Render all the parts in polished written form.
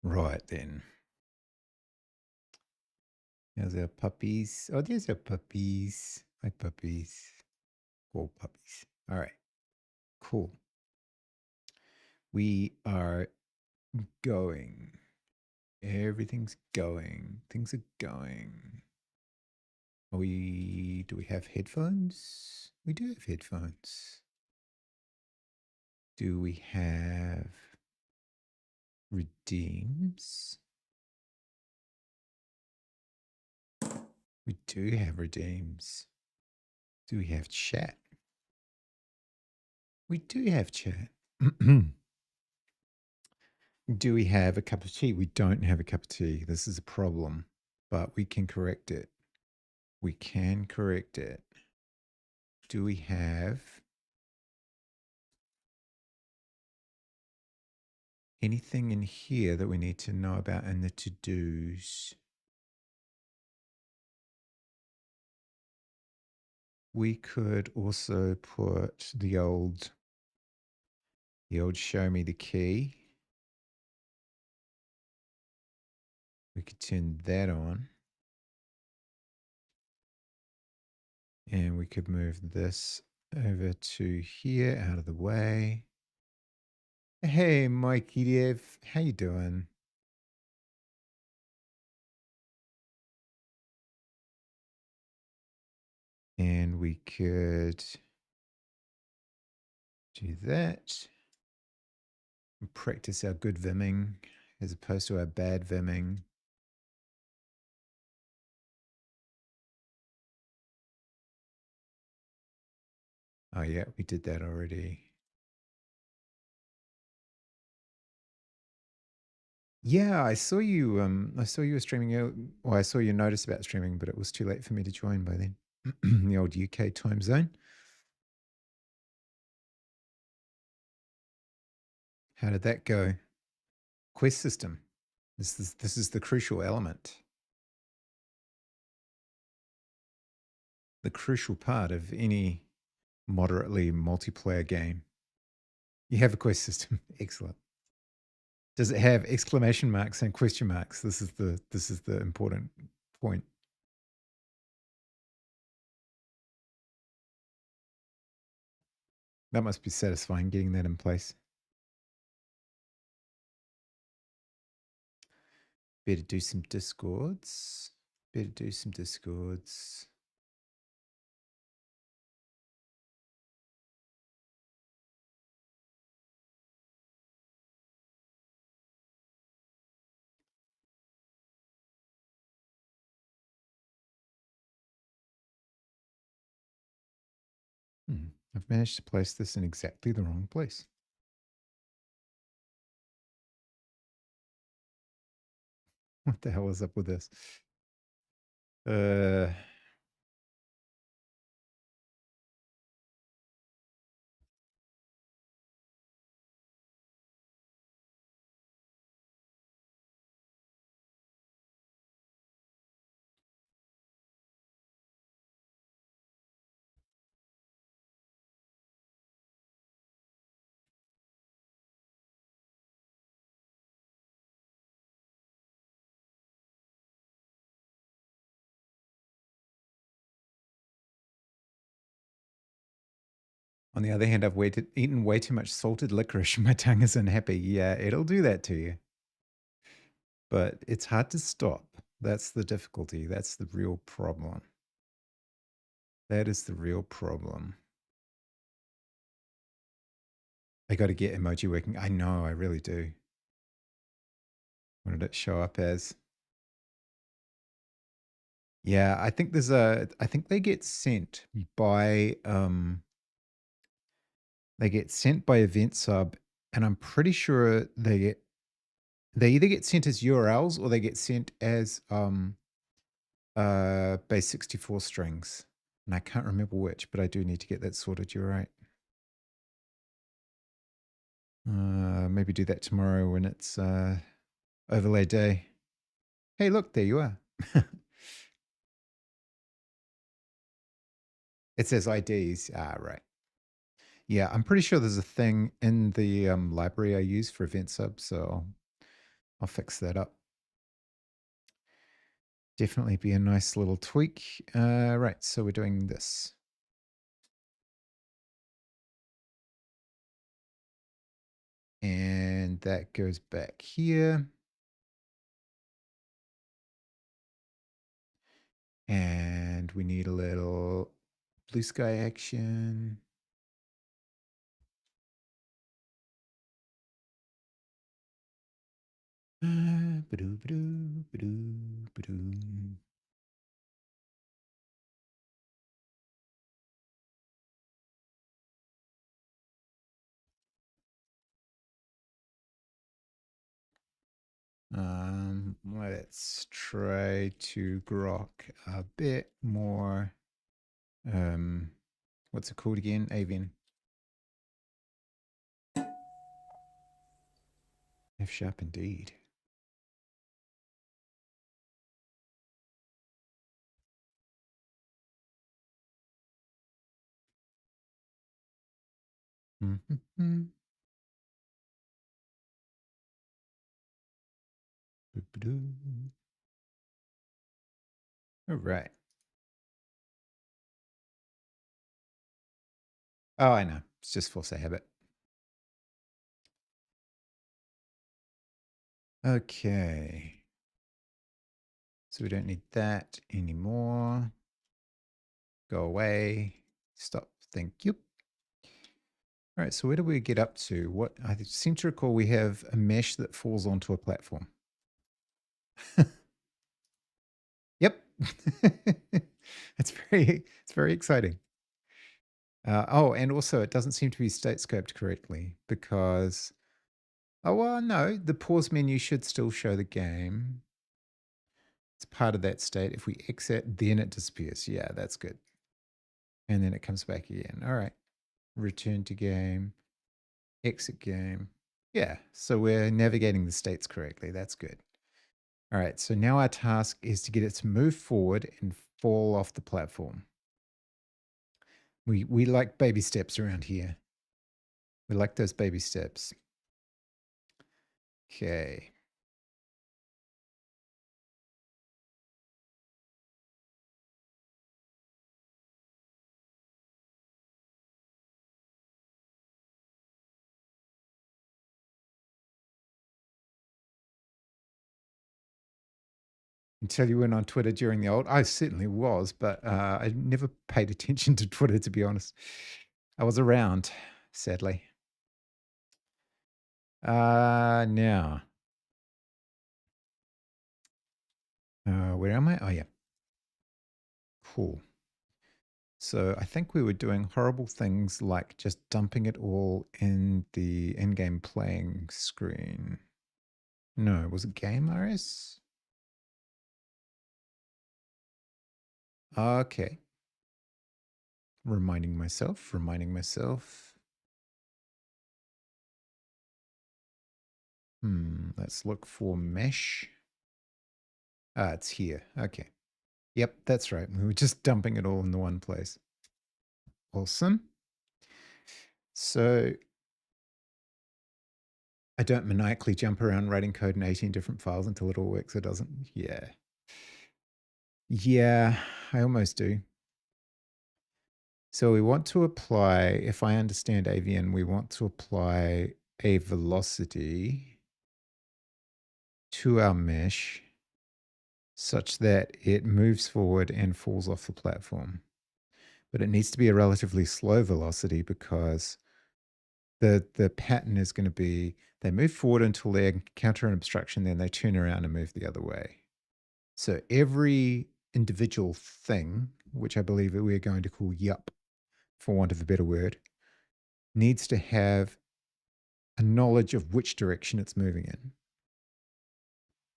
Right then. There's our puppies. Oh, there's our puppies. Hi, puppies. Cool puppies. All right. Cool. We are going. Everything's going. Things are going. Do we have headphones? We do have headphones. Do we have redeems? We do have redeems. Do we have chat? We do have chat. Do we have a cup of tea? We don't have a cup of tea. This is a problem, but we can correct it. We can correct it. Do we have anything in here that we need to know about in the to-dos? We could also put the old show me the key. We could turn that on. And we could move this over to here, out of the way. Hey, Mikey Dev, how you doing? And we could do that. And practice our good vimming as opposed to our bad vimming. Oh yeah, we did that already. Yeah, I saw you. I saw you were streaming. Well, I saw your notice about streaming, but it was too late for me to join by then. The old UK time zone. How did that go? Quest system. This is the crucial element. The crucial part of any moderately multiplayer game. You have a quest system. Excellent. Does it have exclamation marks and question marks? This is the important point. That must be satisfying getting that in place. Better do some discords. Better do some discords. I've managed to place this in exactly the wrong place. What the hell is up with this? On the other hand, I've eaten way too much salted licorice. My tongue is unhappy. Yeah, it'll do that to you. But it's hard to stop. That's the difficulty. That's the real problem. That is the real problem. I got to get emoji working. I know, I really do. What did it show up as? Yeah, I think I think they get sent by event sub, and I'm pretty sure they either get sent as URLs or they get sent as base 64 strings. And I can't remember which, but I do need to get that sorted. You're right. Maybe do that tomorrow when it's overlay day. Hey, look, there you are. It says IDs. Ah, right. Yeah, I'm pretty sure there's a thing in the library I use for event sub, so I'll fix that up. Definitely be a nice little tweak. Right, so we're doing this. And that goes back here. And we need a little blue sky action. Ba-doo, ba-doo, ba-doo, ba-doo. Let's try to grok a bit more. What's it called again? Avian. F sharp indeed. Mm-hmm. All right. Oh, I know. It's just force a habit. Okay. So we don't need that anymore. Go away. Stop. Thank you. All right. So where do we get up to? What I seem to recall we have a mesh that falls onto a platform. Yep. it's very exciting. Oh, and also it doesn't seem to be state scoped correctly because, oh, well, no, the pause menu should still show the game. It's part of that state. If we exit, then it disappears. Yeah, that's good. And then it comes back again. All right. Return to game, exit game. Yeah, so we're navigating the states correctly. That's good. All right, so now our task is to get it to move forward and fall off the platform. We like baby steps around here. We like those baby steps. Okay. Until you went on Twitter during the old, I certainly was, but I never paid attention to Twitter, to be honest. I was around, sadly. Now, where am I? Oh, yeah. Cool. So I think we were doing horrible things like just dumping it all in the in-game playing screen. No, was it game RS? Okay. Reminding myself. Let's look for mesh. Ah, it's here. Okay. Yep, that's right. We were just dumping it all in the one place. Awesome. So I don't maniacally jump around writing code in 18 different files until it all works. It doesn't. Yeah. Yeah, I almost do. So we want to apply, if I understand avian, we want to apply a velocity to our mesh such that it moves forward and falls off the platform. But it needs to be a relatively slow velocity because the pattern is going to be they move forward until they encounter an obstruction, then they turn around and move the other way. So every individual thing, which I believe we're going to call yup, for want of a better word, needs to have a knowledge of which direction it's moving in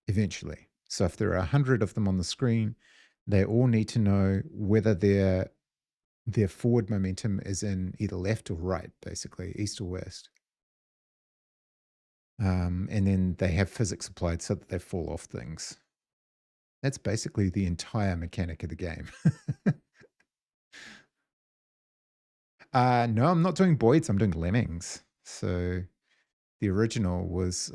eventually. So if there are 100 of them on the screen, they all need to know whether their forward momentum is in either left or right, basically, east or west. And then they have physics applied so that they fall off things. That's basically the entire mechanic of the game. No, I'm not doing Boyds, I'm doing Lemmings. So the original was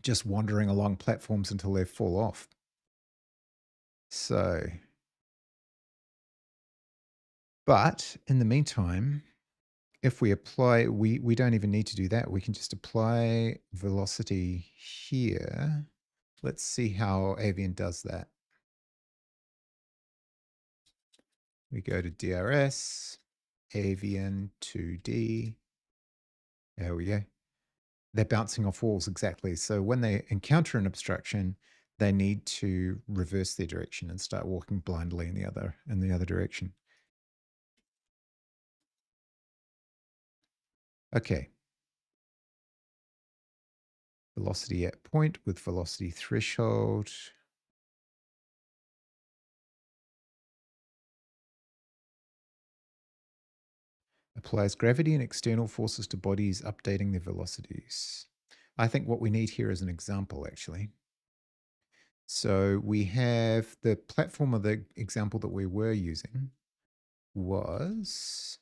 just wandering along platforms until they fall off. So, but in the meantime, if we apply, we don't even need to do that. We can just apply velocity here. Let's see how Avian does that. We go to DRS, Avian 2D. There we go. They're bouncing off walls, exactly. So when they encounter an obstruction, they need to reverse their direction and start walking blindly in the other direction. Okay. Velocity at point with velocity threshold. Applies gravity and external forces to bodies, updating their velocities. I think what we need here is an example, actually. So we have the platform of the example that we were using was...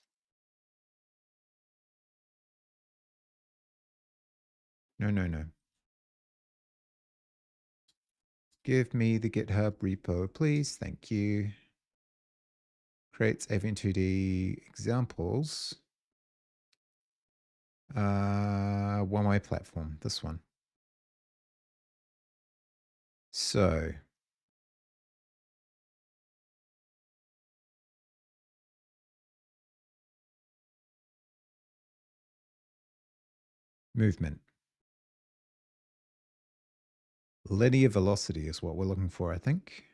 No. Give me the GitHub repo, please. Thank you. Creates Avian 2D examples. One-way platform, this one. So movement. Linear velocity is what we're looking for, I think.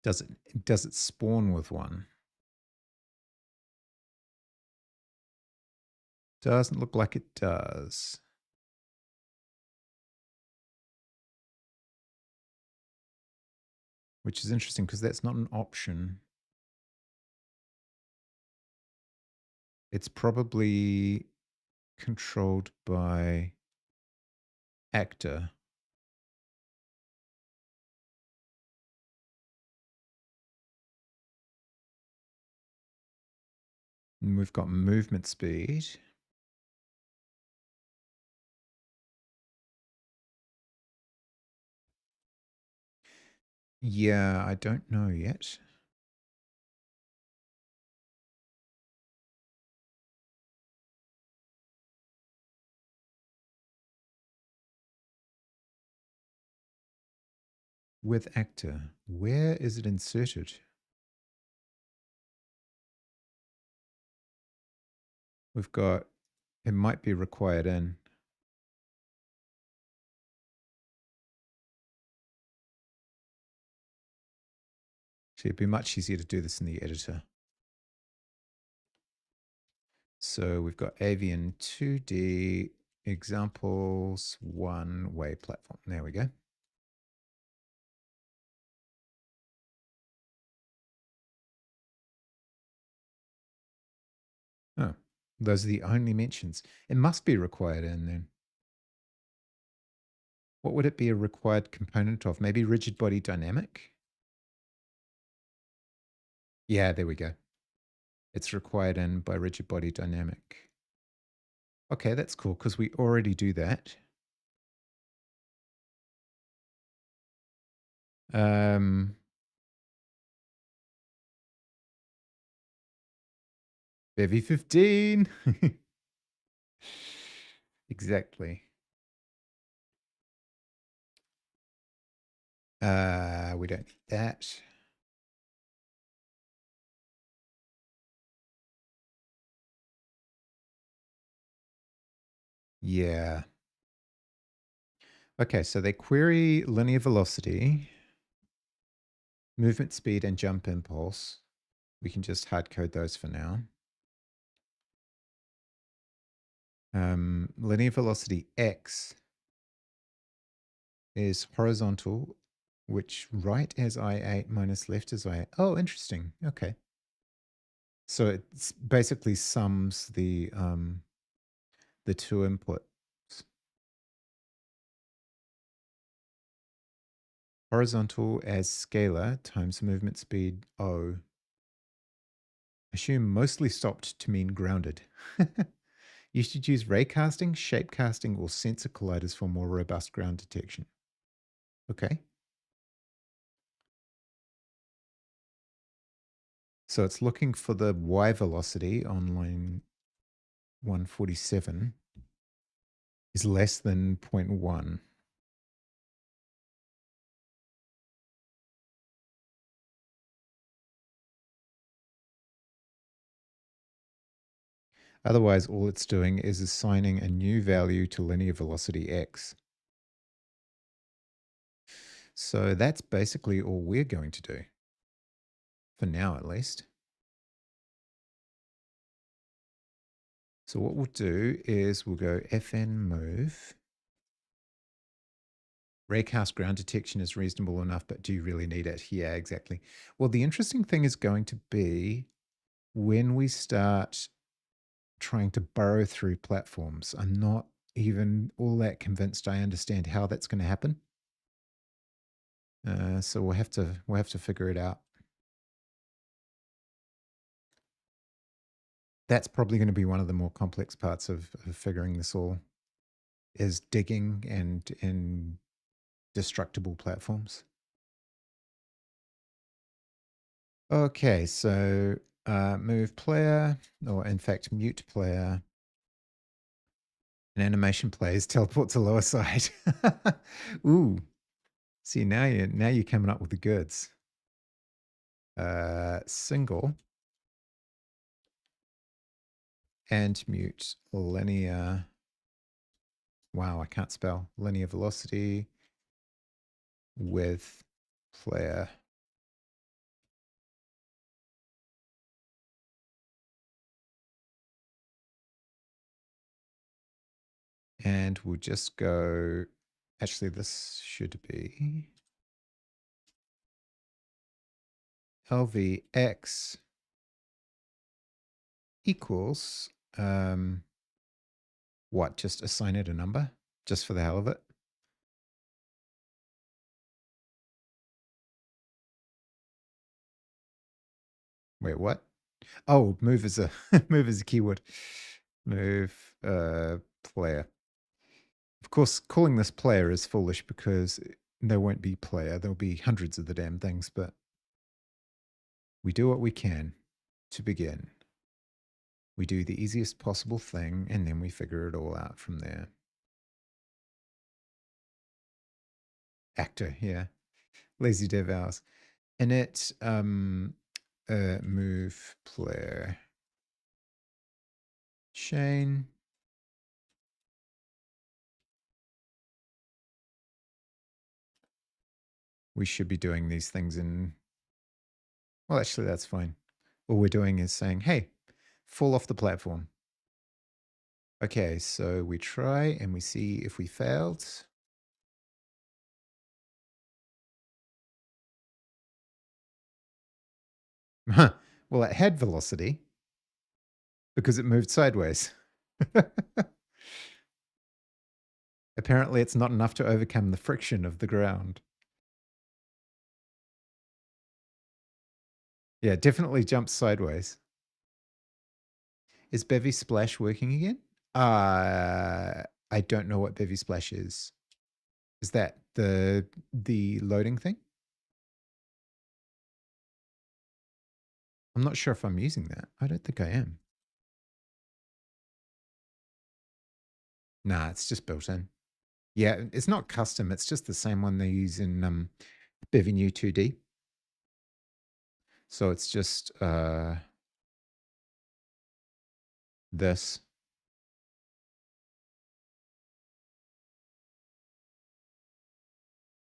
Does it spawn with one? Doesn't look like it does. Which is interesting because that's not an option. It's probably controlled by actor. And we've got movement speed. Yeah, I don't know yet. With actor, where is it inserted? We've got, it might be required in. So it'd be much easier to do this in the editor. So we've got Avian 2D examples, one-way platform. There we go. Oh, those are the only mentions. It must be required in then. What would it be a required component of? Maybe rigid body dynamic? Yeah, there we go. It's required in by rigid body dynamic. Okay, that's cool because we already do that. Bevy 15. Exactly. We don't need that. Yeah. Okay, so they query linear velocity, movement speed, and jump impulse. We can just hard code those for now. Linear velocity x is horizontal, which right as I8 minus left as I8. Oh, interesting. Okay. So it basically sums the two inputs. Horizontal as scalar times movement speed O. Assume mostly stopped to mean grounded. You should use raycasting, shapecasting, or sensor colliders for more robust ground detection. Okay. So it's looking for the Y velocity on line 147 is less than 0.1. Otherwise, all it's doing is assigning a new value to linear velocity x. So that's basically all we're going to do, for now at least. So what we'll do is we'll go fn move. Raycast ground detection is reasonable enough, but do you really need it? Yeah, exactly. Well, the interesting thing is going to be when we start trying to burrow through platforms. I'm not even all that convinced I understand how that's going to happen. So we'll have to figure it out. That's probably going to be one of the more complex parts of figuring this all, is digging and in destructible platforms. Okay, so move player, or in fact mute player. An animation plays teleport to lower side. Ooh, see now you're coming up with the goods. Single and mute linear. Wow, I can't spell linear velocity with player. And we'll just go, actually this should be LVX equals, what, just assign it a number just for the hell of it? Wait, what? Oh, move is a move is a keyword. Move player. Of course, calling this player is foolish because there won't be player. There'll be hundreds of the damn things, but we do what we can to begin. We do the easiest possible thing, and then we figure it all out from there. Actor, yeah. Lazy dev hours. Init move player chain. We should be doing these things in, well, actually, that's fine. All we're doing is saying, hey, fall off the platform. Okay, so we try and we see if we failed. Well, it had velocity because it moved sideways. Apparently, it's not enough to overcome the friction of the ground. Yeah, definitely jumps sideways. Is Bevy Splash working again? I don't know what Bevy Splash is. Is that the loading thing? I'm not sure if I'm using that. I don't think I am. Nah, it's just built in. Yeah, it's not custom. It's just the same one they use in Bevy New 2D. So it's just this.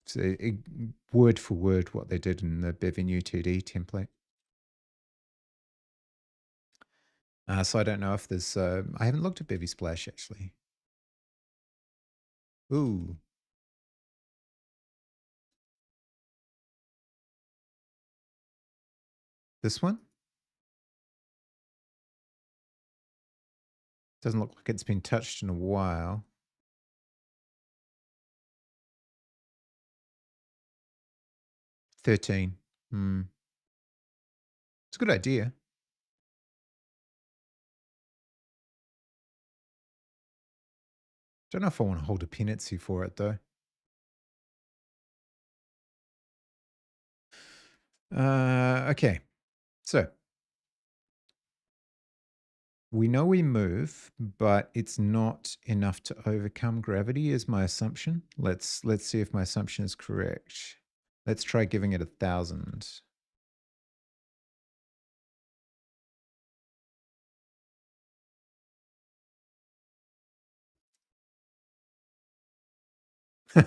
So word for word what they did in the Bevy New 2D template. So I don't know if there's, I haven't looked at Bevy Splash actually. Ooh. This one? Doesn't look like it's been touched in a while. $13. It's a good idea. Don't know if I want to hold dependency for it though. Okay, so we know we move, but it's not enough to overcome gravity is my assumption. Let's see if my assumption is correct. Let's try giving it 1,000.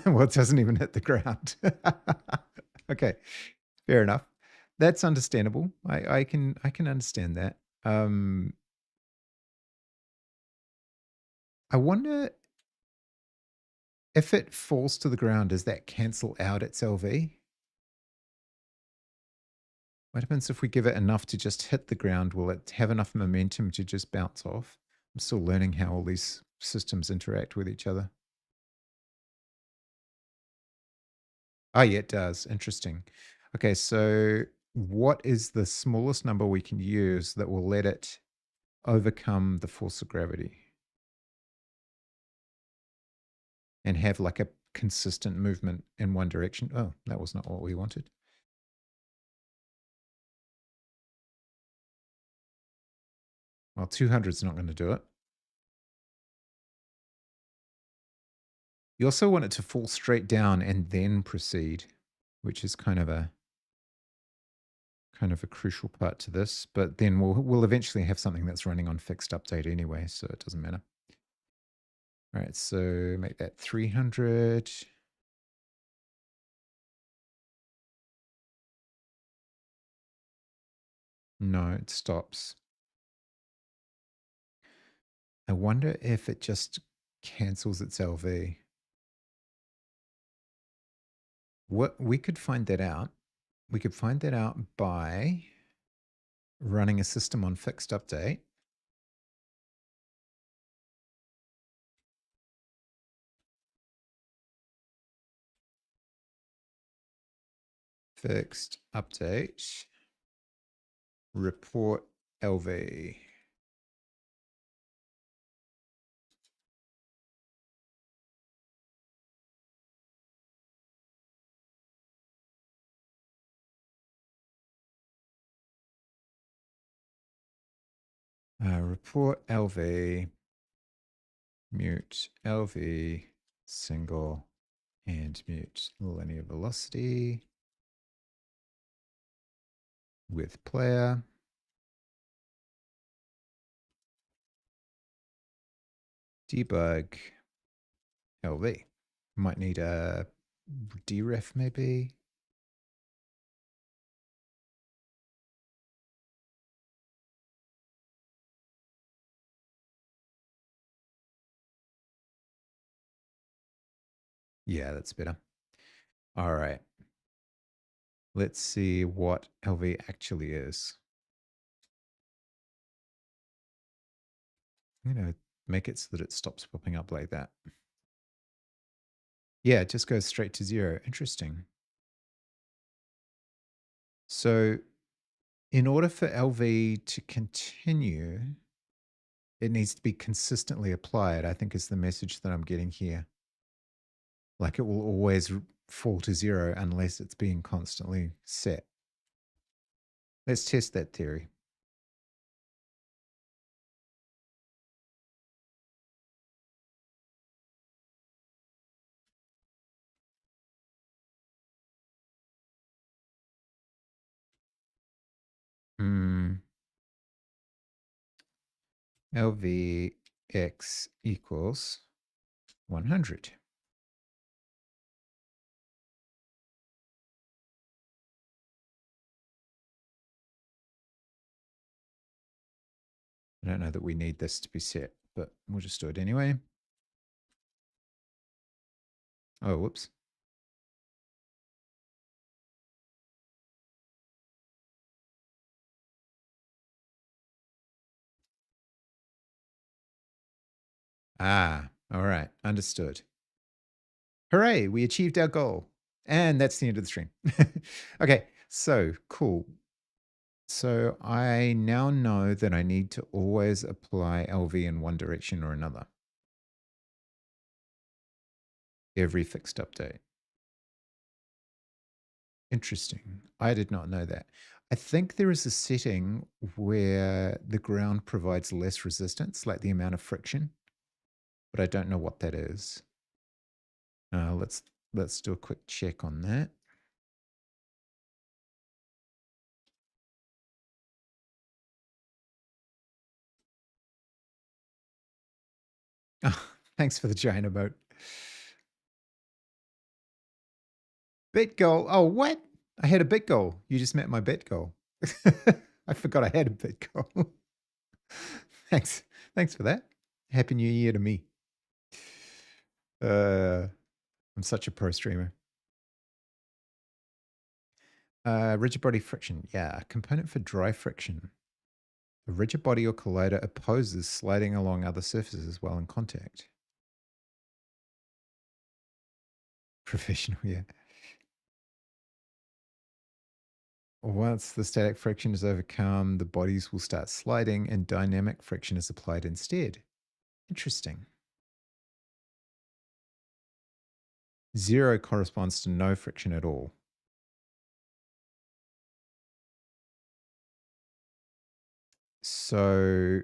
Well, it doesn't even hit the ground. Okay, fair enough. That's understandable. I can understand that. I wonder if it falls to the ground, does that cancel out its LV? What happens if we give it enough to just hit the ground? Will it have enough momentum to just bounce off? I'm still learning how all these systems interact with each other. Oh, yeah, it does. Interesting. Okay, so what is the smallest number we can use that will let it overcome the force of gravity and have like a consistent movement in one direction? Oh, that was not what we wanted. Well, 200 is not going to do it. You also want it to fall straight down and then proceed, which is kind of a crucial part to this. But then we'll eventually have something that's running on fixed update anyway, so it doesn't matter. All right, so make that 300. No, it stops. I wonder if it just cancels its LV. What we could find that out. We could find that out by running a system on fixed update. Fixed update. Report LV. Report LV, mute LV, single, and mute linear velocity with player. Debug LV. Might need a deref maybe. Yeah, that's better. All right. Let's see what LV actually is. I'm going to make it so that it stops popping up like that. Yeah, it just goes straight to 0. Interesting. So in order for LV to continue, it needs to be consistently applied, I think is the message that I'm getting here. Like it will always fall to 0 unless it's being constantly set. Let's test that theory. LVX equals 100. I don't know that we need this to be set, but we'll just do it anyway. Oh, whoops. Ah, all right. Understood. Hooray, we achieved our goal. And that's the end of the stream. Okay, so cool. So I now know that I need to always apply LV in one direction or another. every fixed update. Interesting. I did not know that. I think there is a setting where the ground provides less resistance, like the amount of friction, but I don't know what that is. Let's do a quick check on that. Oh, thanks for the giant emote. Bit goal. Oh, what? I had a bit goal. You just met my bit goal. I forgot I had a bit goal. Thanks. Thanks for that. Happy New Year to me. I'm such a pro streamer. Rigid body friction. Yeah, component for dry friction. A rigid body or collider opposes sliding along other surfaces while in contact. Professional, yeah. Once the static friction is overcome, the bodies will start sliding and dynamic friction is applied instead. Interesting. 0 corresponds to no friction at all. So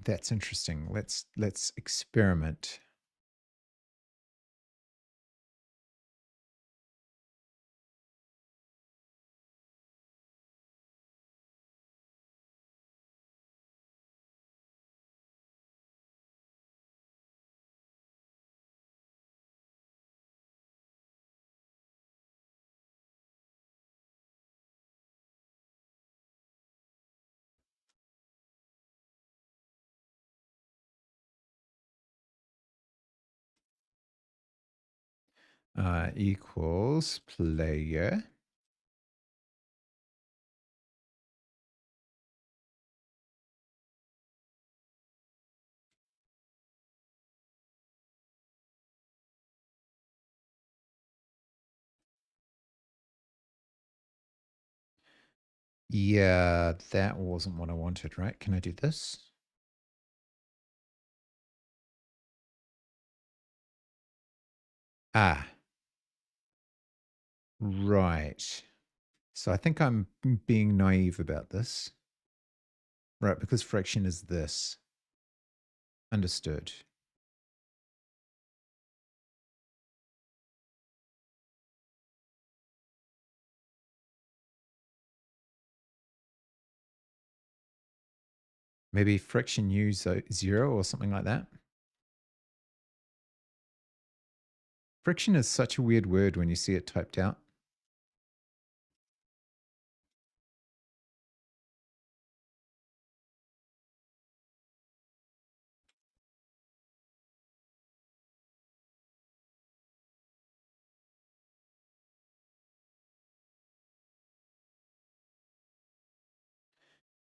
that's interesting. Let's experiment. Equals player. Yeah, that wasn't what I wanted, right? Can I do this? Ah, right. So I think I'm being naive about this. Right, because friction is this. Understood. Maybe friction U 0 or something like that. Friction is such a weird word when you see it typed out.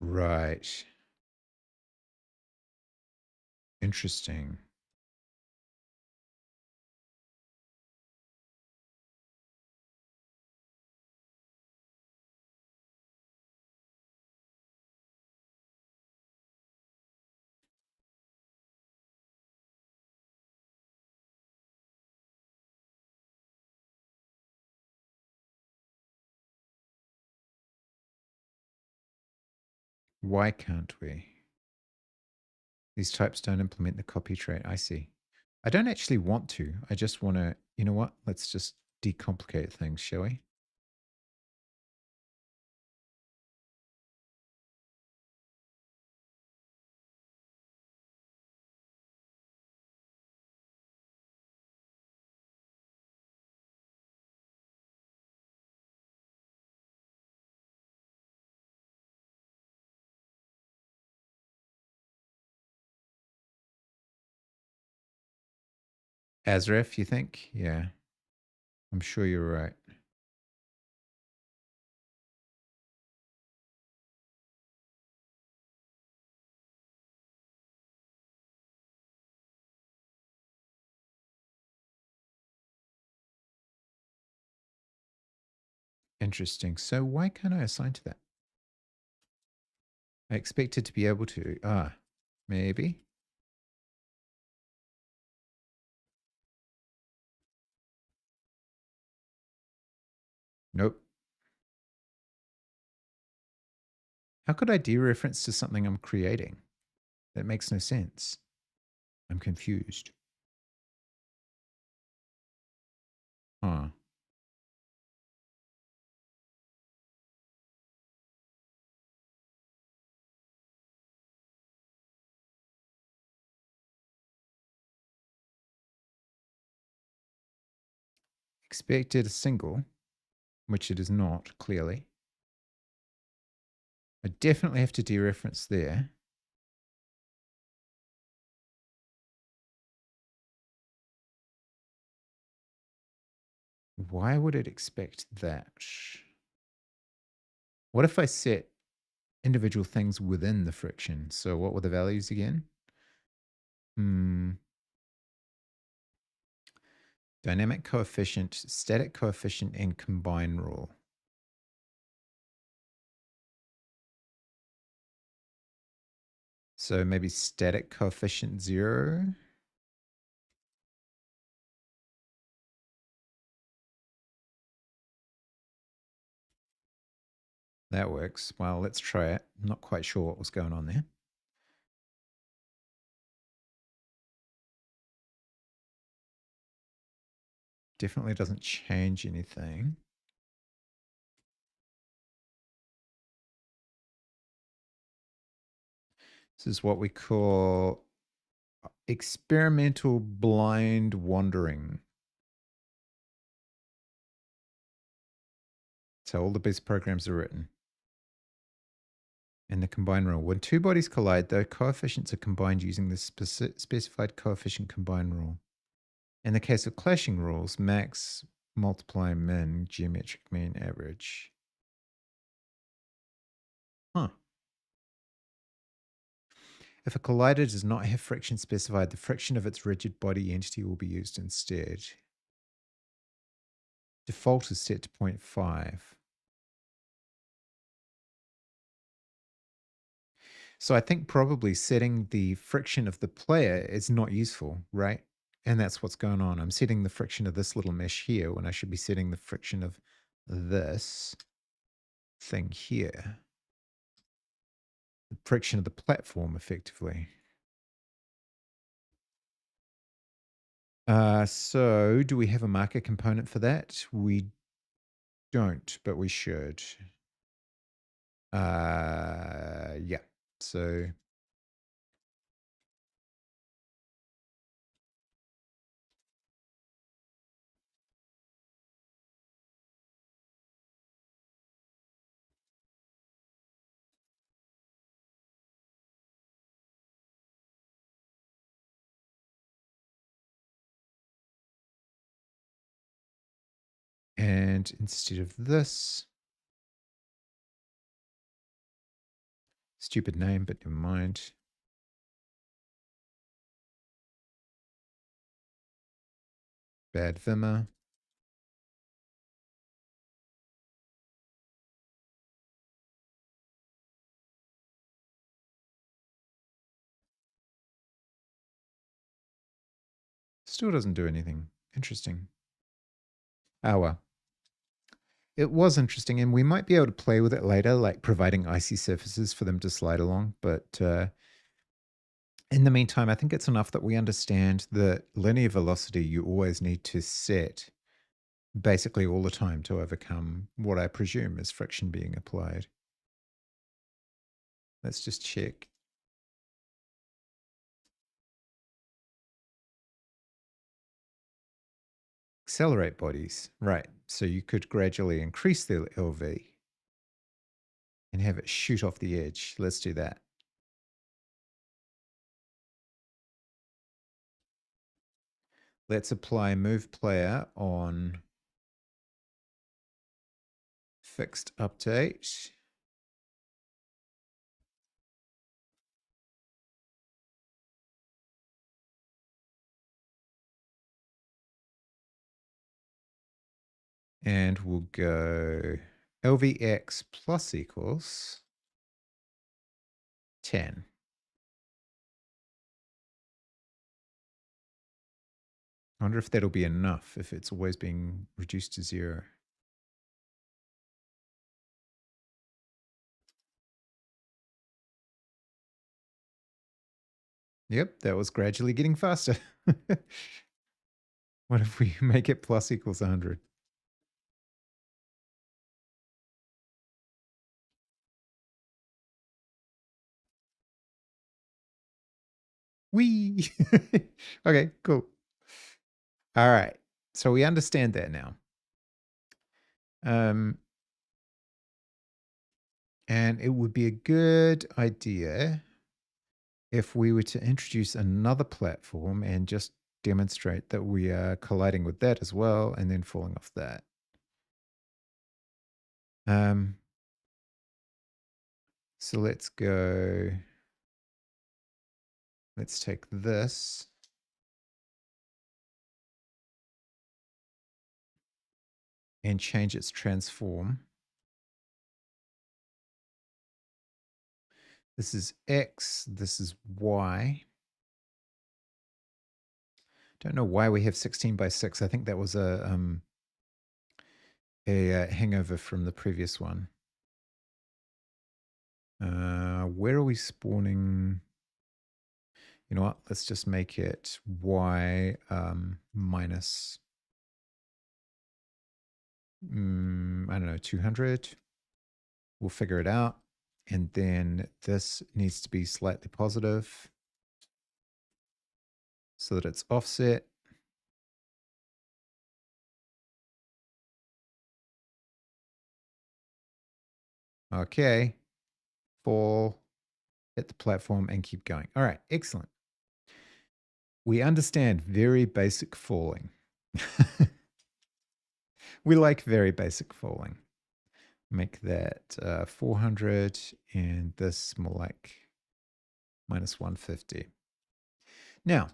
Right. Interesting. Why can't we? These types don't implement the copy trait. I see. I don't actually want to. I just want to, you know what? Let's just decomplicate things, shall we? Azref, you think? Yeah, I'm sure you're right. Interesting. So why can't I assign to that? I expected to be able to. Maybe. Nope. How could I dereference to something I'm creating? That makes no sense. I'm confused. Huh. Expected a single, which it is not, clearly. I definitely have to dereference there. Why would it expect that? What if I set individual things within the friction? So what were the values again? Dynamic coefficient, static coefficient, and combine rule. So maybe static coefficient 0. That works. Well, let's try it. I'm not quite sure what was going on there. Definitely doesn't change anything. This is what we call experimental blind wandering. So all the best programs are written. And the combine rule. When two bodies collide, their coefficients are combined using the specified coefficient combine rule. In the case of clashing rules, max, multiply, min, geometric mean, average. Huh. If a collider does not have friction specified, the friction of its rigid body entity will be used instead. Default is set to 0.5. So I think probably setting the friction of the player is not useful, right? And that's what's going on. I'm setting the friction of this little mesh here when I should be setting the friction of this thing here. The friction of the platform, effectively. So do we have a marker component for that? We don't, but we should. Yeah. So and instead of this, stupid name, but never mind. Bad Vimmer. Still doesn't do anything. Interesting. Oh well. It was interesting, and we might be able to play with it later, like providing icy surfaces for them to slide along. But in the meantime, I think it's enough that we understand that linear velocity you always need to set basically all the time to overcome what I presume is friction being applied. Let's just check. Accelerate bodies. Right. So you could gradually increase the LV and have it shoot off the edge. Let's do that. Let's apply move player on fixed update. And we'll go LVX plus equals 10. I wonder if that'll be enough if it's always being reduced to 0. Yep, that was gradually getting faster. What if we make it plus equals 100? Whee! Okay, cool. All right. So we understand that now. And it would be a good idea if we were to introduce another platform and just demonstrate that we are colliding with that as well and then falling off that. So let's go, let's take this and change its transform. This is X, this is Y. Don't know why we have 16 by 6. I think that was a hangover from the previous one. Where are we spawning? You know what? Let's just make it Y minus, I don't know, 200. We'll figure it out. And then this needs to be slightly positive so that it's offset. Okay. Fall, hit the platform and keep going. All right, excellent. We understand very basic falling. We like very basic falling. Make that 400 and this more like minus 150. Now,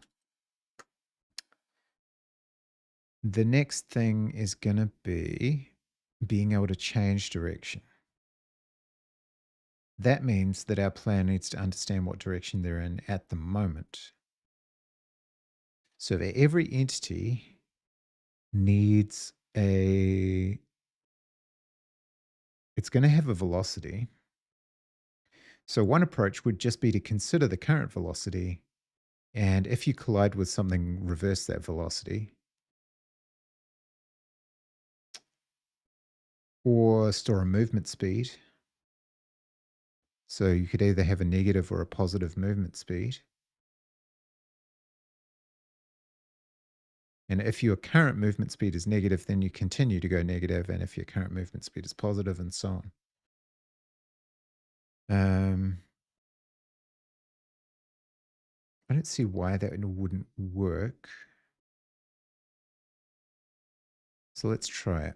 the next thing is going to be being able to change direction. That means that our player needs to understand what direction they're in at the moment. So every entity needs it's going to have a velocity. So one approach would just be to consider the current velocity, and if you collide with something, reverse that velocity. Or store a movement speed. So you could either have a negative or a positive movement speed. And if your current movement speed is negative, then you continue to go negative. And if your current movement speed is positive, and so on. I don't see why that wouldn't work. So let's try it.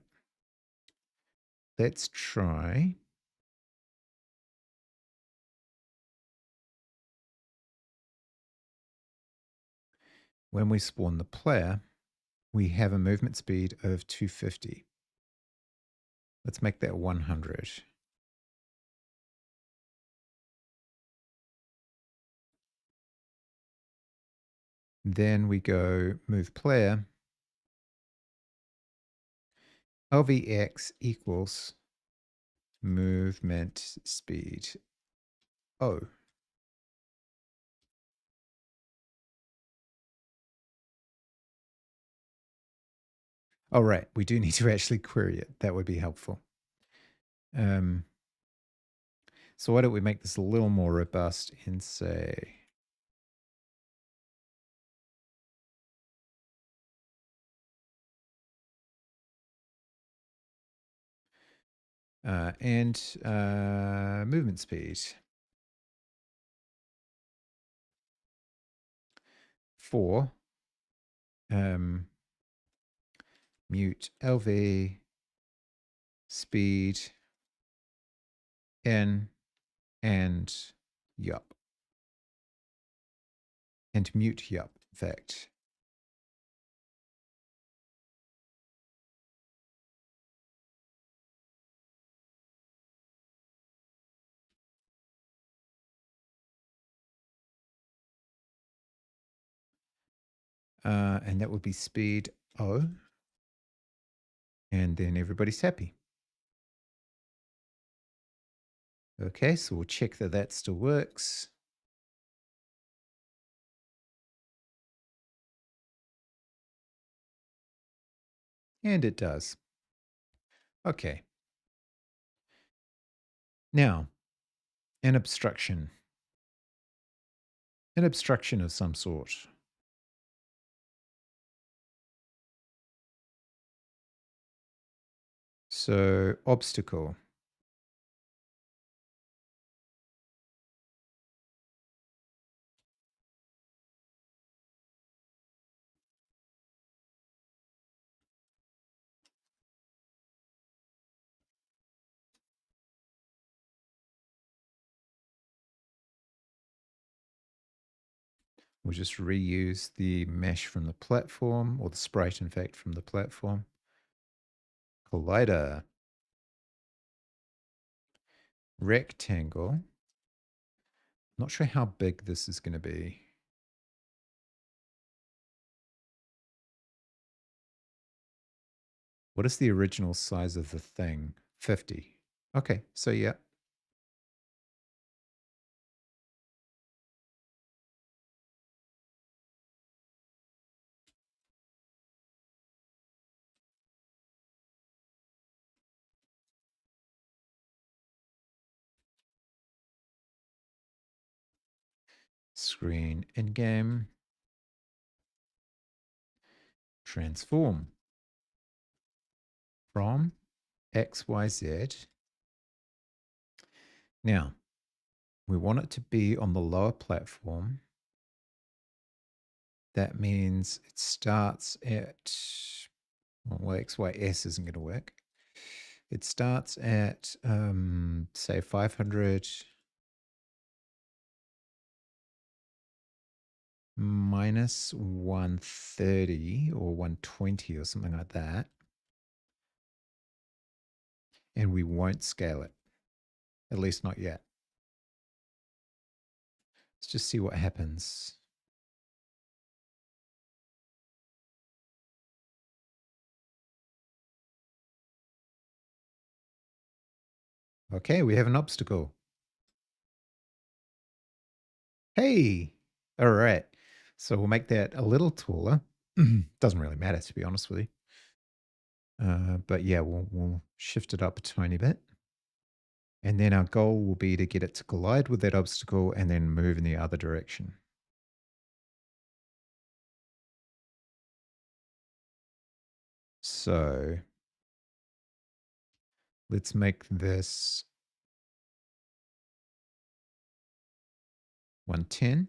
Let's try. When we spawn the player, we have a movement speed of 250. Let's make that 100. Then we go move player. LVX equals movement speed O. Oh, right. We do need to actually query it. That would be helpful. So why don't we make this a little more robust and say, movement speed for mute LV speed N and yup. And mute yup, in fact. And that would be speed O. And then everybody's happy. Okay, so we'll check that that still works. And it does. Okay. Now, an obstruction. An obstruction of some sort. So, obstacle. We'll just reuse the mesh from the platform, or the sprite, in fact, from the platform. Collider. Rectangle. Not sure how big this is going to be. What is the original size of the thing? 50. Okay, so yeah. Screen in-game. Transform. From XYZ. Now, we want it to be on the lower platform. That means it starts at, well, XYS isn't going to work. It starts at, say, 500 minus 130 or 120 or something like that. And we won't scale it, at least not yet. Let's just see what happens. Okay, we have an obstacle. Hey, all right. So we'll make that a little taller. Doesn't really matter, to be honest with you. But yeah, we'll shift it up a tiny bit. And then our goal will be to get it to collide with that obstacle and then move in the other direction. So let's make this 110.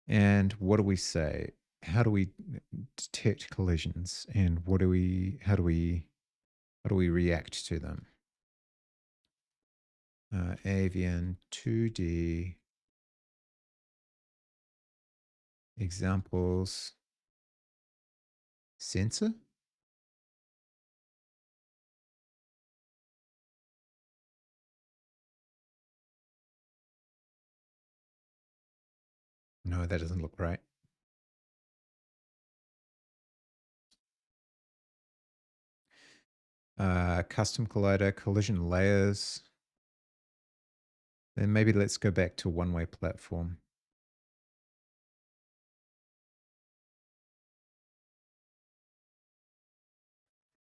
And what do we say? How do we detect collisions? And how do we react to them? Avian 2D examples sensor. No, that doesn't look right. Custom collider, collision layers. Then maybe let's go back to one-way platform.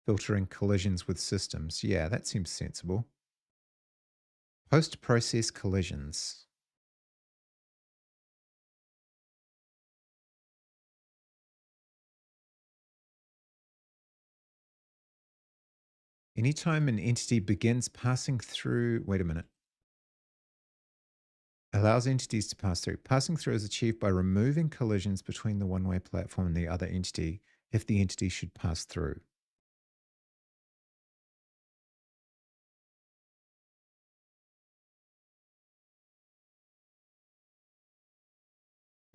Filtering collisions with systems. Yeah, that seems sensible. Post-process collisions. Anytime an entity begins passing through, wait a minute. Allows entities to pass through. Passing through is achieved by removing collisions between the one-way platform and the other entity if the entity should pass through.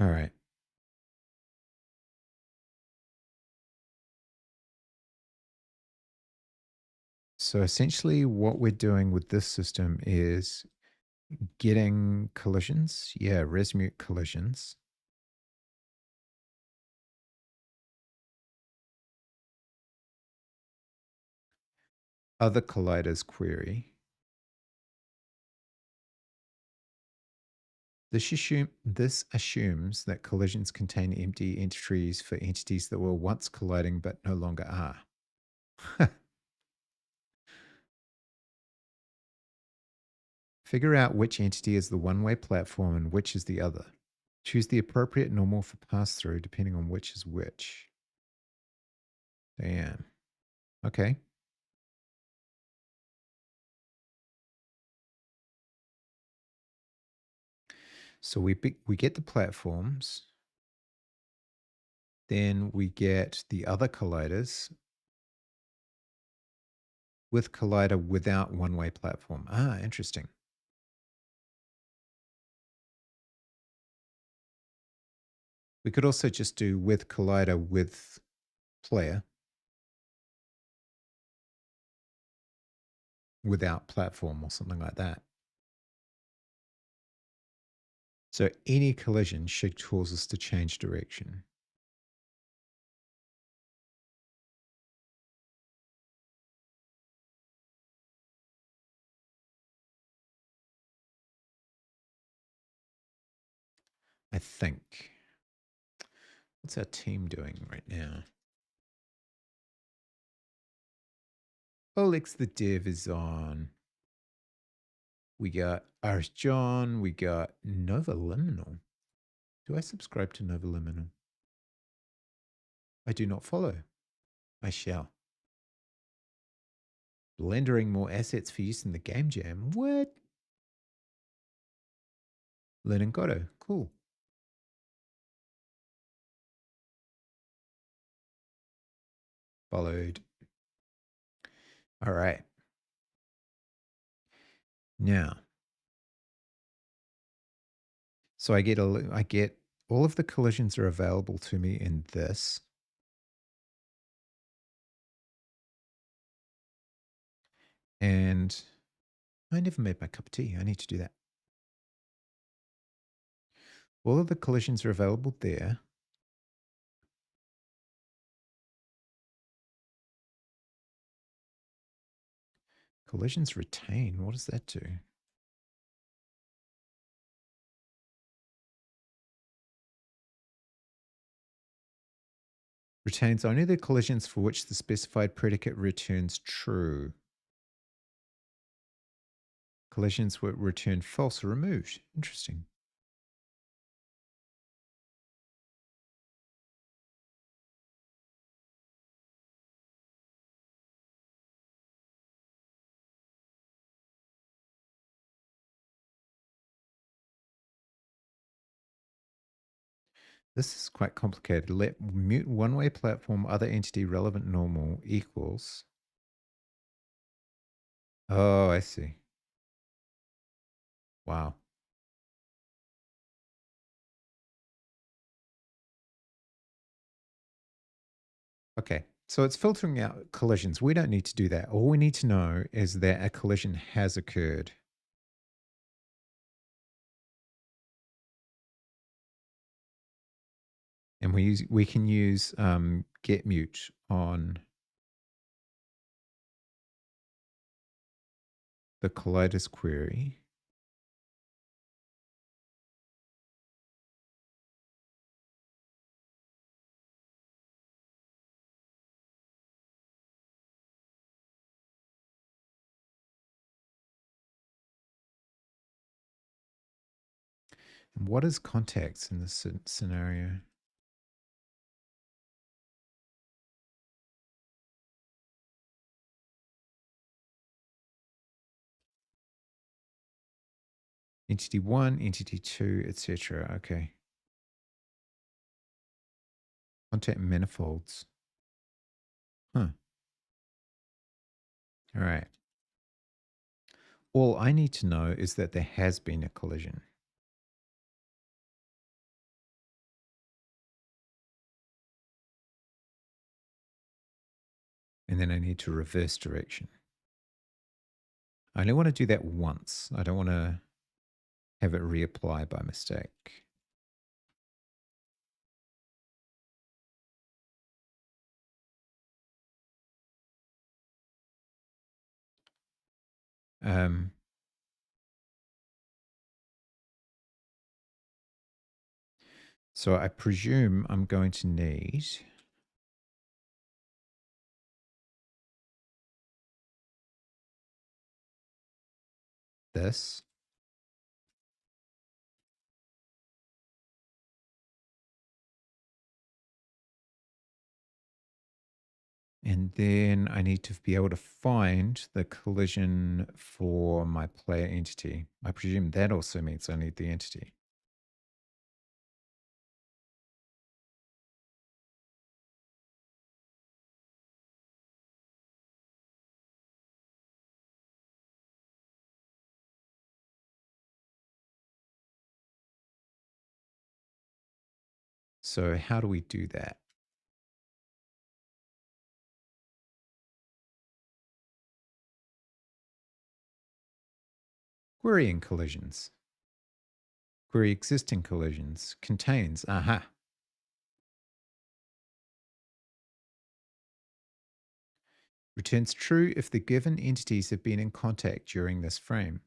All right. So essentially what we're doing with this system is getting collisions. Yeah, resmute collisions. Other colliders query. This assumes that collisions contain empty entries for entities that were once colliding but no longer are. Figure out which entity is the one-way platform and which is the other. Choose the appropriate normal for pass-through depending on which is which. Damn. Okay. So we get the platforms. Then we get the other colliders with collider without one-way platform. Ah, interesting. We could also just do with collider with player without platform or something like that. So any collision should cause us to change direction. I think. What's our team doing right now? Alex the Dev is on. We got Irish John. We got Nova Liminal. Do I subscribe to Nova Liminal? I do not follow. I shall. Blendering more assets for use in the game jam. What? Learning Goto. Cool. Followed. All right. Now, so I get all of the collisions are available to me in this. And I never made my cup of tea. I need to do that. All of the collisions are available there. Collisions retain. What does that do? Retains only the collisions for which the specified predicate returns true. Collisions were returned false or removed. Interesting. This is quite complicated. Let mute one-way platform other entity relevant normal equals. Oh, I see. Wow. Okay. So it's filtering out collisions. We don't need to do that. All we need to know is that a collision has occurred. And we can use get mute on the colliders query. And what is context in this scenario? Entity 1, entity 2, etc. Okay. Content manifolds. Huh. All right. All I need to know is that there has been a collision. And then I need to reverse direction. I only want to do that once. I don't want to have it reapply by mistake. Um, So I presume I'm going to need this. And then I need to be able to find the collision for my player entity. I presume that also means I need the entity. So how do we do that? Querying collisions. Query existing collisions. Contains. Aha. Returns true if the given entities have been in contact during this frame.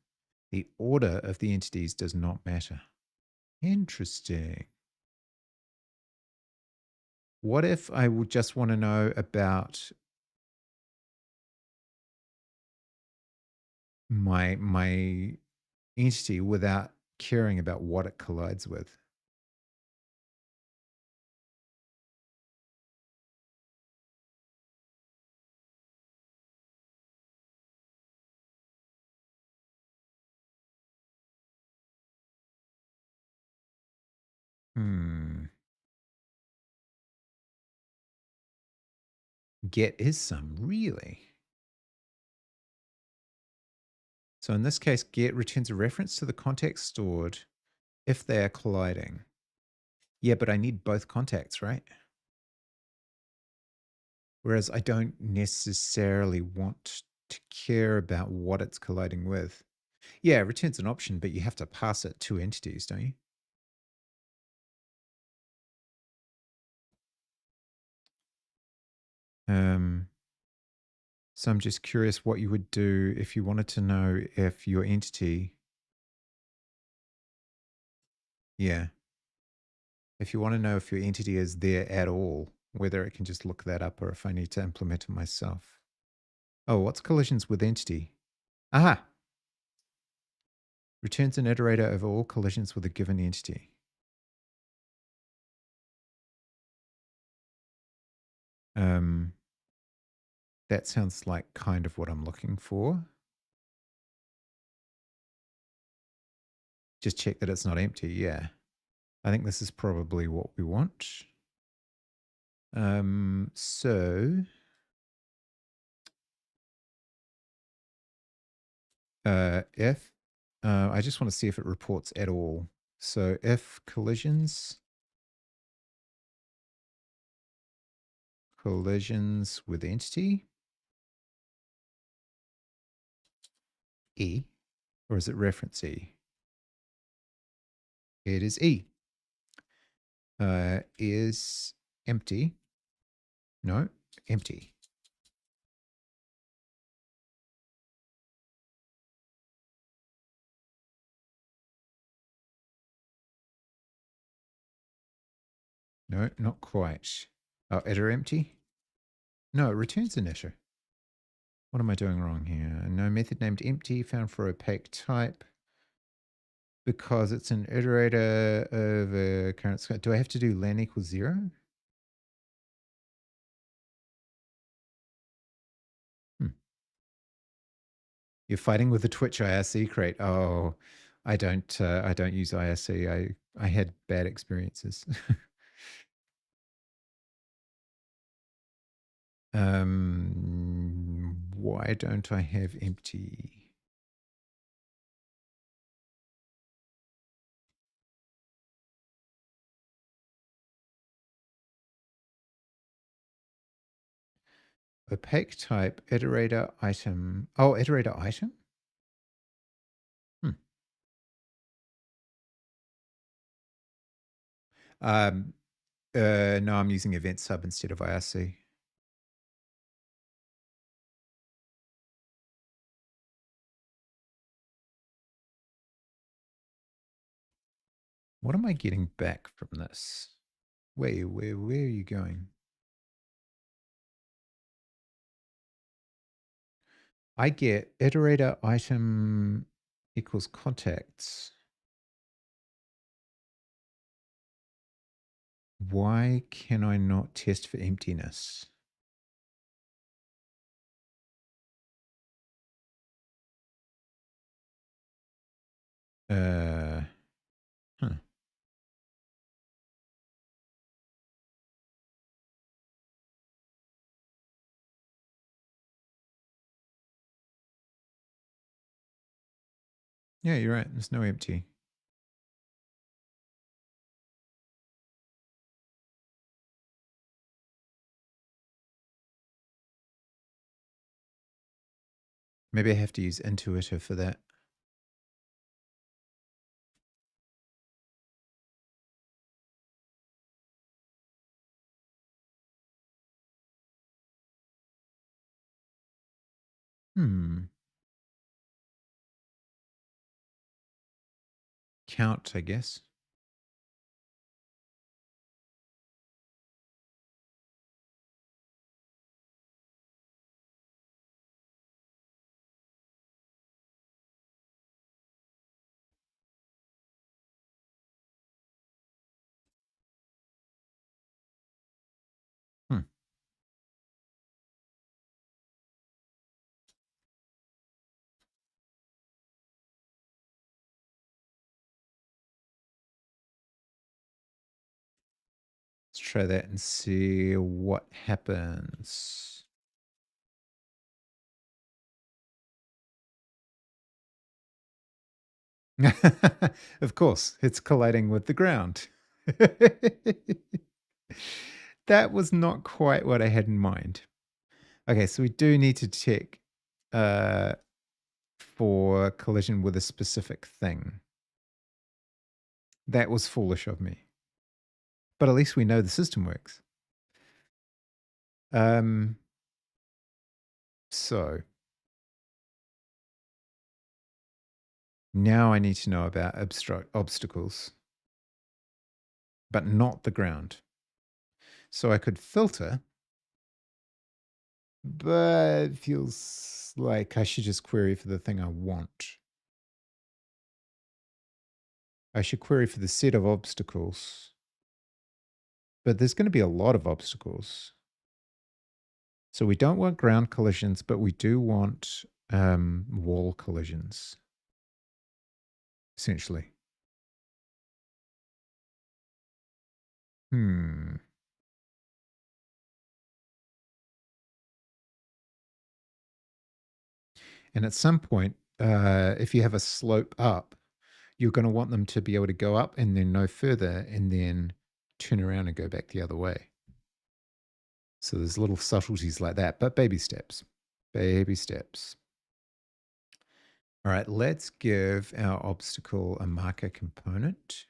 The order of the entities does not matter. Interesting. What if I would just want to know about my entity without caring about what it collides with? Hmm. Get is some, really? So in this case, get returns a reference to the context stored if they are colliding. Yeah, but I need both contacts, right? Whereas I don't necessarily want to care about what it's colliding with. Yeah, it returns an option, but you have to pass it to entities, don't you? Um, so I'm just curious what you would do if you wanted to know if your entity, yeah, if you want to know if your entity is there at all, whether it can just look that up or if I need to implement it myself. Oh, what's collisions with entity? Aha! Returns an iterator over all collisions with a given entity. Um, that sounds like kind of what I'm looking for. Just check that it's not empty. Yeah. I think this is probably what we want. So if I just want to see if it reports at all. So if collisions with entity, E, or is it reference E? It is E. Is empty. No, empty. No, not quite. Oh, iter empty? No, it returns an iter. What am I doing wrong here? No method named empty found for opaque type because it's an iterator of a current scope. Do I have to do len equals 0? You're fighting with the Twitch IRC crate. Oh, I don't use IRC. I had bad experiences. Why don't I have empty? Opaque type, iterator item. Oh, iterator item? Hmm. Um, no, I'm using event sub instead of IRC. What am I getting back from this? Where are you going? I get iterator item equals contacts. Why can I not test for emptiness? Huh. Yeah, you're right. There's no empty. Maybe I have to use intuitive for that. Count, I guess. Hmm. Let's try that and see what happens. Of course, it's colliding with the ground. That was not quite what I had in mind. Okay, so we do need to check uh, for collision with a specific thing. That was foolish of me. But at least we know the system works. So now I need to know about obstacles, but not the ground. So I could filter, but it feels like I should just query for the thing I want. I should query for the set of obstacles, but there's going to be a lot of obstacles. So we don't want ground collisions, but we do want wall collisions, essentially. And at some point, if you have a slope up, you're going to want them to be able to go up and then no further and then turn around and go back the other way. So there's little subtleties like that, but baby steps. Baby steps. All right, let's give our obstacle a marker component.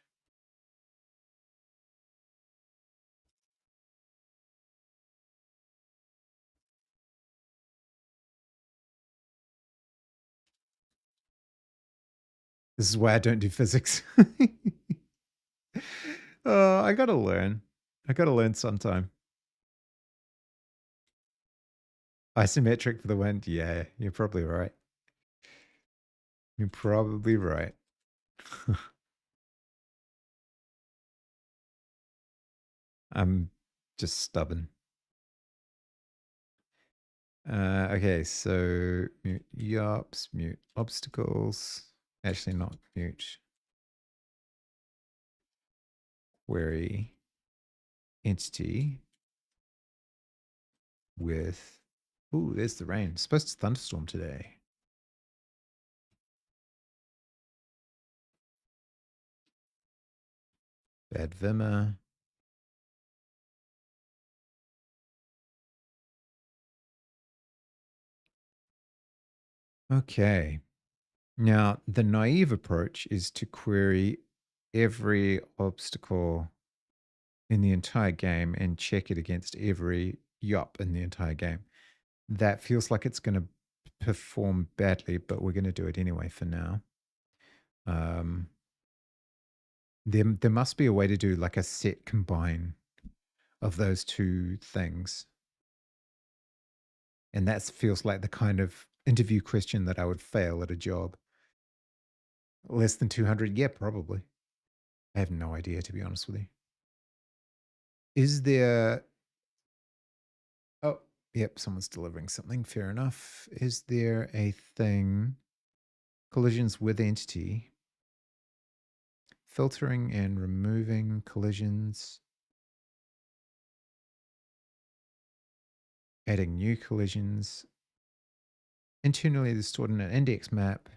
This is why I don't do physics. Oh, I got to learn. I got to learn sometime. Isometric for the wind. Yeah, you're probably right. You're probably right. I'm just stubborn. Okay, so mute yops, mute obstacles. Actually, not mute. Query entity with. Ooh, there's the rain. It's supposed to thunderstorm today. Bad Vimmer. Okay. Now, the naive approach is to query every obstacle in the entire game and check it against every yop in the entire game. That feels like it's going to perform badly, but we're going to do it anyway for now. There must be a way to do like a set combine of those two things. And that feels like the kind of interview question that I would fail at a job. Less than 200? Yeah, probably. I have no idea, to be honest with you. Is there. Oh, yep, someone's delivering something. Fair enough. Is there a thing, collisions with entity, filtering and removing collisions, adding new collisions, internally they're stored in an index map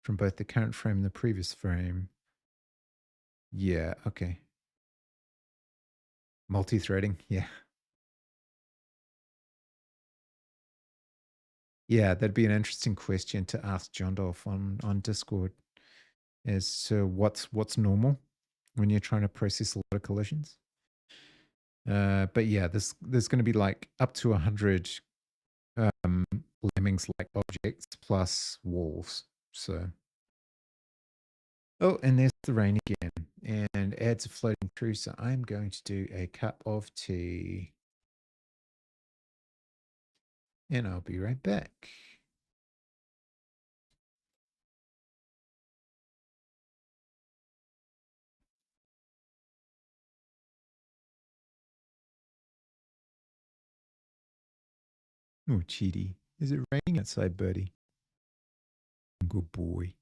from both the current frame and the previous frame. Yeah, okay. Multi-threading, yeah. Yeah, that'd be an interesting question to ask John Dolph on Discord as to what's normal when you're trying to process a lot of collisions. But yeah, there's going to be like up to 100 lemmings-like objects plus walls. So, oh, and there's the rain again, and ads are floating through. So I'm going to do a cup of tea, and I'll be right back. Oh, cheaty. Is it raining outside, Birdie? Good boy.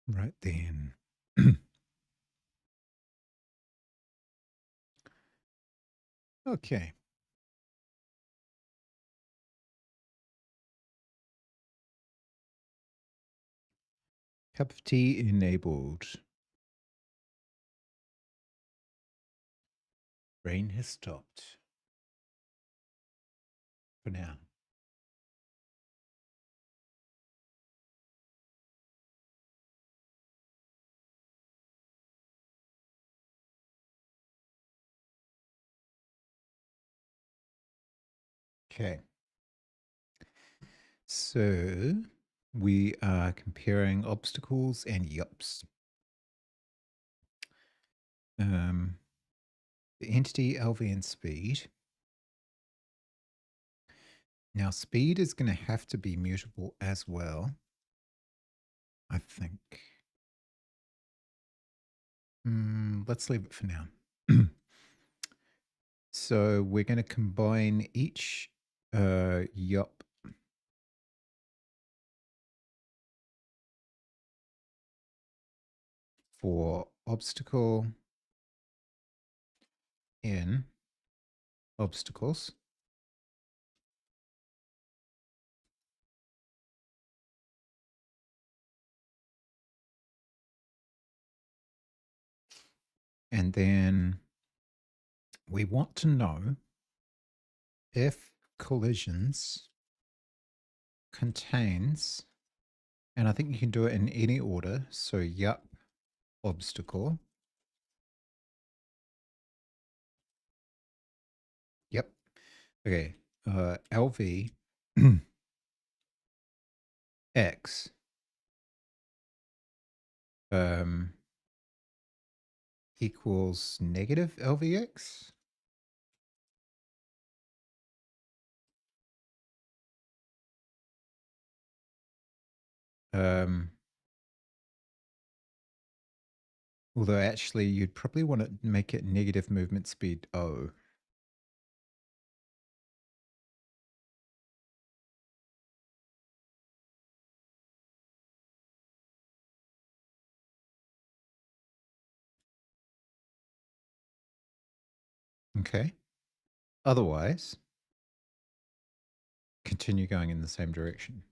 Right then. Okay. Cup of tea enabled. Rain has stopped for now. Okay. So we are comparing obstacles and yups. The entity, LV, and speed. Now, speed is going to have to be mutable as well, I think. Let's leave it for now. So we're going to combine each yup for obstacle in obstacles. And then we want to know if collisions contains, and I think you can do it in any order. So yup, obstacle. Yep. Okay. LV X um, equals negative LVX. Um, although actually you'd probably want to make it negative movement speed O. Okay. Otherwise, continue going in the same direction.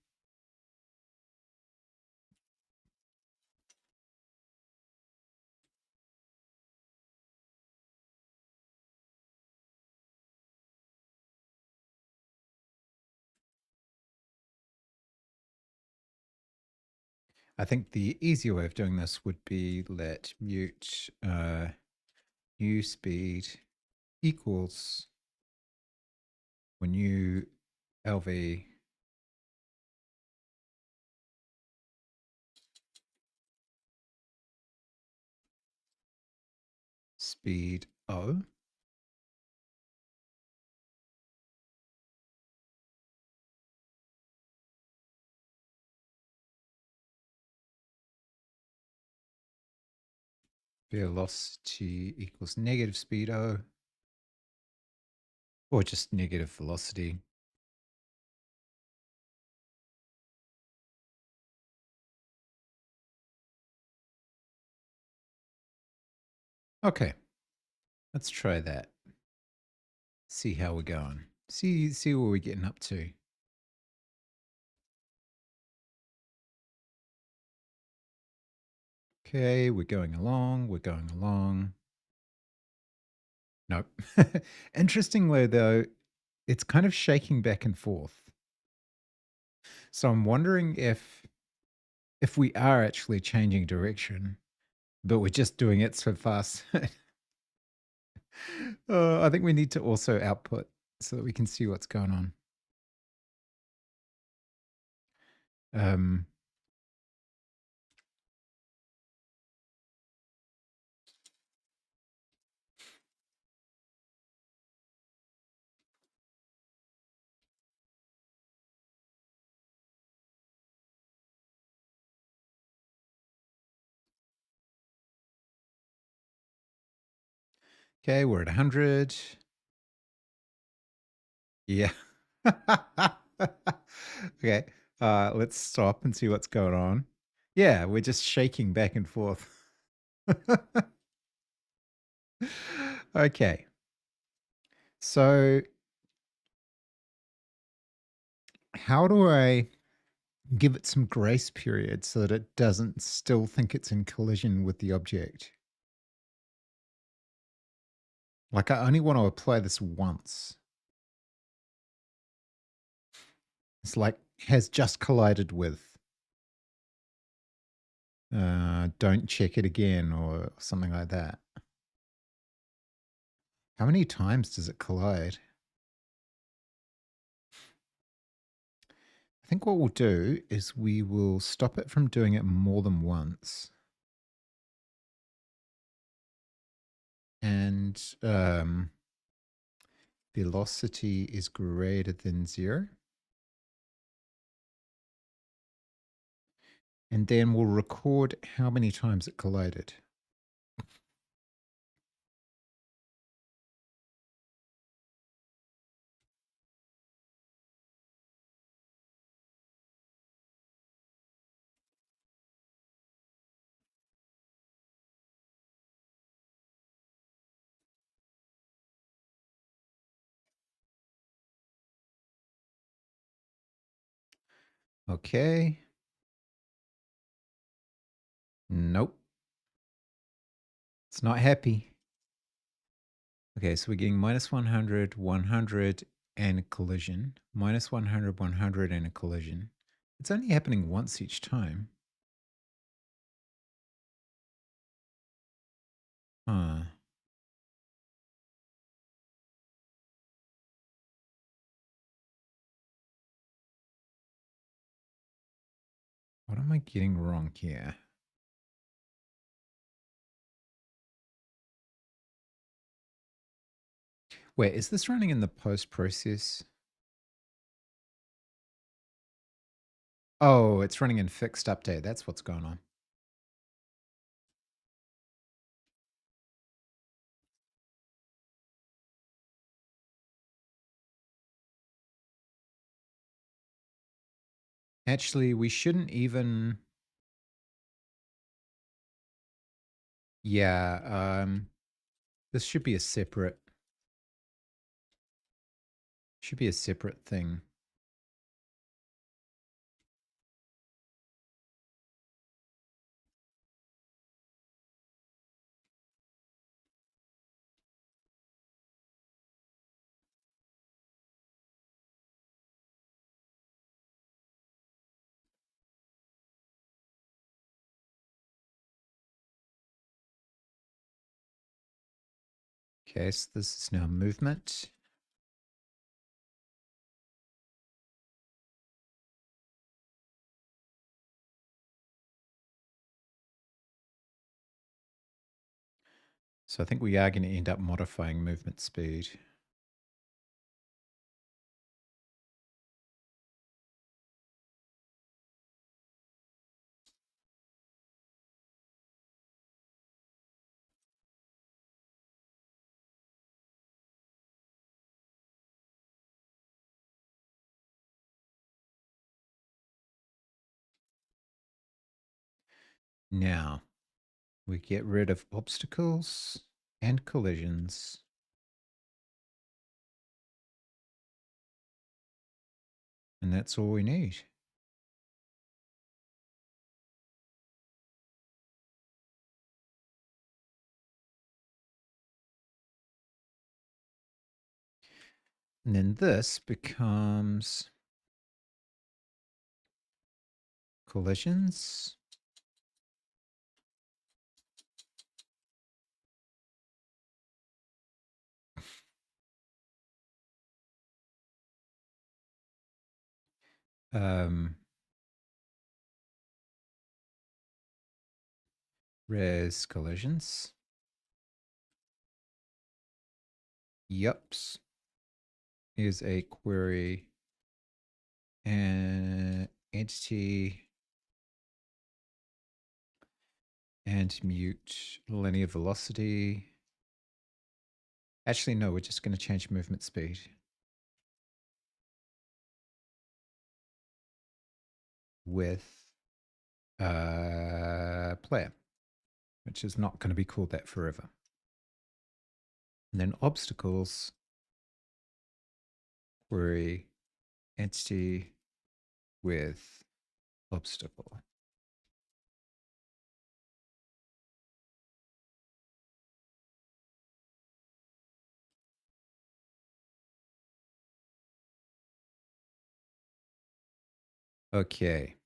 I think the easier way of doing this would be let mute u speed equals when u LV speed O. Velocity equals negative speed O, or just negative velocity. Okay, let's try that. See how we're going. See what we're getting up to. Okay, we're going along. We're going along. Nope. Interestingly, though, it's kind of shaking back and forth. So I'm wondering if we are actually changing direction, but we're just doing it so fast. I think we need to also output so that we can see what's going on. Um, okay, we're at 100. Yeah. Okay. Let's stop and see what's going on. Yeah, we're just shaking back and forth. Okay. So how do I give it some grace period so that it doesn't still think it's in collision with the object? Like, I only want to apply this once. It's like has just collided with. Don't check it again or something like that. How many times does it collide? I think what we'll do is we will stop it from doing it more than once. And velocity is greater than 0. And then we'll record how many times it collided. Okay. Nope. It's not happy. Okay, so we're getting minus 100, 100, and a collision. Minus 100, 100, and a collision. It's only happening once each time. Huh. What am I getting wrong here? Wait, is this running in the post process? Oh, it's running in fixed update. That's what's going on. Actually, we shouldn't even. Yeah, this should be a separate thing. Okay, so this is now movement. So I think we are going to end up modifying movement speed. Now, we get rid of obstacles and collisions. And that's all we need. And then this becomes collisions. Res collisions. Yups. Is a query and entity and mute linear velocity. Actually, no, we're just going to change movement speed. With player, which is not going to be called that forever. And then obstacles, query entity with obstacle. Okay.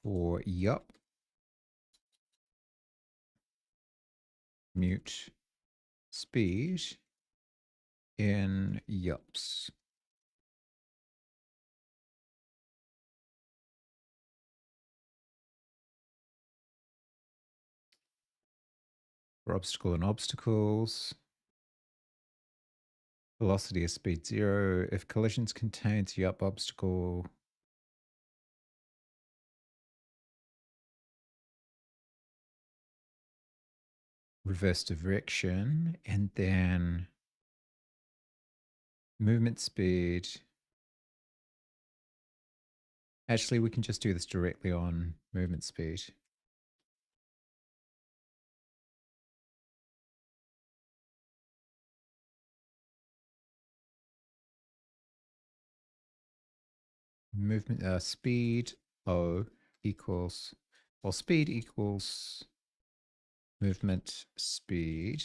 For yup, mute speed in yups. For obstacle and obstacles, velocity is speed 0. If collisions contains yup obstacle, reverse direction, and then movement speed. Actually, we can just do this directly on movement speed. Movement speed O equals, well, speed equals movement speed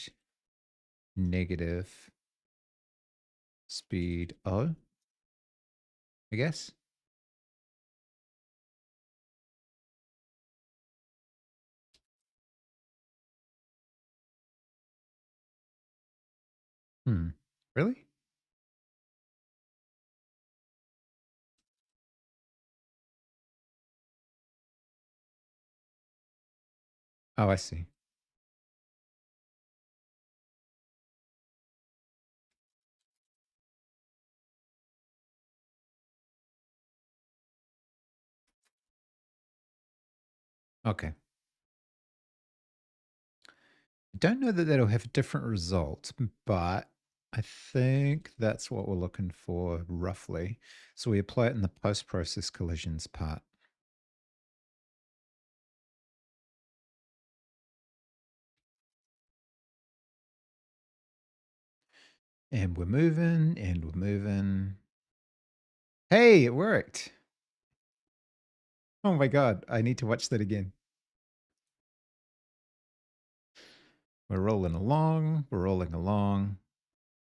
negative speed O, I guess. Really? Oh, I see. Okay. I don't know that that'll have a different result, but I think that's what we're looking for roughly. So we apply it in the post-process collisions part. And we're moving, and we're moving. Hey, it worked. Oh my God, I need to watch that again. We're rolling along, we're rolling along.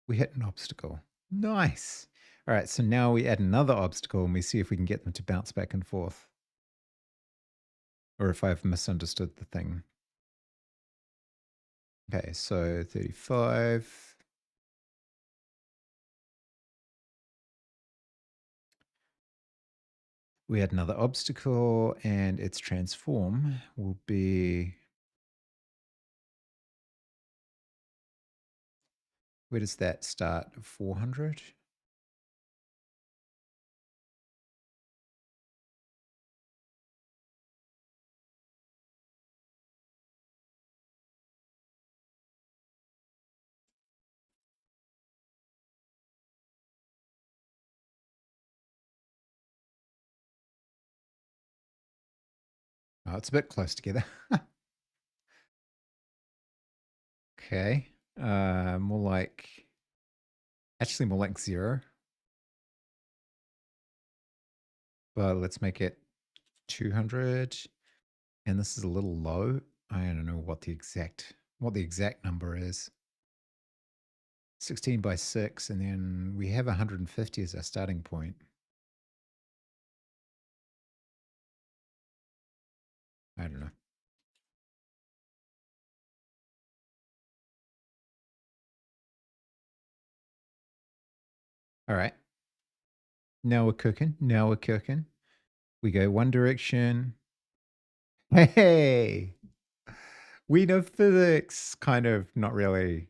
We hit an obstacle. Nice. All right, so now we add another obstacle and we see if we can get them to bounce back and forth. Or if I've misunderstood the thing. Okay, so 35. We add another obstacle and its transform will be, where does that start? 400? Oh, it's a bit close together. Okay. More like, actually more like 0. But let's make it 200. And this is a little low. I don't know what the exact number is. 16 by 6, and then we have 150 as our starting point. I don't know. All right. Now we're cooking. Now we're cooking. We go one direction. Hey, we know physics. Kind of, not really.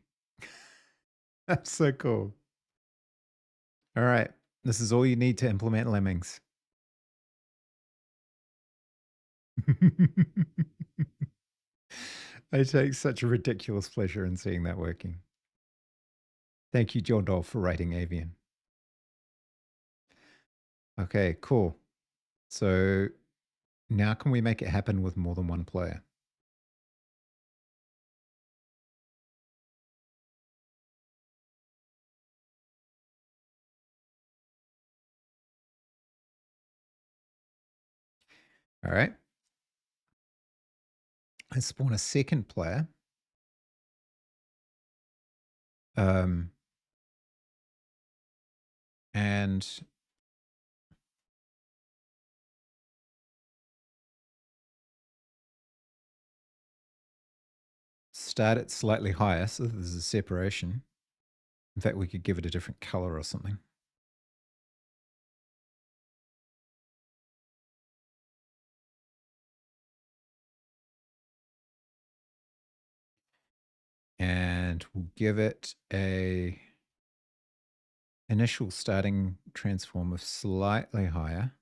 That's so cool. All right. This is all you need to implement lemmings. I take such a ridiculous pleasure in seeing that working. Thank you, John Dole, for writing Avian. Okay, cool. So now can we make it happen with more than one player? All right. I spawn a second player. Um, and start it slightly higher so that there's a separation. In fact, we could give it a different color or something. And we'll give it a initial starting transform of slightly higher.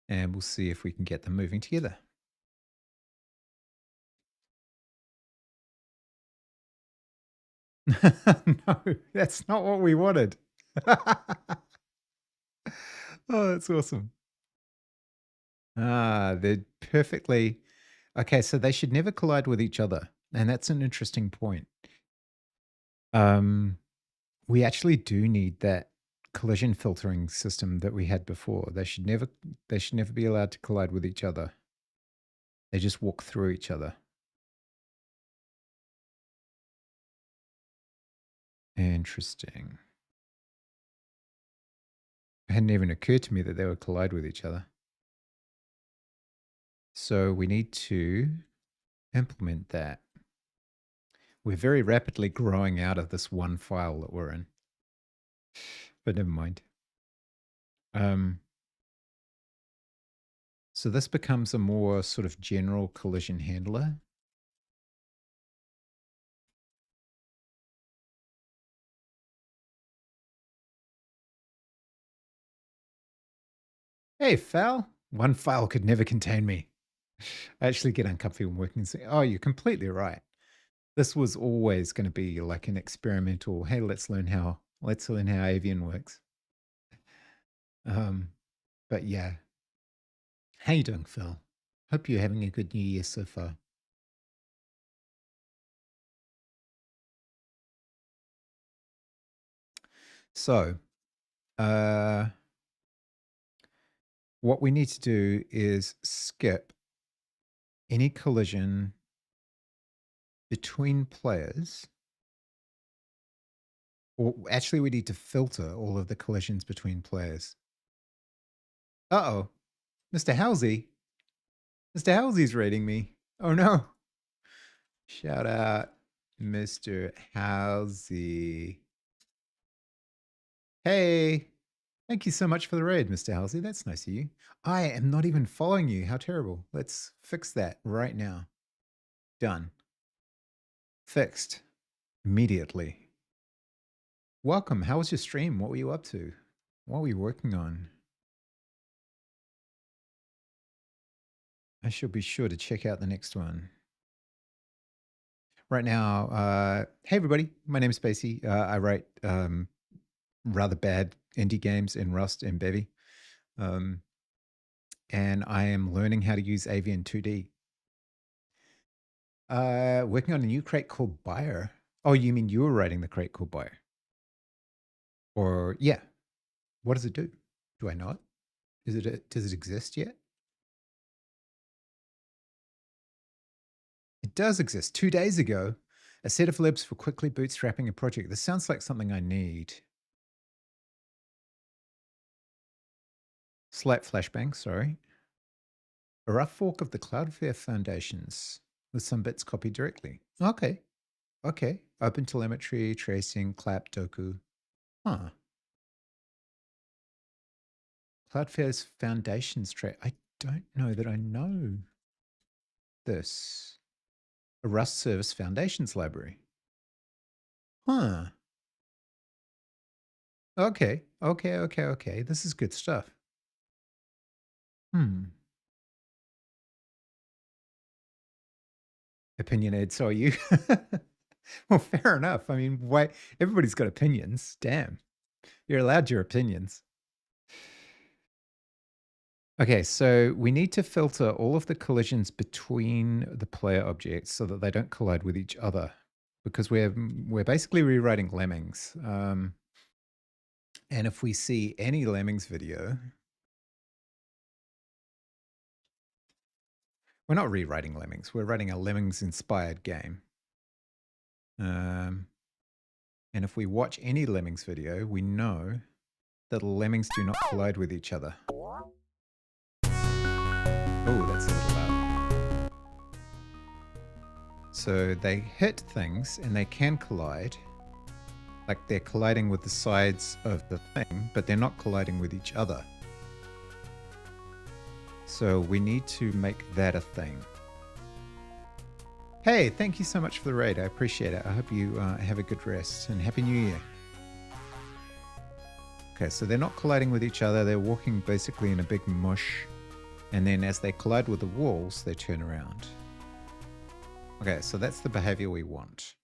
And we'll see if we can get them moving together. No, that's not what we wanted. Oh, that's awesome. Ah, they're perfectly okay. So they should never collide with each other, and that's an interesting point. We actually do need that collision filtering system that we had before. They should never be allowed to collide with each other. They just walk through each other. Interesting. It hadn't even occurred to me that they would collide with each other. So we need to implement that. We're very rapidly growing out of this one file that we're in. But never mind. So this becomes a more sort of general collision handler. Hey, Fal. One file could never contain me. I actually get uncomfy when working and say, oh, you're completely right. This was always going to be like an experimental, hey, let's learn how avian works. But yeah. How you doing, Phil? Hope you're having a good new year so far. So, what we need to do is skip any collision between players. Or actually, we need to filter all of the collisions between players. Uh-oh. Mr. Halsey. Mr. Halsey's rating me. Oh, no. Shout out, Mr. Halsey. Hey. Thank you so much for the raid, Mr. Halsey. That's nice of you. I am not even following you. How terrible. Let's fix that right now. Done. Fixed. Immediately. Welcome. How was your stream? What were you up to? What were you working on? I shall be sure to check out the next one. Right now, hey everybody, my name is Spacey. I write rather bad indie games in Rust and Bevy. And I am learning how to use Avian 2D. Working on a new crate called Buyer. Oh, you mean you were writing the crate called Buyer? Or yeah, what does it do? Do I know it? Does it exist yet? It does exist. 2 days ago, a set of libs for quickly bootstrapping a project. This sounds like something I need. Slight flashbang, sorry. A rough fork of the Cloudflare foundations with some bits copied directly. Okay. Okay. Open telemetry, tracing, clap, doku. Huh. Cloudflare's foundations tray. I don't know that I know this. A Rust service foundations library. Huh. Okay. Okay. Okay. Okay. This is good stuff. Opinionated, so are you. Well, fair enough. I mean, why? Everybody's got opinions. Damn. You're allowed your opinions. Okay, so we need to filter all of the collisions between the player objects so that they don't collide with each other, because we're basically rewriting lemmings. And if we see any lemmings video, we're not rewriting lemmings. We're writing a lemmings-inspired game. And if we watch any lemmings video, we know that lemmings do not collide with each other. Oh, that's a little loud. So they hit things and they can collide. Like they're colliding with the sides of the thing, but they're not colliding with each other. So we need to make that a thing. Hey, thank you so much for the raid. I appreciate it. I hope you have a good rest and Happy New Year. Okay, so they're not colliding with each other. They're walking basically in a big mush. And then as they collide with the walls, they turn around. Okay, so that's the behavior we want.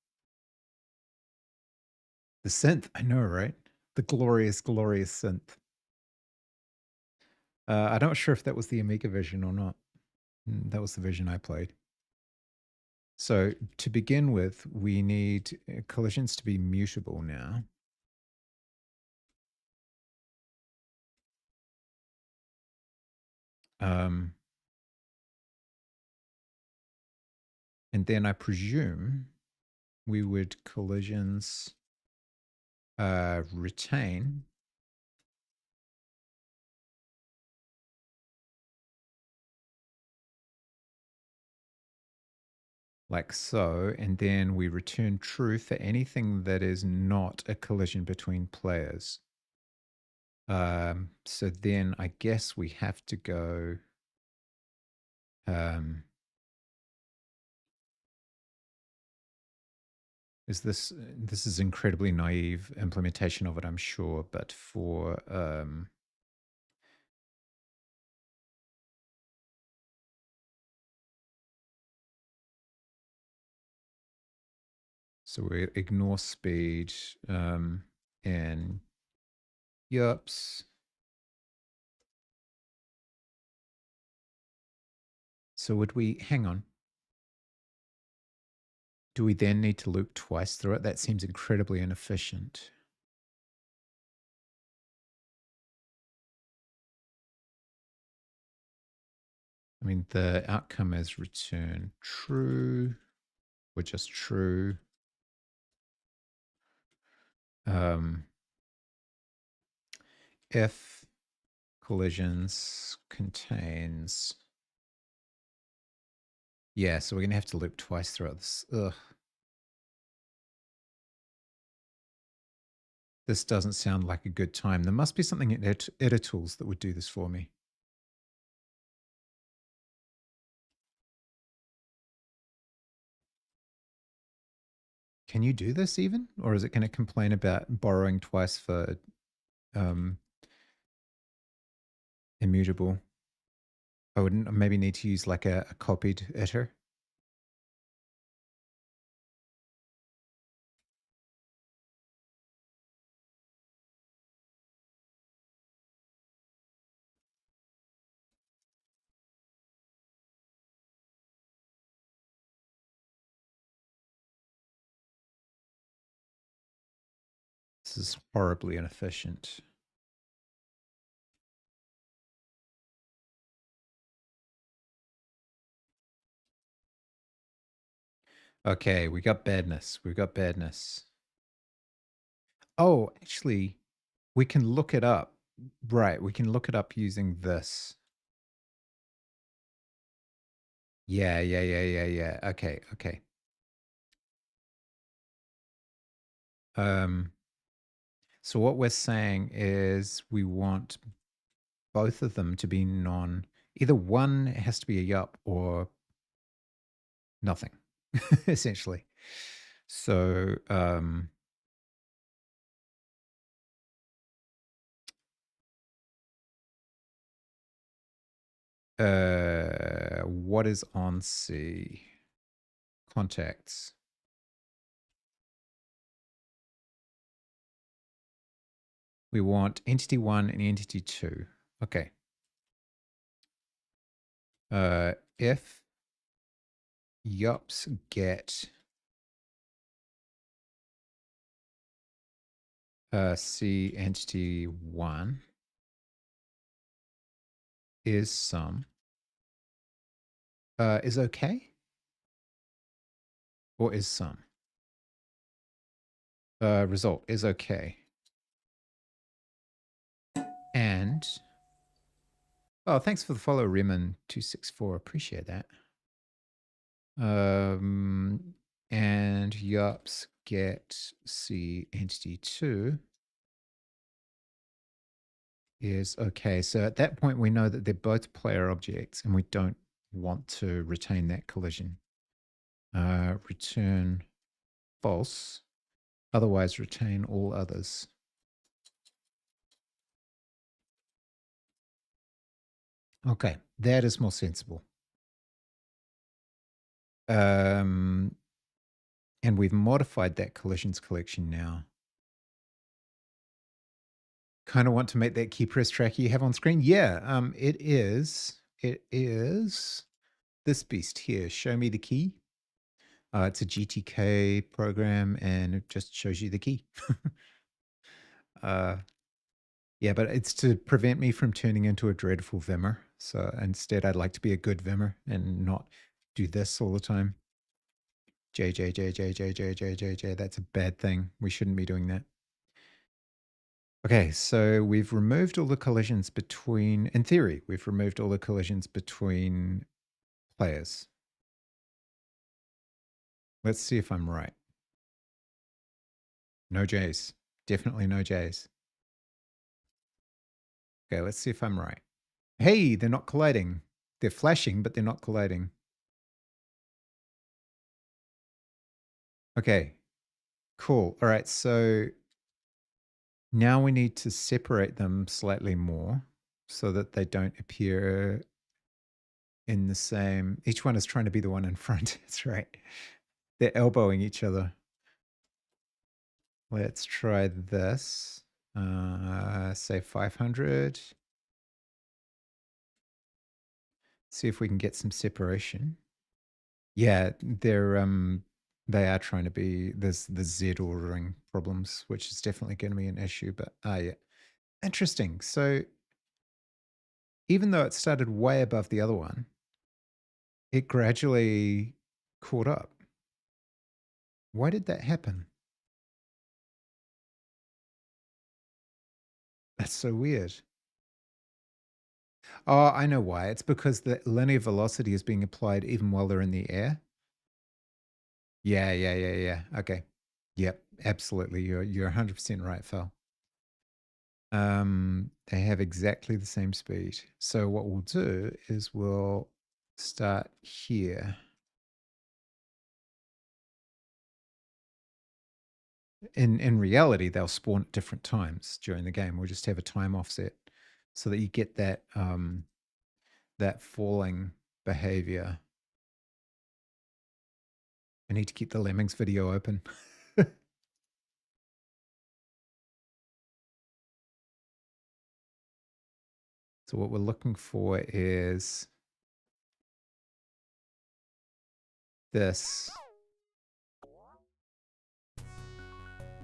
The synth, I know, right? The glorious, glorious synth. I'm not sure if that was the Amiga version or not. That was the version I played. So to begin with, we need collisions to be mutable now. And then I presume we would collisions retain like so, and then we return true for anything that is not a collision between players. So then I guess we have to go this is incredibly naive implementation of it, I'm sure, but for so we ignore speed and yups. So would we hang on? Do we then need to loop twice through it? That seems incredibly inefficient. I mean, the outcome is return true, or just true. If collisions contains, yeah, so we're going to have to loop twice throughout this. Ugh. This doesn't sound like a good time. There must be something in editors that would do this for me. Can you do this even? Or is it going to complain about borrowing twice for immutable? I would maybe need to use like a copied iter. This is horribly inefficient. Okay, we got badness. We got badness. Oh, actually, we can look it up. Right, we can look it up using this. Yeah. Okay. So what we're saying is we want both of them to be either one has to be a yup or nothing, essentially. So what is on C? Contacts. We want entity 1 and entity 2. Okay. If yops get C entity 1 is sum is okay, or is sum? Result is okay. And oh, thanks for the follow, Reman264. Appreciate that. And yops get C entity 2 is okay. So at that point, we know that they're both player objects and we don't want to retain that collision. Return false. Otherwise, retain all others. Okay, that is more sensible. And we've modified that collisions collection now. Kind of want to make that key press tracker you have on screen. Yeah, it is this beast here. Show me the key. It's a GTK program and it just shows you the key. Yeah, but it's to prevent me from turning into a dreadful Vimmer. So instead, I'd like to be a good Vimmer and not do this all the time. J, J, J, J, J, J, J, J, J. That's a bad thing. We shouldn't be doing that. Okay, so we've removed all the collisions between, in theory, we've removed all the collisions between players. Let's see if I'm right. No J's. Definitely no J's. Okay, let's see if I'm right. Hey, they're not colliding. They're flashing, but they're not colliding. Okay, cool. All right, so now we need to separate them slightly more so that they don't appear in the same. Each one is trying to be the one in front. That's right. They're elbowing each other. Let's try this. Say 500. See if we can get some separation. Yeah, they are trying to be, there's the Z ordering problems, which is definitely going to be an issue, but yeah. Interesting. So even though it started way above the other one, it gradually caught up. Why did that happen? That's so weird. Oh, I know why. It's because the linear velocity is being applied even while they're in the air. Yeah. Okay. Yep, absolutely. You're 100% right, Phil. They have exactly the same speed. So what we'll do is we'll start here. In reality, they'll spawn at different times during the game. We'll just have a time offset so that you get that that falling behavior. I need to keep the lemmings video open. So what we're looking for is this.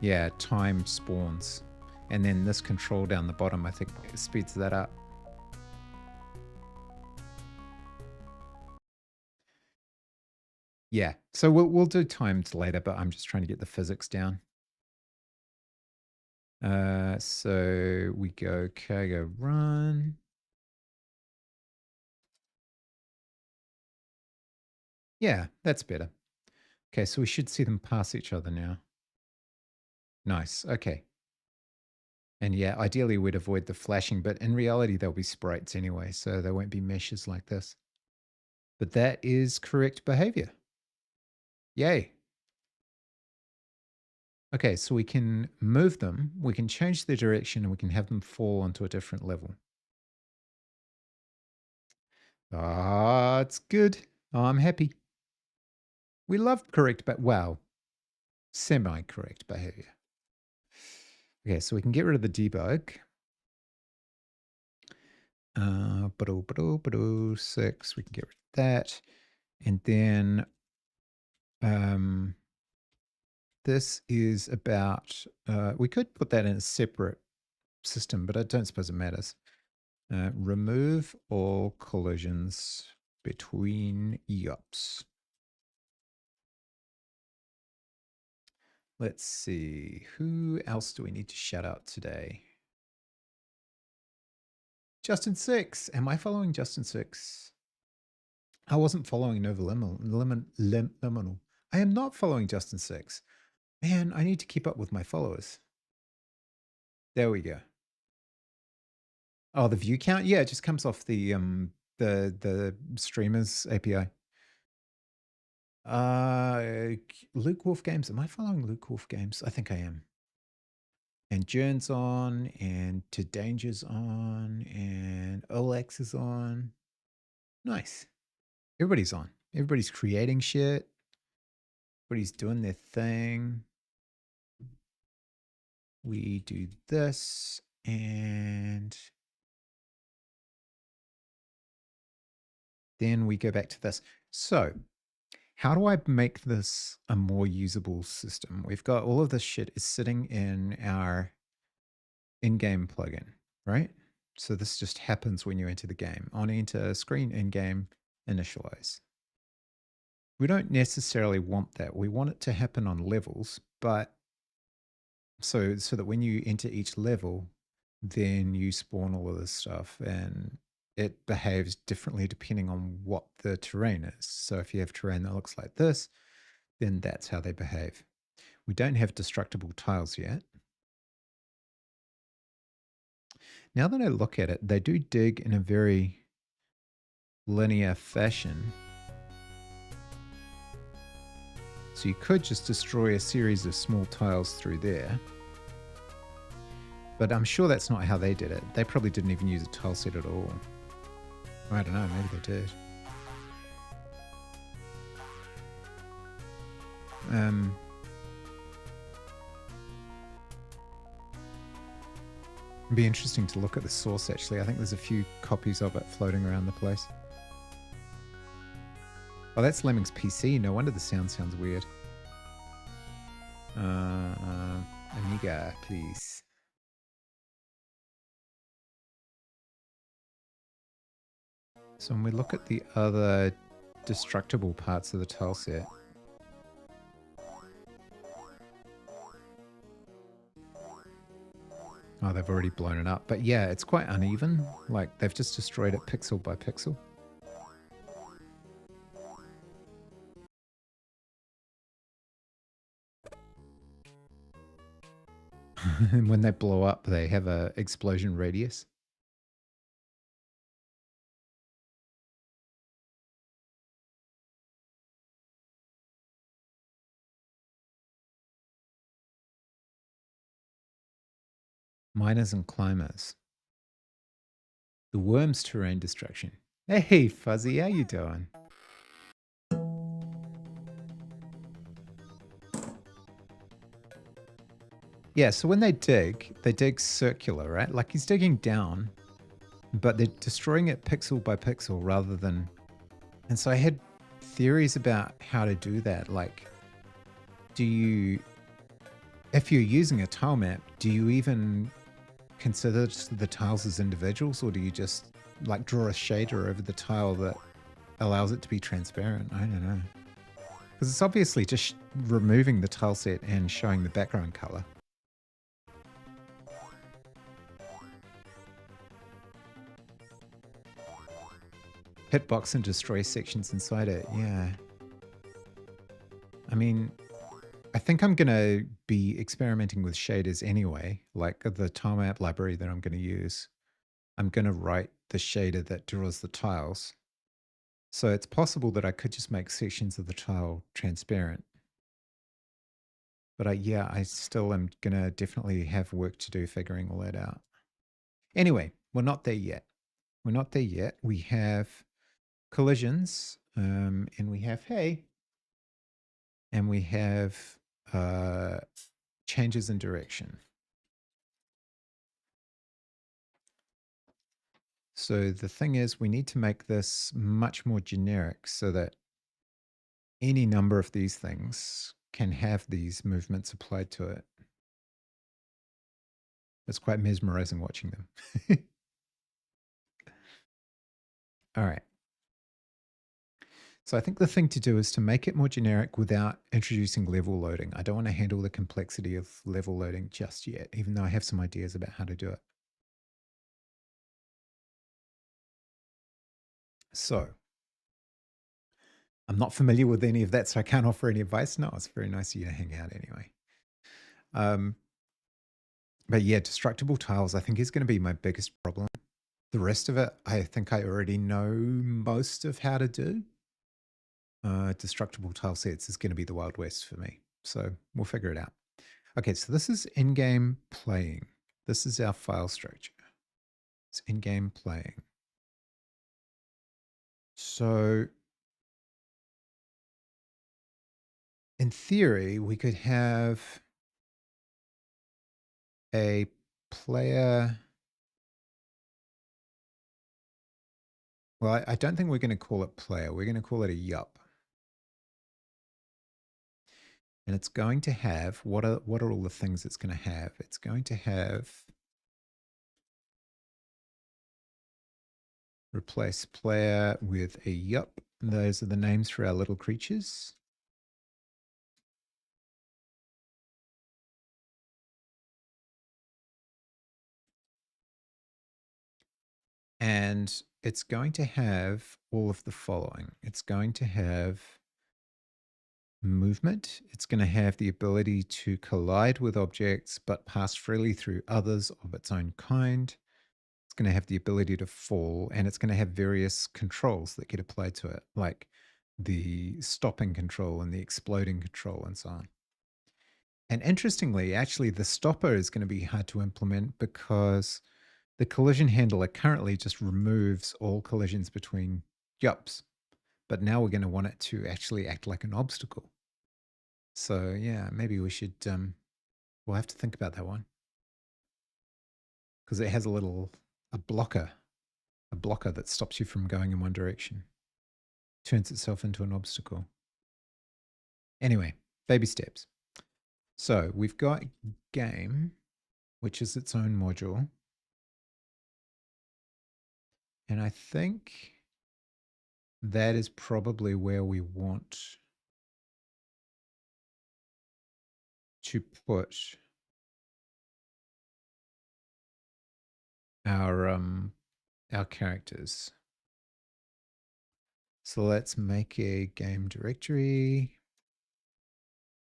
Yeah, timed spawns. And then this control down the bottom, I think, speeds that up. Yeah, so we'll do timed later, but I'm just trying to get the physics down. So we go cargo run. Yeah, that's better. Okay, so we should see them pass each other now. Nice, okay. And yeah, ideally we'd avoid the flashing, but in reality they'll be sprites anyway, so they won't be meshes like this. But that is correct behavior. Yay. Okay, so we can move them, we can change their direction, and we can have them fall onto a different level. Ah, it's good. I'm happy. We love correct, but well, semi-correct behavior. Okay, so we can get rid of the debug. 6, we can get rid of that. And then this is about, we could put that in a separate system, but I don't suppose it matters. Remove all collisions between EOPs. Let's see, who else do we need to shout out today? Justin 6. Am I following Justin 6? I wasn't following Nova Liminal. I am not following Justin 6. Man, I need to keep up with my followers. There we go. Oh, the view count? Yeah, it just comes off the streamers API. Luke Wolf Games. Am I following Luke Wolf Games? I think I am. And Jern's on, and To Danger's on, and Olex is on. Nice. Everybody's on. Everybody's creating shit. Everybody's doing their thing. We do this, and then we go back to this. So how do I make this a more usable system? We've got all of this shit is sitting in our in-game plugin, right? So this just happens when you enter the game. On enter, screen in-game, initialize. We don't necessarily want that. We want it to happen on levels, but so that when you enter each level, then you spawn all of this stuff and it behaves differently depending on what the terrain is. So if you have terrain that looks like this, then that's how they behave. We don't have destructible tiles yet. Now that I look at it, they do dig in a very linear fashion. So you could just destroy a series of small tiles through there. But I'm sure that's not how they did it. They probably didn't even use a tile set at all. I don't know, maybe they did. It'd be interesting to look at the source, actually. I think there's a few copies of it floating around the place. Oh, that's Lemmings PC. No wonder the sounds weird. Amiga, please. So when we look at the other destructible parts of the tile set, oh, they've already blown it up. But yeah, it's quite uneven. Like, they've just destroyed it pixel by pixel. And when they blow up, they have a explosion radius. Miners and climbers. The worm's terrain destruction. Hey, Fuzzy, how you doing? Yeah, so when they dig circular, right? Like he's digging down, but they're destroying it pixel by pixel rather than... And so I had theories about how to do that. Like, if you're using a tile map, do you even consider the tiles as individuals, or do you just like draw a shader over the tile that allows it to be transparent? I don't know. Because it's obviously just removing the tile set and showing the background color. Hitbox and destroy sections inside it, yeah. I mean, I think I'm going to be experimenting with shaders anyway, like the tile map library that I'm going to use. I'm going to write the shader that draws the tiles. So it's possible that I could just make sections of the tile transparent. But I still am going to definitely have work to do figuring all that out. Anyway, we're not there yet. We're not there yet. We have collisions, and we have hay, and we have changes in direction. So the thing is, we need to make this much more generic so that any number of these things can have these movements applied to it. It's quite mesmerizing watching them. All right. So I think the thing to do is to make it more generic without introducing level loading. I don't want to handle the complexity of level loading just yet, even though I have some ideas about how to do it. So I'm not familiar with any of that, so I can't offer any advice. No, it's very nice of you to hang out anyway. But yeah, destructible tiles, I think, is going to be my biggest problem. The rest of it, I think I already know most of how to do. Destructible tile sets is going to be the Wild West for me. So we'll figure it out. Okay, so this is in-game playing. This is our file structure. It's in-game playing. So in theory, we could have a player. Well, I don't think we're going to call it player. We're going to call it a yup. And it's going to have, what are all the things it's going to have? It's going to have replace player with a yup. Those are the names for our little creatures. And it's going to have all of the following. It's going to have movement. It's going to have the ability to collide with objects, but pass freely through others of its own kind. It's going to have the ability to fall, and it's going to have various controls that get applied to it, like the stopping control and the exploding control and so on. And interestingly, actually, the stopper is going to be hard to implement because the collision handler currently just removes all collisions between yups. But now we're going to want it to actually act like an obstacle. So yeah, maybe we should, we'll have to think about that one. Because it has a blocker that stops you from going in one direction. Turns itself into an obstacle. Anyway, baby steps. So we've got game, which is its own module. And I think that is probably where we want to put our characters. So let's make a game directory.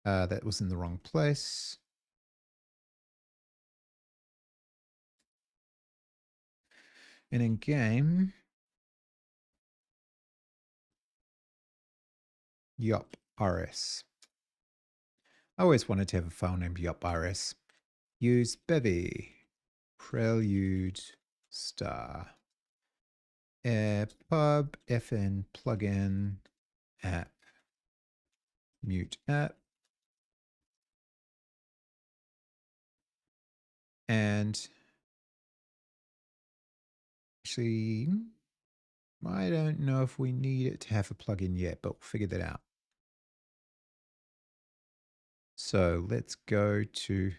That was in the wrong place. And in game, yup rs. I always wanted to have a file named yup rs. Use Bevy, prelude, star, pub, fn, plugin, app, mute app. And actually, I don't know if we need it to have a plugin yet, but we'll figure that out. So let's go to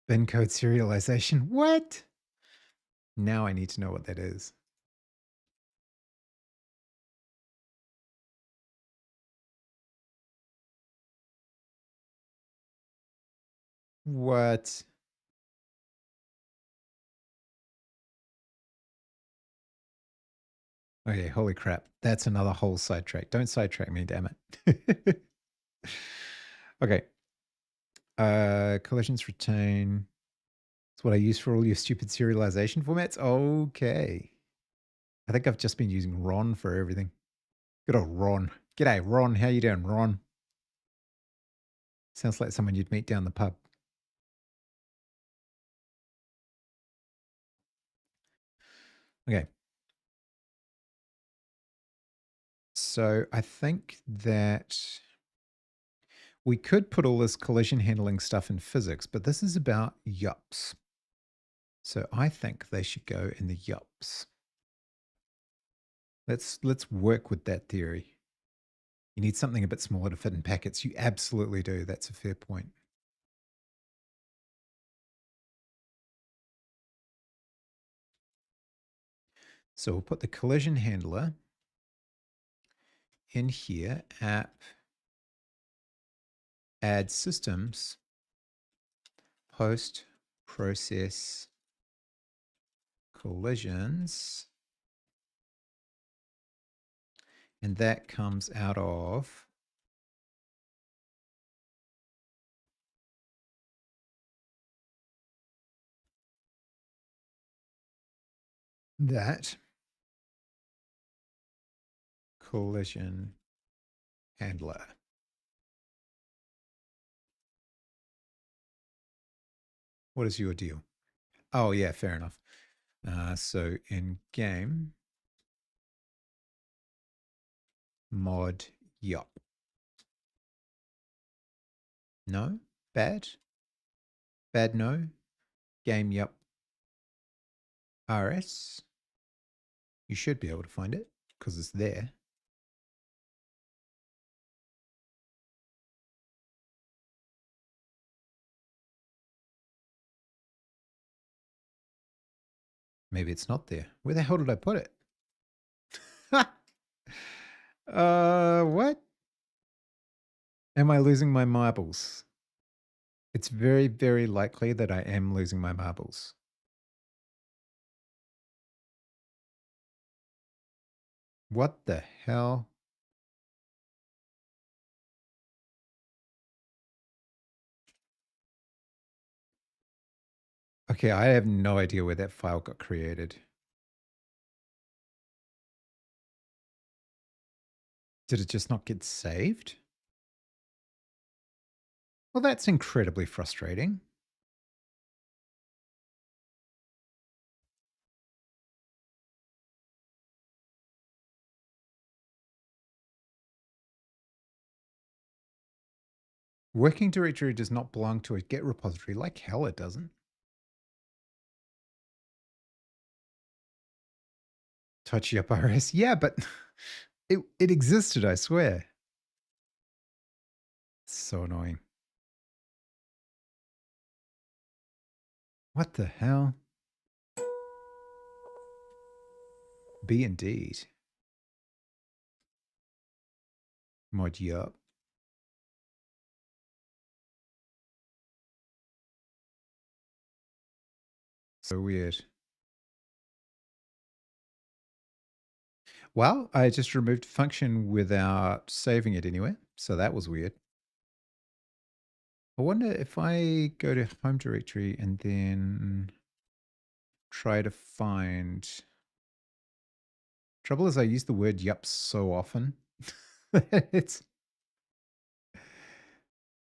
bin code serialization. What? Now I need to know what that is. What? Okay, holy crap. That's another whole sidetrack. Don't sidetrack me, damn it. Okay. Collisions retain. That's what I use for all your stupid serialization formats. Okay. I think I've just been using Ron for everything. Good old Ron. G'day, Ron. How you doing, Ron? Sounds like someone you'd meet down the pub. Okay. So I think that we could put all this collision handling stuff in physics, but this is about yups. So I think they should go in the yups. Let's work with that theory. You need something a bit smaller to fit in packets. You absolutely do. That's a fair point. So we'll put the collision handler in here, app, add systems, post, process, collisions. And that comes out of that collision handler. What is your deal? Oh, yeah, fair enough. So in game, mod yup. No? Bad? Bad no? Game yup. RS. You should be able to find it because it's there. Maybe it's not there. Where the hell did I put it? What? Am I losing my marbles? It's very, very likely that I am losing my marbles. What the hell? Okay, I have no idea where that file got created. Did it just not get saved? Well, that's incredibly frustrating. Working directory does not belong to a Git repository. Like hell it doesn't. Touchy up RS. Yeah, but it existed, I swear. It's so annoying. What the hell? Be indeed. Mod yup. So weird. Well, I just removed function without saving it anywhere. So that was weird. I wonder if I go to home directory and then try to find. Trouble is I use the word yup so often. it's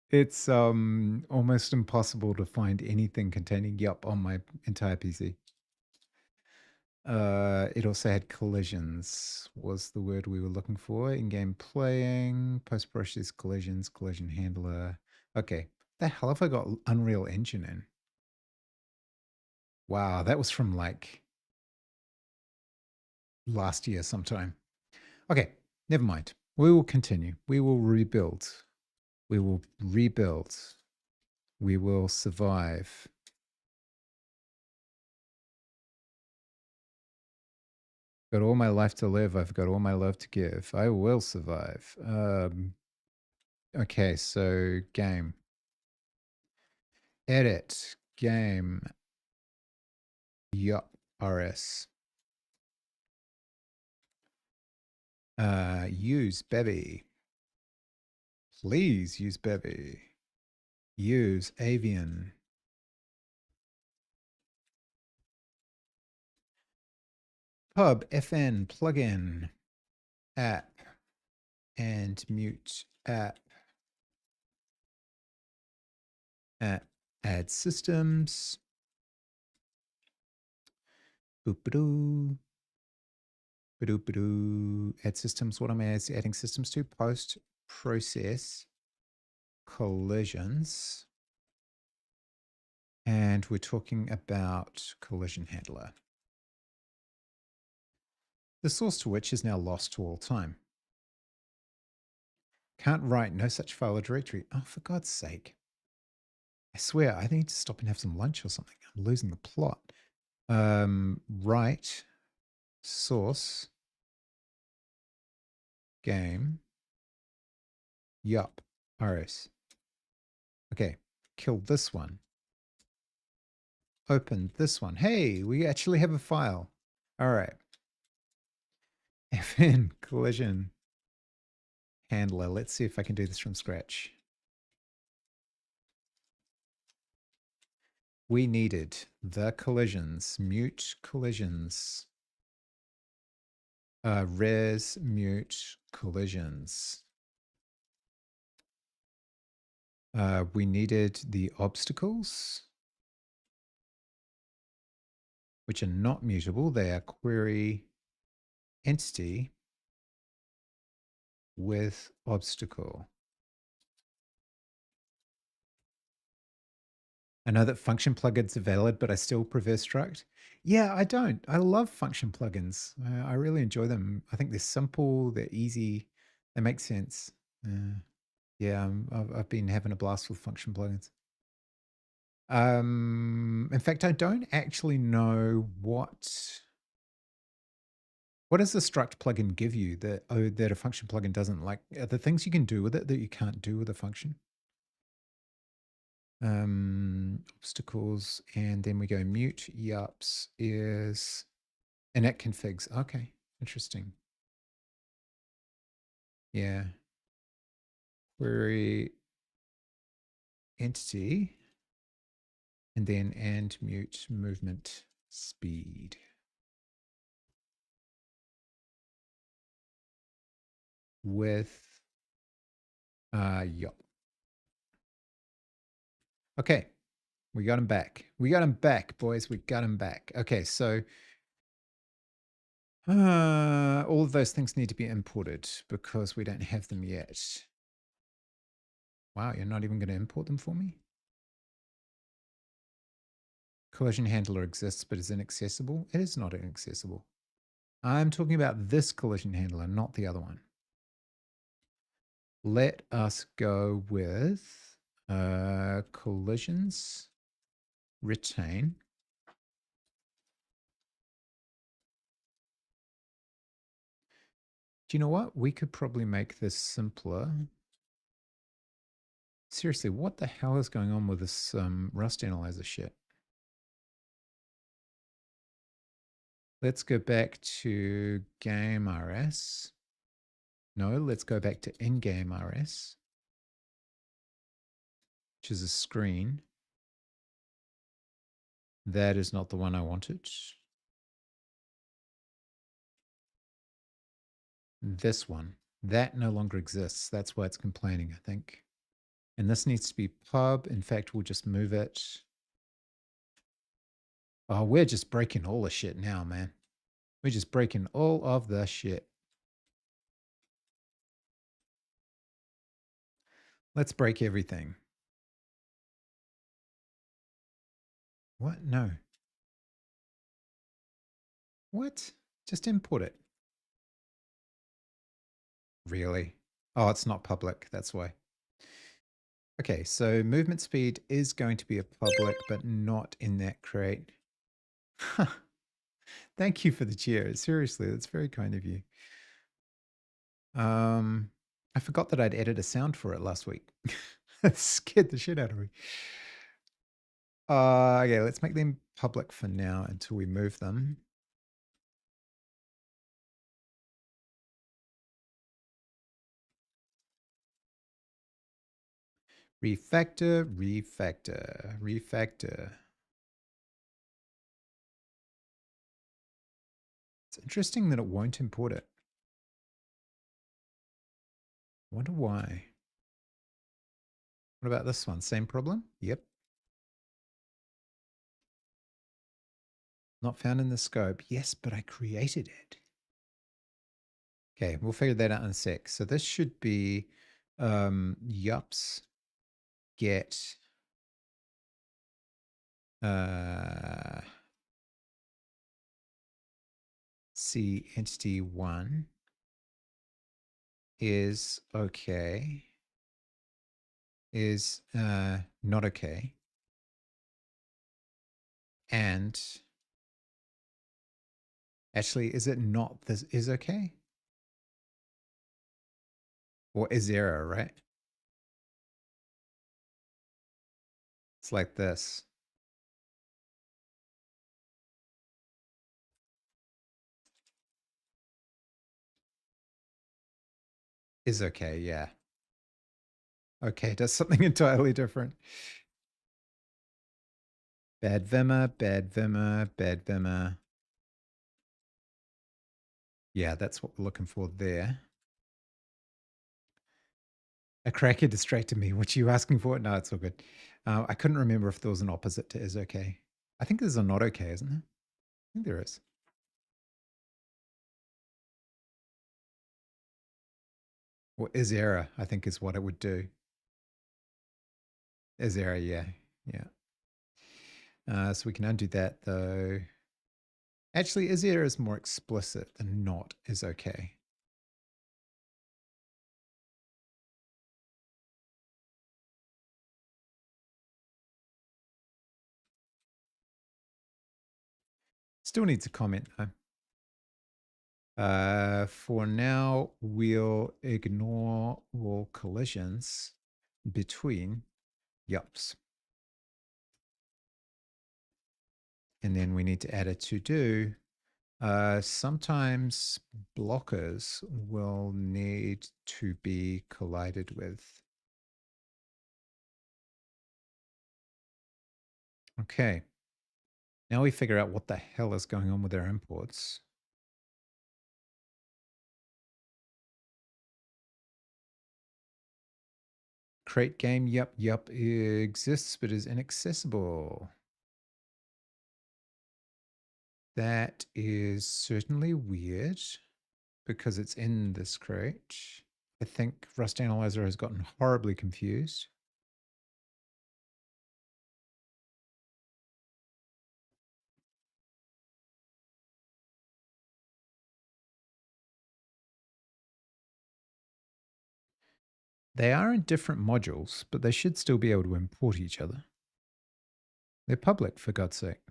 it's almost impossible to find anything containing yup on my entire PC. It also had collisions was the word we were looking for. In-game playing, post-process collisions, collision handler. Okay. The hell have I got Unreal Engine in? Wow, that was from like last year sometime. Okay, never mind. We will continue. We will rebuild. We will rebuild. We will survive. Got all my life to live. I've got all my love to give. I will survive. Okay, so game. Edit. Game. Yup. RS. Use Bevy. Please use Bevy. Use Avian. Pub FN plugin. App. And mute app. Add systems. Boop-a-doo. Ba-doo-ba-doo. Add systems. What am I adding systems to? Post, process, collisions. And we're talking about collision handler. the source to which is now lost to all time. Can't write no such file or directory. Oh, for God's sake. I swear, I need to stop and have some lunch or something. I'm losing the plot. Write source game yup rs. Okay, kill this one. Open this one. Hey, we actually have a file. All right. fn collision handler. Let's see if I can do this from scratch. We needed the collisions, mute collisions, res mute collisions. We needed the obstacles, which are not mutable. They are query entity with obstacle. I know that function plugins are valid, but I still prefer struct. Yeah, I don't. I love function plugins. I really enjoy them. I think they're simple, they're easy, they make sense. Yeah, I've been having a blast with function plugins. In fact, I don't actually know what does the struct plugin give you that that a function plugin doesn't? Like, are the things you can do with it that you can't do with a function? Obstacles, and then we go mute yups is init configs. Okay, interesting. Yeah. Query entity, and then and mute movement speed. With yup. Okay, we got him back. We got him back, boys. We got him back. Okay, so all of those things need to be imported because we don't have them yet. Wow, you're not even going to import them for me? Collision handler exists but is inaccessible. It is not inaccessible. I'm talking about this collision handler, not the other one. Let us go with collisions retain. Do you know what? We could probably make this simpler. Seriously, what the hell is going on with this Rust analyzer shit? Let's go back to game RS. No, let's go back to in-game RS, which is a screen. That is not the one I wanted. This one. That no longer exists. That's why it's complaining, I think. And this needs to be pub. In fact, we'll just move it. Oh, we're just breaking all the shit now, man. We're just breaking all of the shit. Let's break everything. What? No. What? Just import it. Really? Oh, it's not public. That's why. Okay, so movement speed is going to be a public, but not in that crate. Thank you for the cheer. Seriously, that's very kind of you. I forgot that I'd added a sound for it last week. That scared the shit out of me. Okay, let's make them public for now until we move them. Refactor, refactor, refactor. It's interesting that it won't import it. Wonder why. What about this one? Same problem? Yep. Not found in the scope. Yes, but I created it. Okay, we'll figure that out in a sec. So this should be yups get C entity 1 is okay, is not okay, and actually, is it not this is okay? Or is error, right? It's like this. Is okay, yeah. Okay, does something entirely different. Bad Vimmer, bad Vimmer, bad Vimmer. Yeah, that's what we're looking for there. A cracker distracted me. What are you asking for? No, it's all good. I couldn't remember if there was an opposite to is okay. I think there's a not okay, isn't there? I think there is. Or is error, I think is what it would do. Is error, yeah. Yeah. So we can undo that though. Actually, is error is more explicit than not is okay. Still needs a comment though. For now, we'll ignore all collisions between yups. And then we need to add a to-do. Sometimes blockers will need to be collided with. Okay. Now we figure out what the hell is going on with our imports. Create game, yup, exists, but is inaccessible. That is certainly weird because it's in this crate. I think Rust Analyzer has gotten horribly confused. They are in different modules, but they should still be able to import each other. They're public, for God's sake.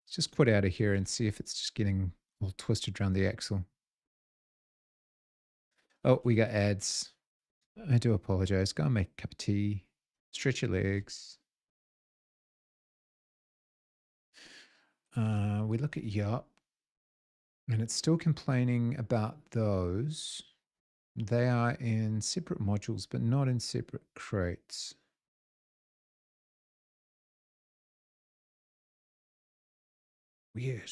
Let's just quit out of here and see if it's just getting all twisted around the axle. Oh, we got ads. I do apologize. Go and make a cup of tea. Stretch your legs. We look at Yup, and it's still complaining about those. They are in separate modules, but not in separate crates. Weird.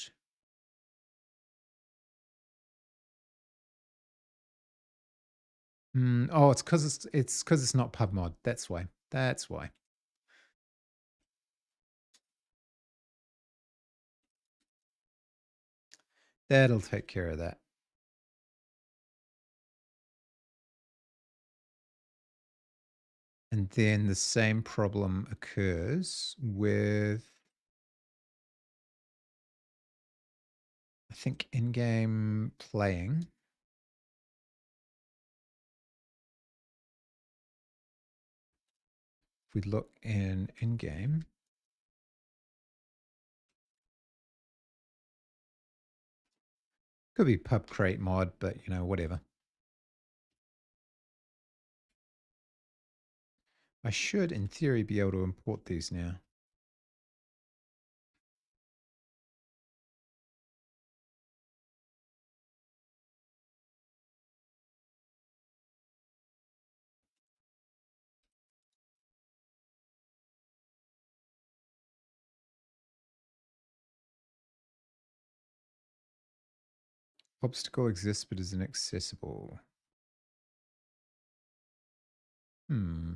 Oh, it's because it's not PubMod. That's why. That's why. That'll take care of that. And then the same problem occurs with, I think, in-game playing. If we look in-game, could be pub crate mod, but you know, whatever. I should, in theory, be able to import these now. Obstacle exists but is inaccessible. Hmm.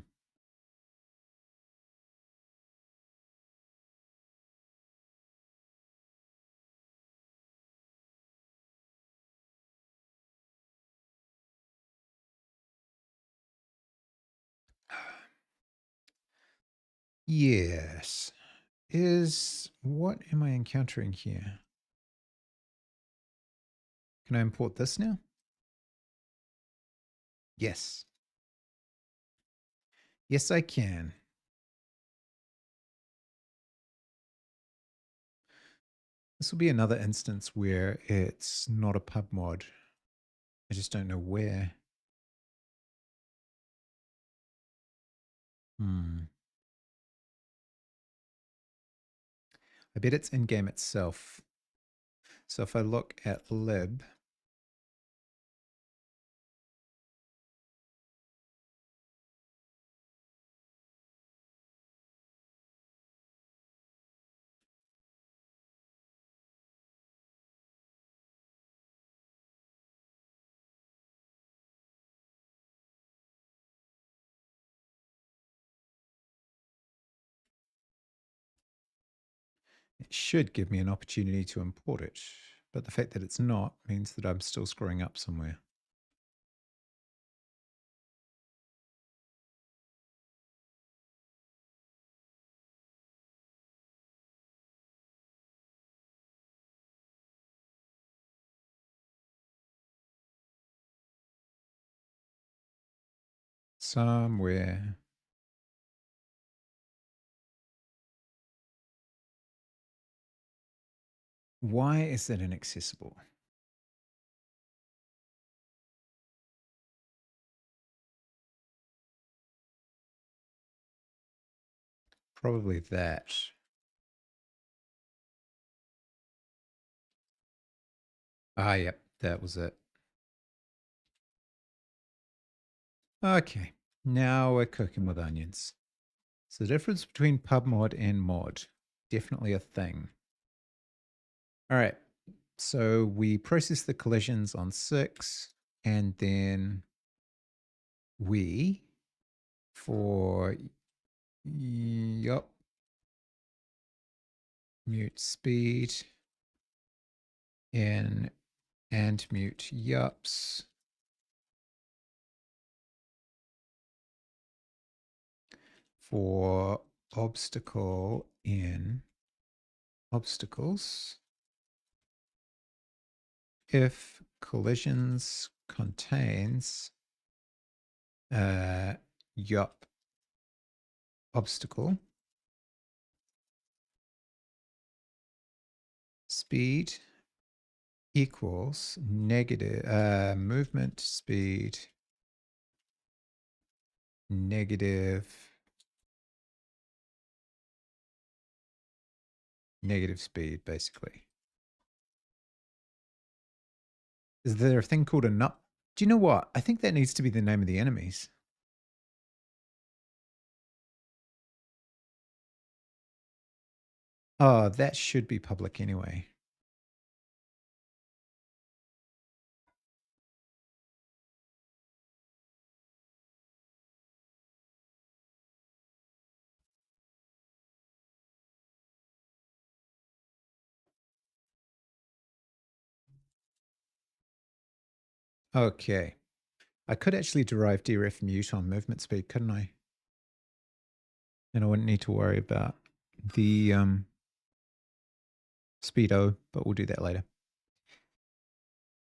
Yes. What am I encountering here? Can I import this now? Yes. Yes, I can. This will be another instance where it's not a pub mod. I just don't know where. I bet it's in-game itself. So if I look at lib, it should give me an opportunity to import it. But the fact that it's not means that I'm still screwing up somewhere. Somewhere. Why is that inaccessible? Probably that. Ah, yep, that was it. Okay, now we're cooking with onions. So the difference between pub mod and mod, definitely a thing. All right, so we process the collisions on 6, and then we, for yup, mute speed in and mute yups. For obstacle in obstacles, if collisions contains yup obstacle, speed equals negative movement speed negative speed, basically. Is there a thing called a nut? Do you know what? I think that needs to be the name of the enemies. Oh, that should be public anyway. Okay. I could actually derive deref mute on movement speed, couldn't I? And I wouldn't need to worry about the speedo, but we'll do that later.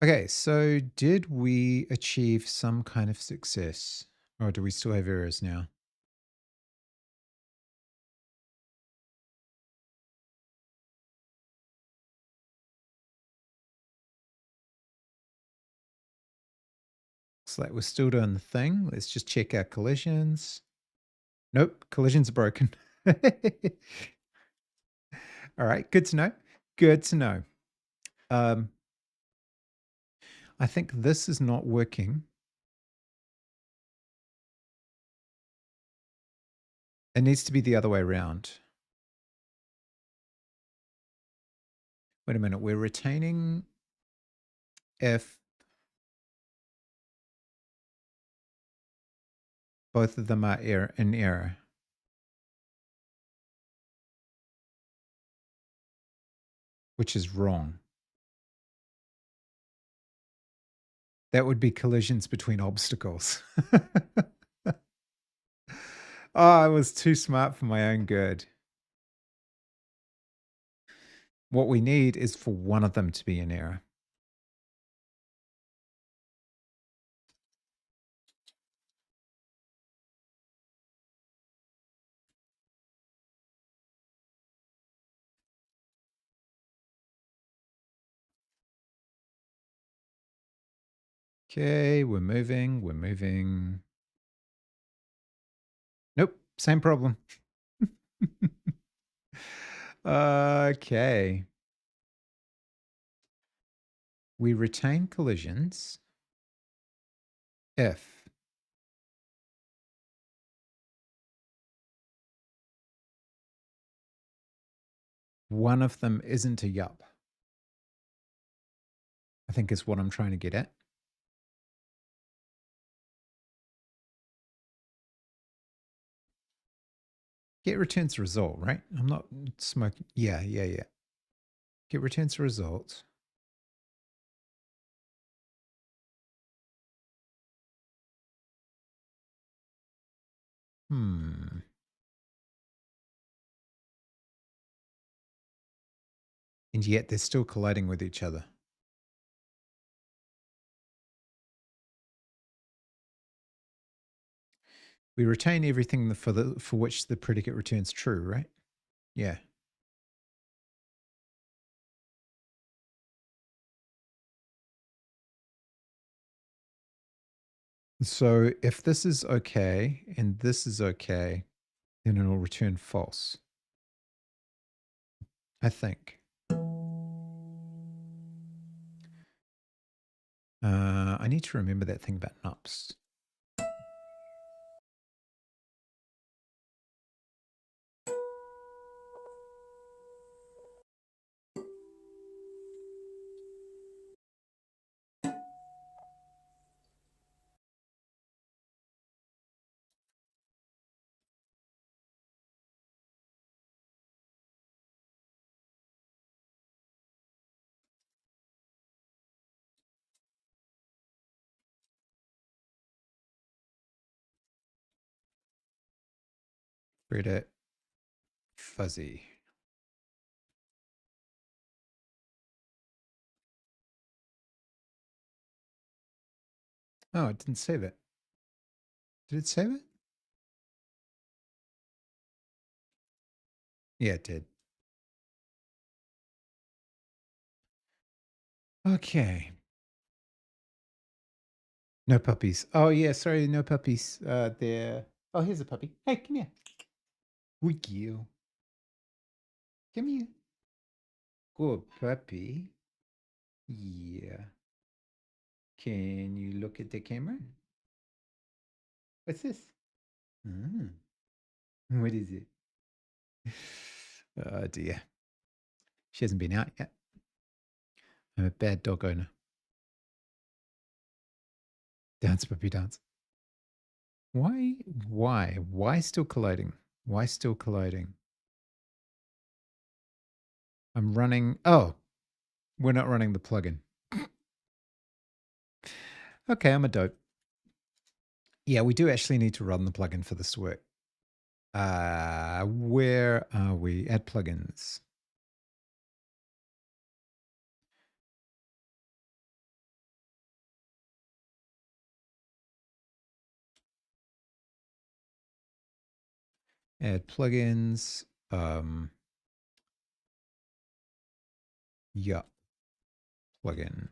Okay, so did we achieve some kind of success? Or do we still have errors now? Looks like we're still doing the thing. Let's just check our collisions. Nope, collisions are broken. All right, good to know. Good to know. I think this is not working. It needs to be the other way around. Wait a minute, we're retaining if both of them are in error. Which is wrong. That would be collisions between obstacles. Oh, I was too smart for my own good. What we need is for one of them to be in error. Okay, we're moving, we're moving. Nope, same problem. Okay. We retain collisions if one of them isn't a yup. I think is what I'm trying to get at. Get returns a result, right? I'm not smoking. Yeah. Get returns a result. And yet they're still colliding with each other. We retain everything for which the predicate returns true, right? Yeah. So if this is okay and this is okay, then it'll return false. I think. I need to remember that thing about nups. Reddit fuzzy. Oh, it didn't save it. Did it save it? Yeah, it did. Okay. No puppies. Oh yeah, sorry, no puppies. There. Oh, here's a puppy. Hey, come here. Wiggy. Come here. Good puppy. Yeah. Can you look at the camera? What's this? Mm. What is it? Oh dear. She hasn't been out yet. I'm a bad dog owner. Dance, puppy, dance. Why? Why still colliding? Why still colliding? I'm running. Oh, we're not running the plugin. Okay, I'm a dope. Yeah, we do actually need to run the plugin for this to work. Where are we? Add plugins. Add plugins. Yeah. Plugin.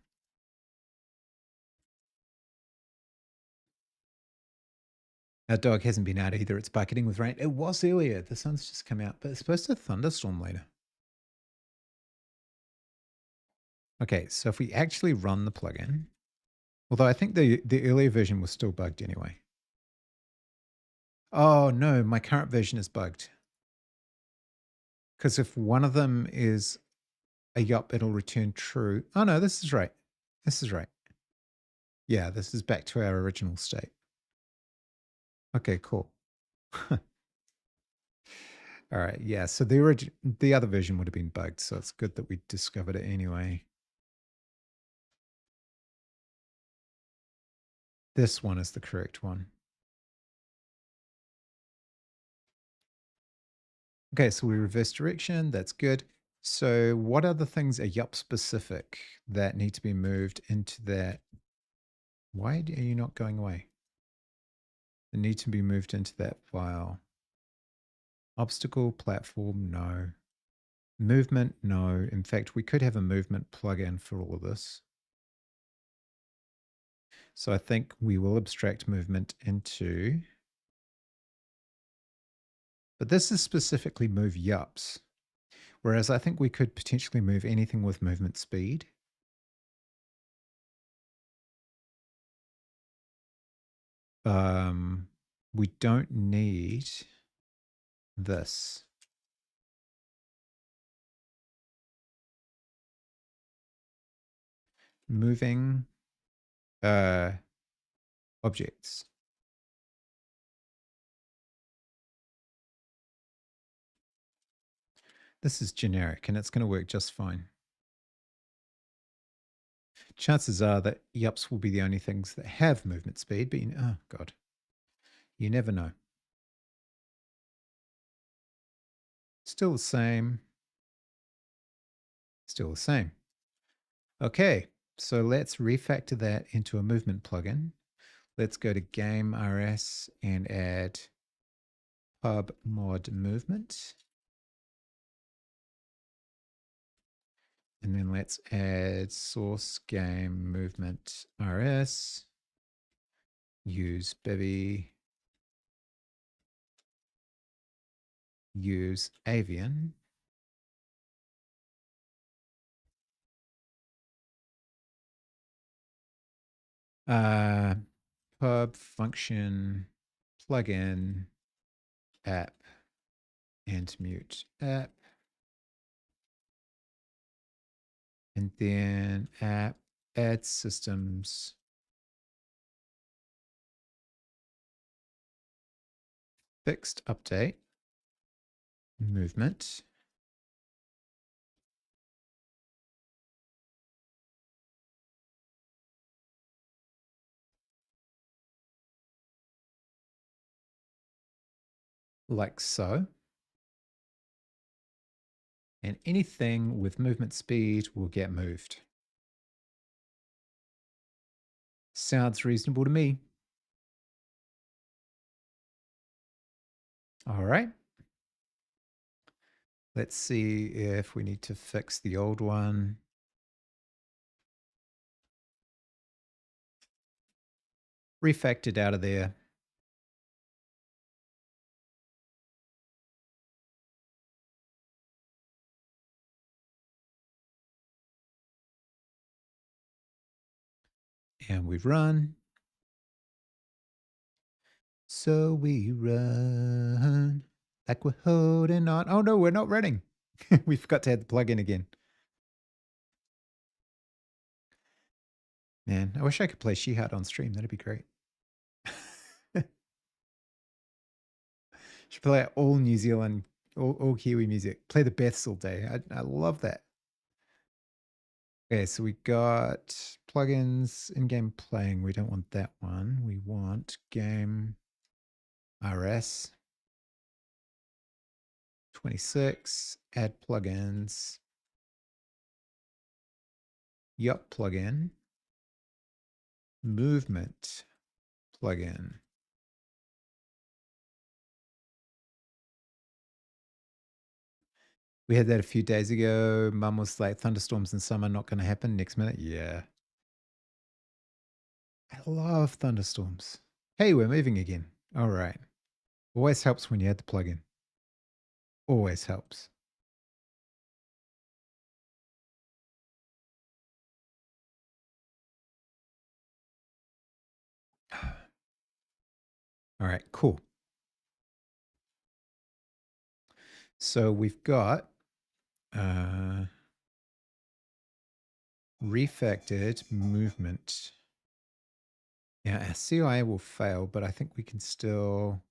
Our dog hasn't been out either. It's bucketing with rain. It was earlier. The sun's just come out, but it's supposed to thunderstorm later. Okay, so if we actually run the plugin, although I think the earlier version was still bugged anyway. Oh no, my current version is bugged. Because if one of them is a yup, it'll return true. Oh no, this is right. This is right. Yeah, this is back to our original state. Okay, cool. All right, yeah. So the other version would have been bugged, so it's good that we discovered it anyway. This one is the correct one. Okay, so we reverse direction. That's good. So what are the things are yup specific that need to be moved into that? Why are you not going away? They need to be moved into that file. Obstacle, platform, no. Movement, no. In fact, we could have a movement plugin for all of this. So I think we will abstract movement into, but this is specifically move yups. Whereas I think we could potentially move anything with movement speed. We don't need this. Moving objects. This is generic and it's going to work just fine. Chances are that yups will be the only things that have movement speed, but oh God, you never know. Still the same. Still the same. Okay, so let's refactor that into a movement plugin. Let's go to game RS and add pub mod movement. And then let's add source game movement RS, use Bevy, use avian. Pub function plugin app and mute app. And then app add systems fixed update movement. Like so. And anything with movement speed will get moved. Sounds reasonable to me. All right. Let's see if we need to fix the old one. Refactored out of there. And we run. So we run like we're holding on. Oh no, we're not running. We forgot to add the plugin again. Man, I wish I could play She-Hat on stream. That'd be great. Should play all New Zealand, all Kiwi music. Play the Beths all day. I love that. Okay, so we got plugins, in-game playing. We don't want that one. We want game RS 26, add plugins. Yup plugin. Movement plugin. We had that a few days ago. Mum was like, thunderstorms in summer not going to happen. Next minute, yeah. I love thunderstorms. Hey, we're moving again. All right. Always helps when you add the plugin. Always helps. All right, cool. So we've got refactored movement. Yeah, our CI will fail, but I think we can still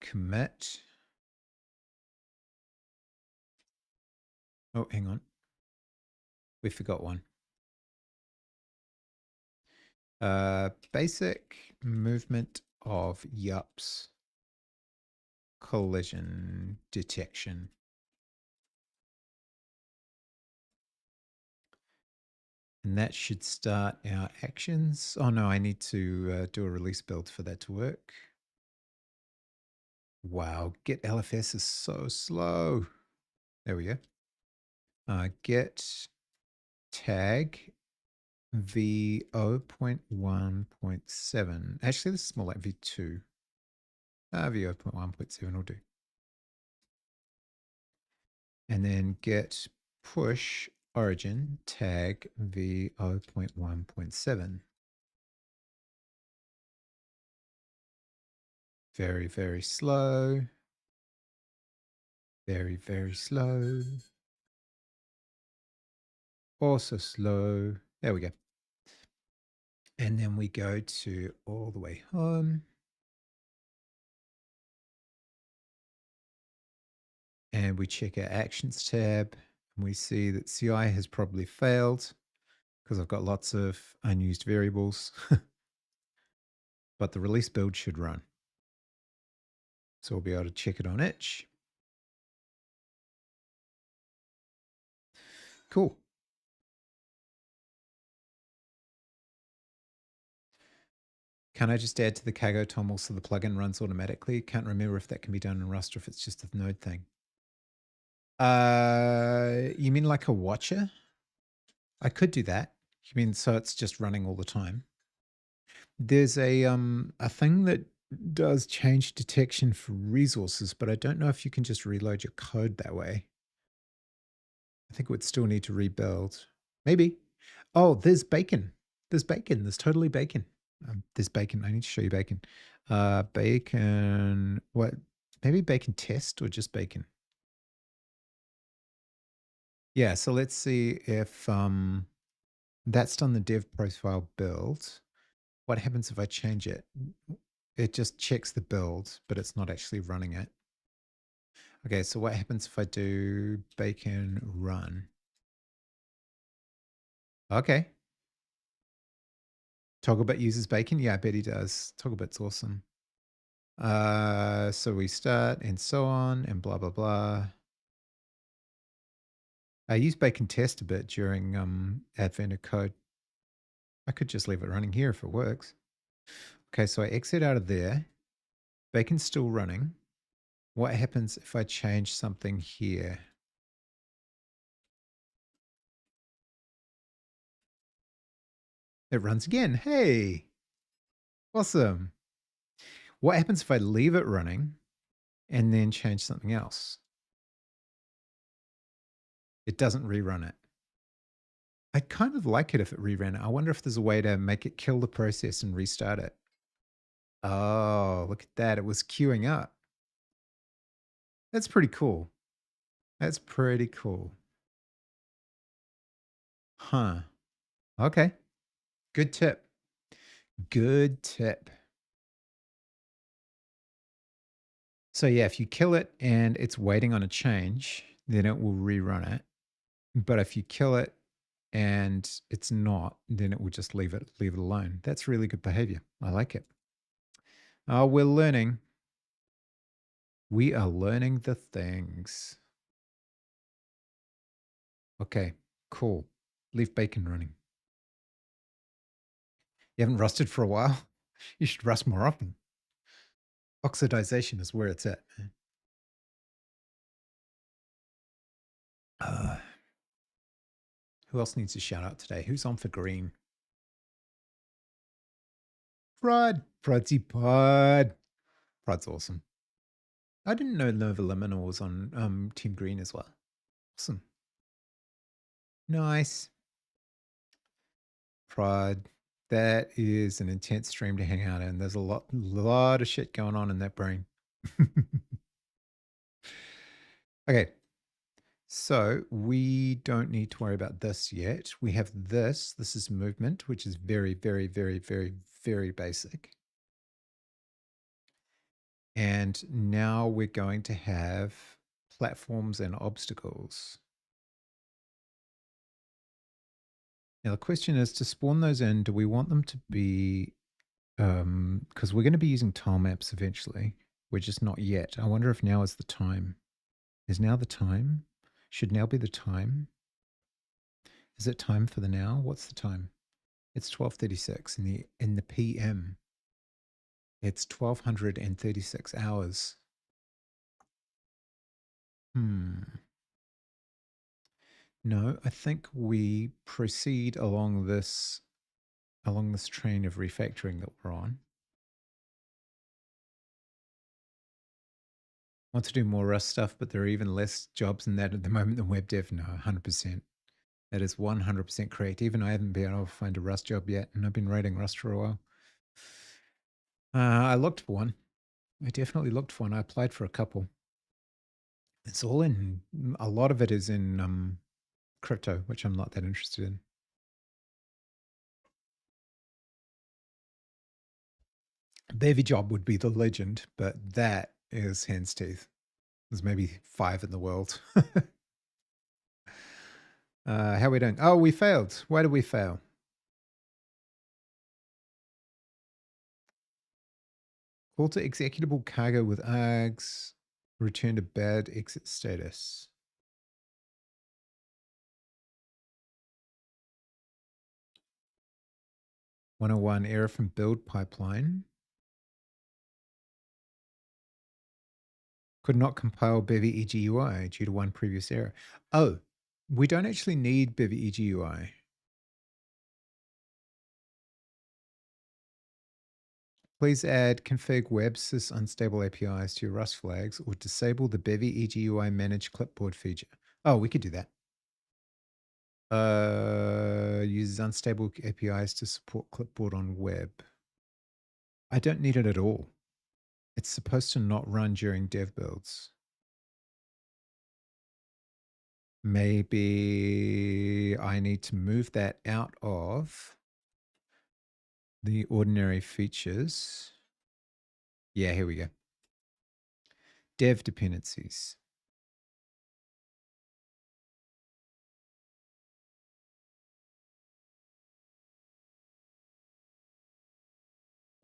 commit. Oh, hang on. We forgot one. Basic movement of yups. Collision detection. And that should start our actions. Oh no, I need to do a release build for that to work. Wow, get LFS is so slow. There we go. Get tag V 0.1.7. Actually, this is more like V2. V 0.1.7 will do. And then get push origin tag V 0.1.7. Very, very slow. Very, very slow. Also slow. There we go. And then we go to all the way home. And we check our actions tab. And we see that CI has probably failed because I've got lots of unused variables. But the release build should run. So we'll be able to check it on itch. Cool. Can I just add to the Kago toml so the plugin runs automatically? Can't remember if that can be done in Rust or if it's just a node thing. You mean like a watcher? I could do that. You mean so it's just running all the time? There's a thing that does change detection for resources, but I don't know if you can just reload your code that way. I think it would still need to rebuild. Maybe. Oh, there's bacon. There's bacon. There's totally bacon. There's bacon. I need to show you bacon. Bacon. What? Maybe bacon test or just bacon. Yeah. So let's see if that's done the dev profile build. What happens if I change it? It just checks the build, but it's not actually running it. Okay, so what happens if I do bacon run? Okay. Togglebit uses bacon? Yeah, I bet he does. Togglebit's awesome. So we start and so on and blah, blah, blah. I use bacon test a bit during advent of code. I could just leave it running here if it works. Okay, so I exit out of there. Bacon's still running. What happens if I change something here? It runs again. Hey, awesome. What happens if I leave it running and then change something else? It doesn't rerun it. I'd kind of like it if it reran it. I wonder if there's a way to make it kill the process and restart it. Oh, look at that. It was queuing up. That's pretty cool. That's pretty cool. Huh. Okay. Good tip. Good tip. So yeah, if you kill it and it's waiting on a change, then it will rerun it. But if you kill it and it's not, then it will just leave it alone. That's really good behavior. I like it. Oh, we're learning. We are learning the things. Okay, cool. Leave bacon running. You haven't rusted for a while? You should rust more often. Oxidization is where it's at, man. Who else needs a shout out today? Who's on for green? Prod. Prodsy Pod. Prod's awesome. I didn't know Nova Liminal was on Team Green as well. Awesome. Nice. Prod. That is an intense stream to hang out in. There's a lot of shit going on in that brain. Okay. So we don't need to worry about this yet. We have this. This is movement, which is very, very, very, very, very basic. And now we're going to have platforms and obstacles. Now the question is, to spawn those in, do we want them to be, because we're going to be using tile maps eventually. We're just not yet. I wonder if now is the time. Is now the time? Should now be the time? Is it time for the now? What's the time? It's 12:36 in the PM. It's 1236 hours. No, I think we proceed along this train of refactoring that we're on. Want to do more Rust stuff, but there are even less jobs in that at the moment than web dev. No, 100%. That is 100% correct. Even I haven't been able to find a Rust job yet, and I've been writing Rust for a while. I looked for one. I definitely looked for one. I applied for a couple. It's all in, a lot of it is in crypto, which I'm not that interested in. Bevy job would be the legend, but that is hen's teeth. There's maybe 5 in the world. How are we doing? Oh, we failed. Why did we fail? Call to executable cargo with args. Return to bad exit status. 101 error from build pipeline. Could not compile Bevy EGUI due to one previous error. Oh, we don't actually need Bevy EGUI. Please add config websys unstable APIs to your Rust flags or disable the Bevy EGUI manage clipboard feature. Oh, we could do that. Uses unstable APIs to support clipboard on web. I don't need it at all. It's supposed to not run during dev builds. Maybe I need to move that out of the ordinary features. Yeah, here we go. Dev dependencies.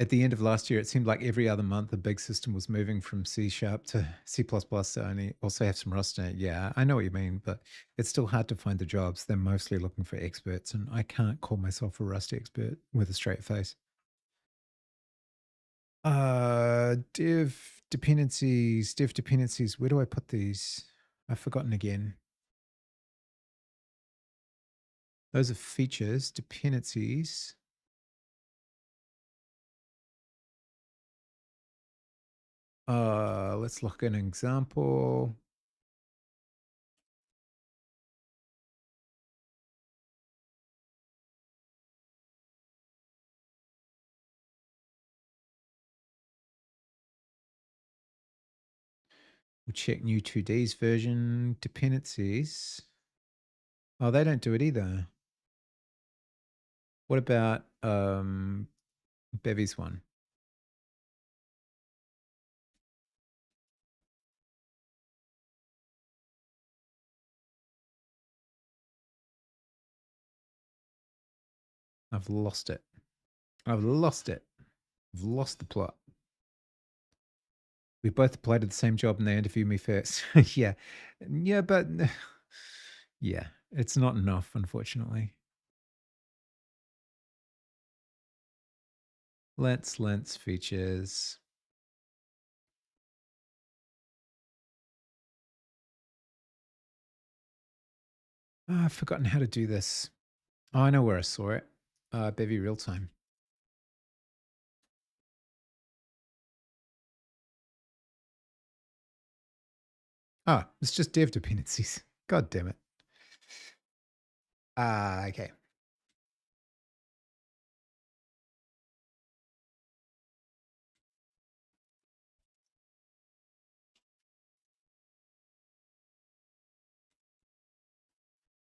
At the end of last year, it seemed like every other month the big system was moving from C# to C++ to only also have some Rust in it. Yeah, I know what you mean, but it's still hard to find the jobs. They're mostly looking for experts, and I can't call myself a Rust expert with a straight face. Dev dependencies, dev dependencies. Where do I put these? I've forgotten again. Those are features, dependencies. Let's look at an example. We'll check new 2Ds version, dependencies. Oh, they don't do it either. What about Bevy's one? I've lost it. I've lost it. I've lost the plot. We both applied to the same job and they interviewed me first. Yeah. Yeah, but yeah, it's not enough, unfortunately. Lens features. Oh, I've forgotten how to do this. Oh, I know where I saw it. Bevy real time. Ah, it's just dev dependencies. God damn it. Okay.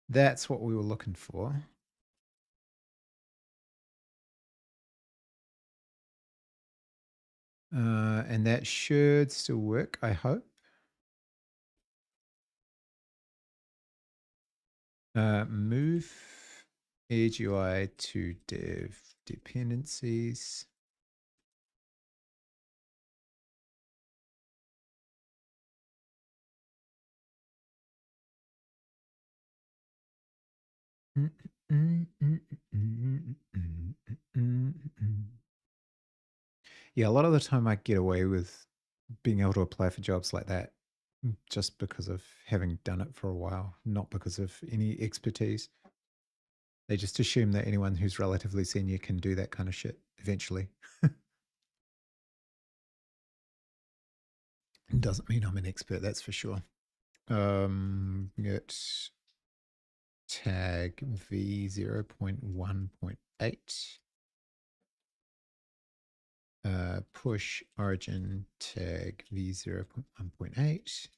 That's what we were looking for. And that should still work, I hope. Move Edge UI to dev dependencies. Yeah, a lot of the time I get away with being able to apply for jobs like that just because of having done it for a while, not because of any expertise. They just assume that anyone who's relatively senior can do that kind of shit eventually. Doesn't mean I'm an expert, that's for sure. Git tag v0.1.8. Push origin tag v0.1.8.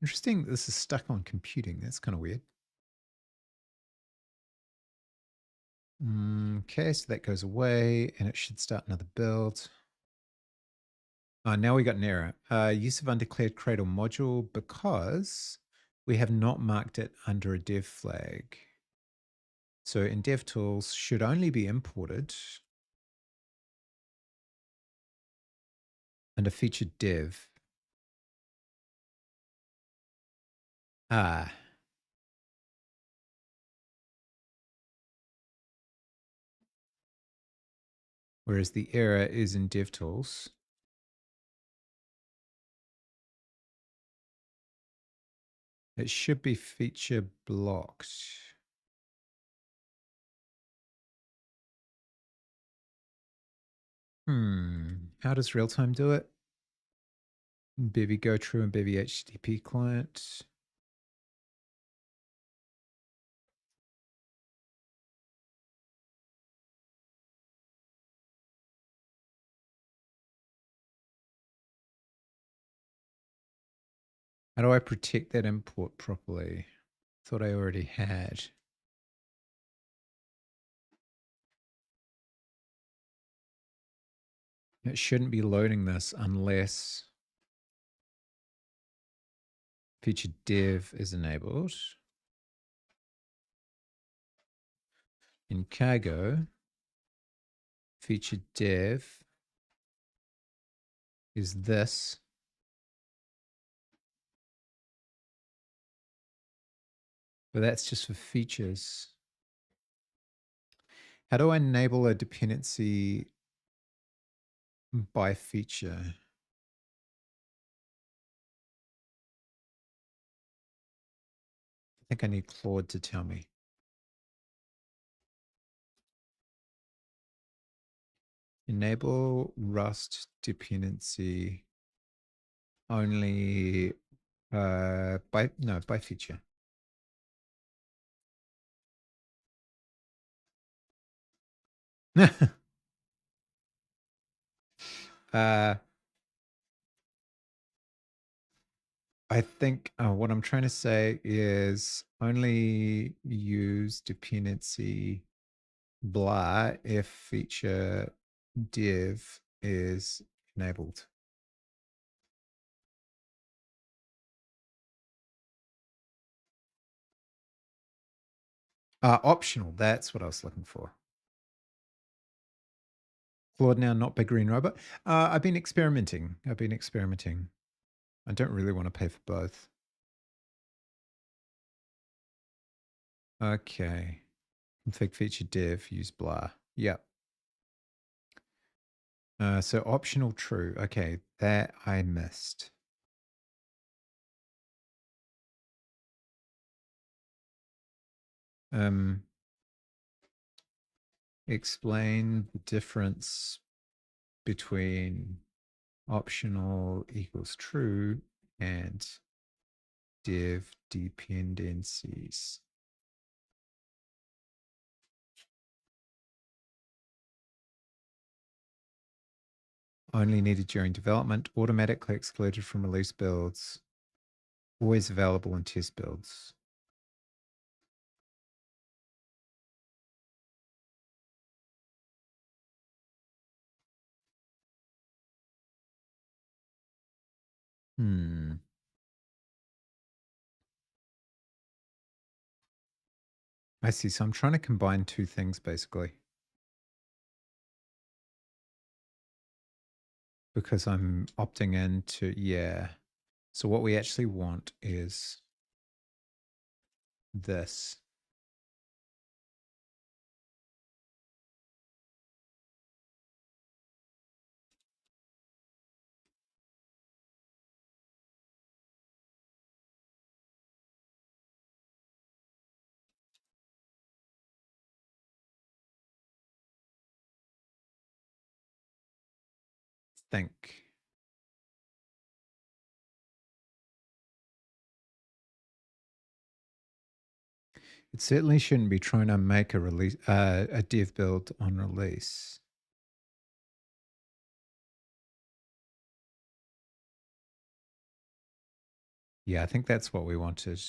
Interesting. This is stuck on computing. That's kind of weird. Okay, so that goes away and it should start another build. Now we got an error. Use of undeclared Cradle module because we have not marked it under a dev flag. So in DevTools should only be imported under featured dev. Whereas the error is in DevTools. It should be feature blocked. How does real-time do it? Bevy go true and Bevy HTTP client. How do I protect that import properly? Thought I already had. It shouldn't be loading this unless feature dev is enabled. In cargo, feature dev is this. But that's just for features. How do I enable a dependency by feature? I think I need Claude to tell me. Enable Rust dependency only by feature. I think what I'm trying to say is only use dependency blah if feature div is enabled. Optional, that's what I was looking for. Claude now, not Big Green Robot. I've been experimenting. I don't really want to pay for both. Okay. Config feature div, use blah. Yep. So optional true. Okay, that I missed. Explain the difference between optional equals true and div dependencies. Only needed during development, automatically excluded from release builds, always available in test builds. I see. So I'm trying to combine two things basically. Because I'm opting into, yeah. So what we actually want is this. think. It certainly shouldn't be trying to make a release, a dev build on release. Yeah, I think that's what we wanted.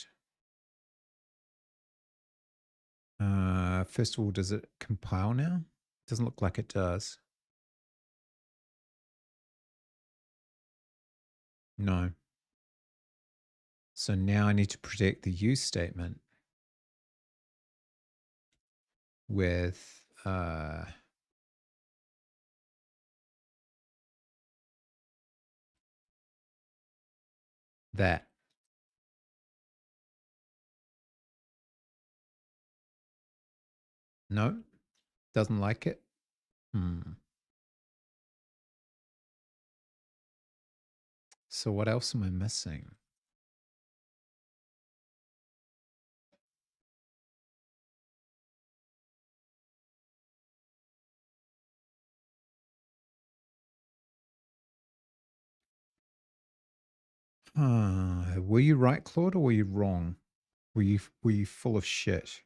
First of all, does it compile now? Doesn't look like it does. No. So now I need to protect the use statement with that. No, doesn't like it. So what else am I missing? Were you right, Claude, or were you wrong? Were you full of shit?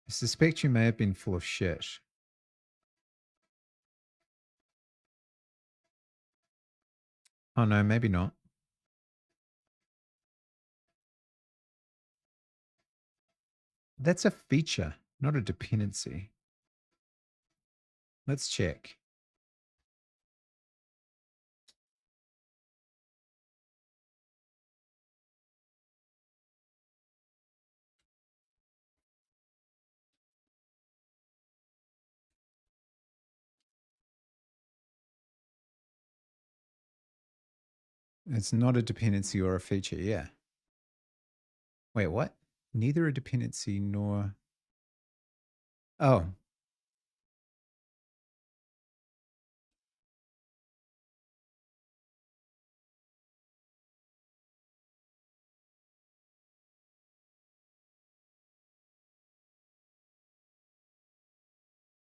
I suspect you may have been full of shit. Oh no, maybe not. That's a feature, not a dependency. Let's check. It's not a dependency or a feature, yeah. Wait, what? Neither a dependency nor... Oh,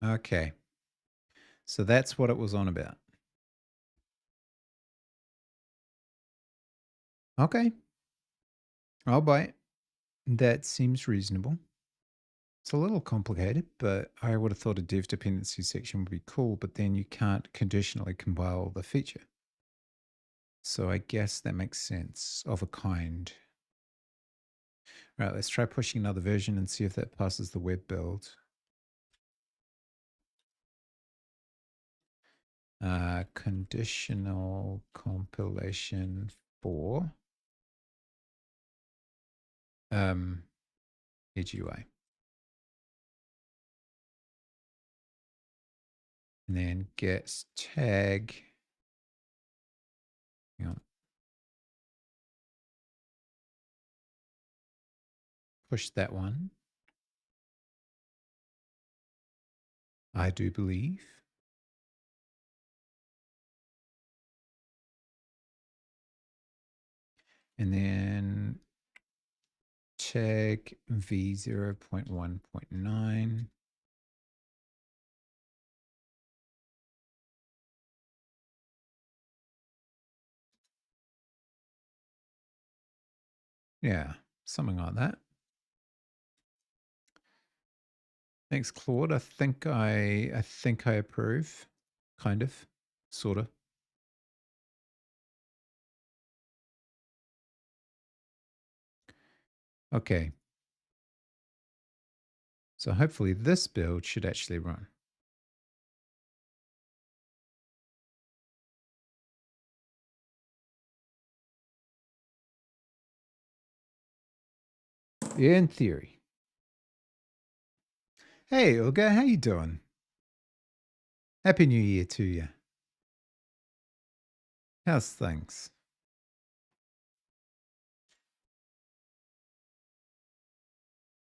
okay. So that's what it was on about. Okay, I'll buy it. That seems reasonable. It's a little complicated, but I would have thought a dev dependency section would be cool, but then you can't conditionally compile the feature. So I guess that makes sense of a kind. All right, let's try pushing another version and see if that passes the web build. Conditional compilation for Edge UI. And then get tag. Hang on. Push that one. I do believe. And then tag v0.1.9. Yeah, something like that. Thanks, Claude. I think I approve. Kind of. Sort of. Okay. So hopefully this build should actually run. In theory. Hey, Uga, how you doing? Happy New Year to you. How's things?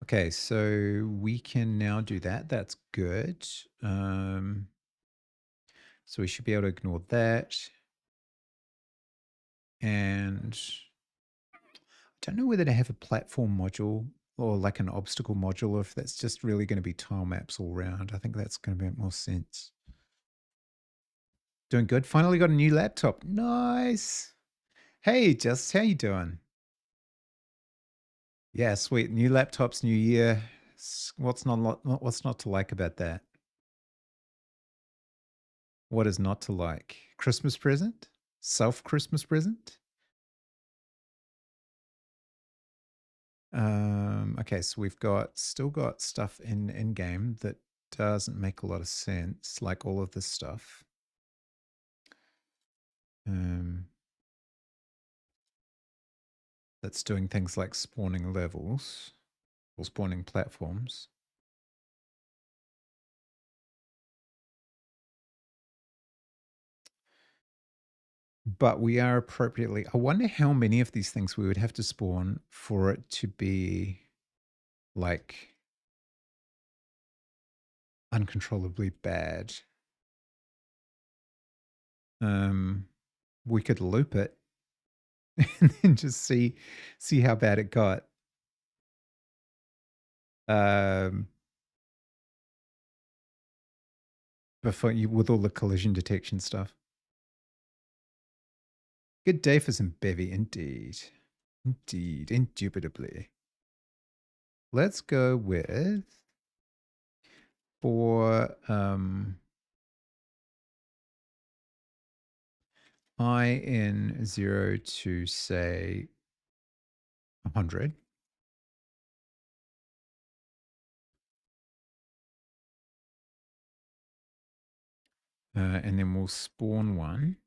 Okay, so we can now do that. That's good. So we should be able to ignore that. And I don't know whether to have a platform module or like an obstacle module, or if that's just really going to be tile maps all around. I think that's going to make more sense. Doing good. Finally got a new laptop. Nice. Hey, Just, how you doing? Yeah, sweet. New laptops, new year. What's not to like about that? What is not to like? Christmas present? Self Christmas present? Okay, so we've still got stuff in game that doesn't make a lot of sense, like all of this stuff. Um, that's doing things like spawning levels or spawning platforms. But we are appropriately. I wonder how many of these things we would have to spawn for it to be like uncontrollably bad. We could loop it and then just see how bad it got. Before you with all the collision detection stuff. Good day for some bevy, indeed. Indeed, indubitably. Let's go with for I in 0 to say 100. And then we'll spawn one.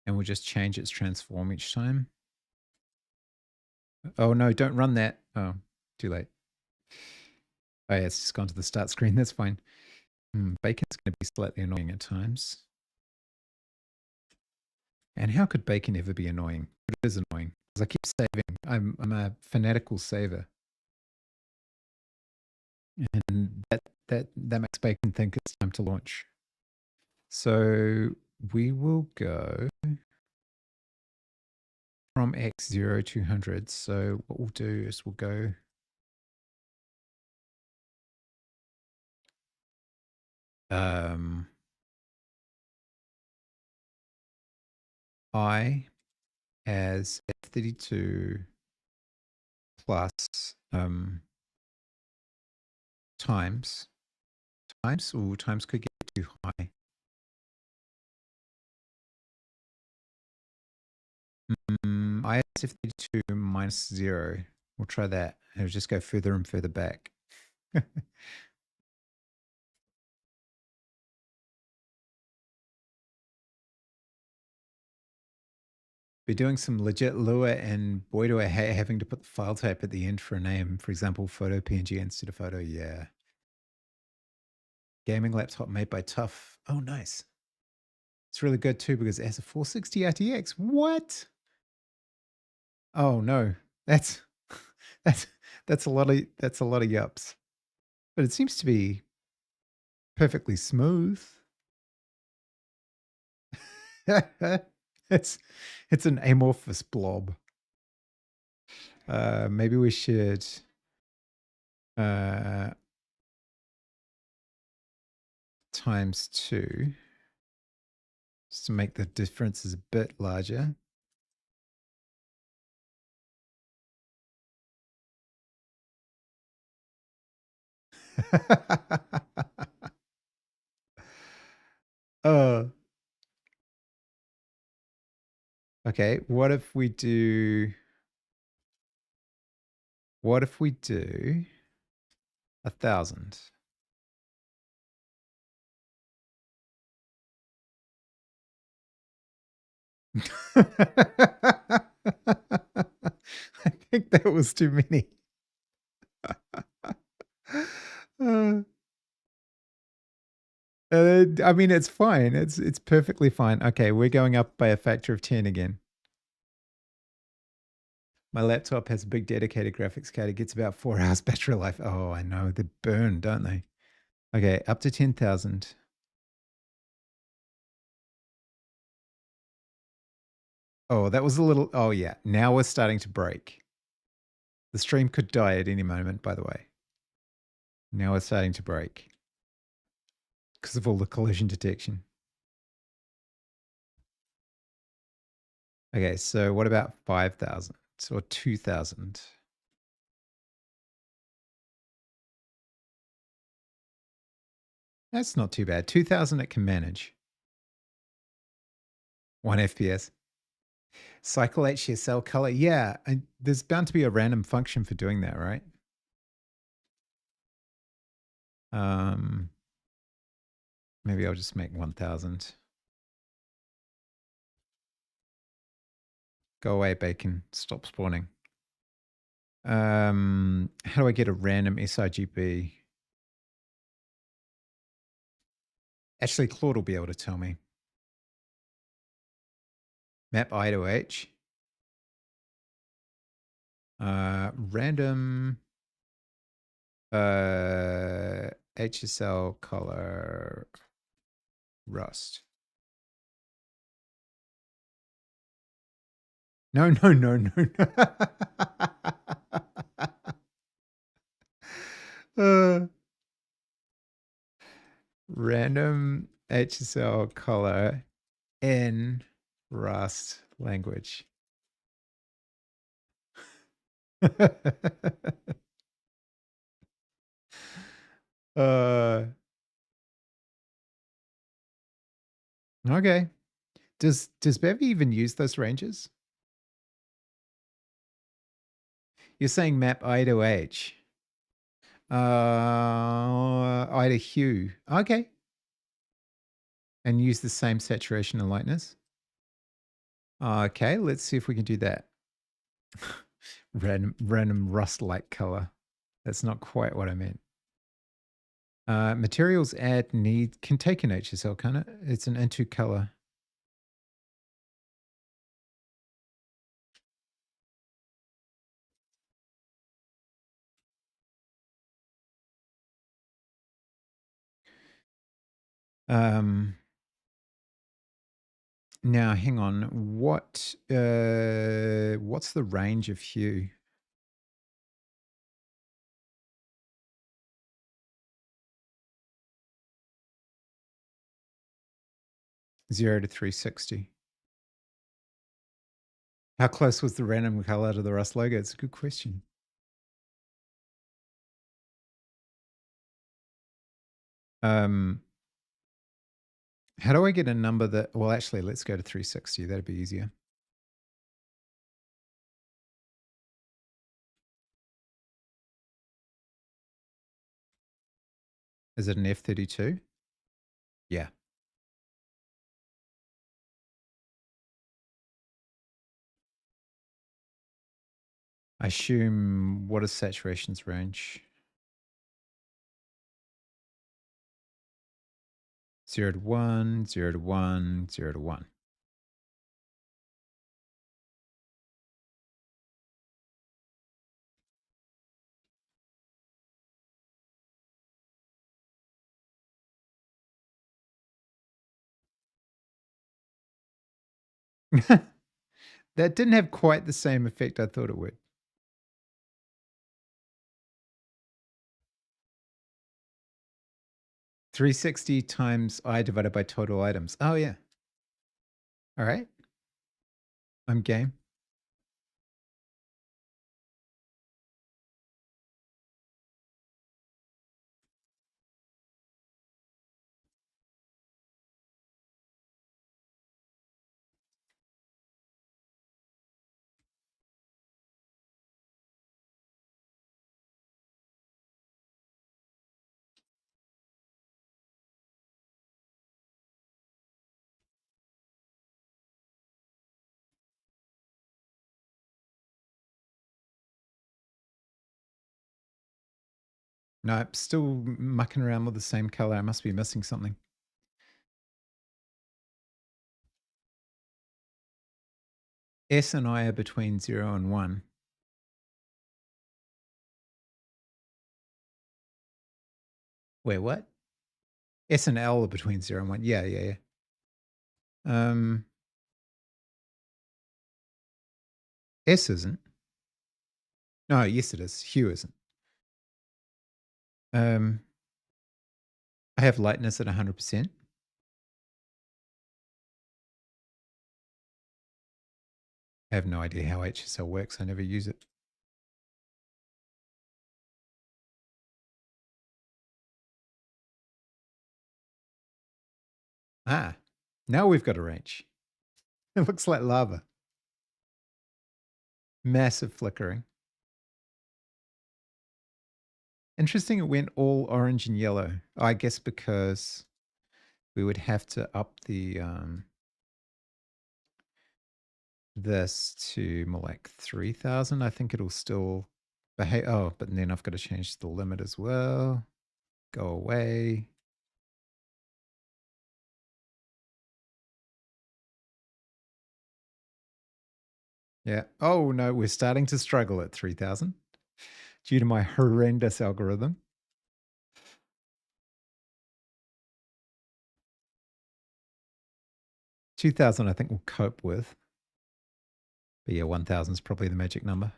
And we'll just change its transform each time. Oh no, don't run that. Oh, too late. Oh yeah, it's just gone to the start screen. That's fine. Bacon's going to be slightly annoying at times. And how could bacon ever be annoying? It is annoying because I keep saving. I'm a fanatical saver, and that makes bacon think it's time to launch. So we will go from x0 to 100. So what we'll do is we'll go I as f32 plus times. Ooh, times could get too high. I as f32 minus 0. We'll try that. It'll just go further and further back. Be doing some legit Lua, and boy do I hate having to put the file type at the end for a name. For example, photo PNG instead of photo. Yeah. Gaming laptop made by Tough. Oh, nice. It's really good too because it has a 460 RTX. What? Oh no, that's that's a lot of yups. But it seems to be perfectly smooth. it's an amorphous blob. Maybe we should times 2 just to make the differences a bit larger. Okay, what if we do 1,000? I think that was too many. I mean, it's fine. It's perfectly fine. Okay, we're going up by a factor of 10 again. My laptop has a big dedicated graphics card. It gets about 4 hours battery life. Oh, I know. They burn, don't they? Okay, up to 10,000. Oh, that was a little. Oh, yeah. Now we're starting to break. The stream could die at any moment, by the way. Now we're starting to break because of all the collision detection. Okay, so what about 5,000 or 2,000? That's not too bad. 2,000 it can manage. 1 FPS. Cycle HSL color. Yeah, there's bound to be a random function for doing that, right? Maybe I'll just make 1,000. Go away, bacon. Stop spawning. How do I get a random SIGB? Actually, Claude will be able to tell me. Map I to H. Random HSL color Rust. No, no, no, no, no. Random HSL color in Rust language. Okay. Does Bevy even use those ranges? You're saying map I to H. I to hue. Okay. And use the same saturation and lightness. Okay, let's see if we can do that. Random rust-like color. That's not quite what I meant. Materials add can take an HSL, can it? It's an into color. Now hang on. What's the range of hue? Zero to 360. How close was the random color to the Rust logo? It's a good question. How do I get a number that, well, actually, let's go to 360. That'd be easier. Is it an F32? Yeah. I assume, what is saturation's range? 0 to 1, 0 to 1, 0 to 1. That didn't have quite the same effect I thought it would. $360 times I divided by total items. Oh, yeah. All right. I'm game. No, I'm still mucking around with the same color. I must be missing something. S and I are between 0 and 1. Wait, what? S and L are between 0 and 1. Yeah, yeah, yeah. S isn't. No, yes, it is. Hue isn't. Um, I have lightness at 100%. I have no idea how HSL works. I never use it. Ah, now we've got a range. It looks like lava. Massive flickering. Interesting, it went all orange and yellow. I guess because we would have to up the this to more like 3,000. I think it'll still behave. Oh, but then I've got to change the limit as well. Go away. Yeah. Oh no, we're starting to struggle at 3,000 due to my horrendous algorithm. 2,000 I think we'll cope with. But yeah, 1,000 is probably the magic number.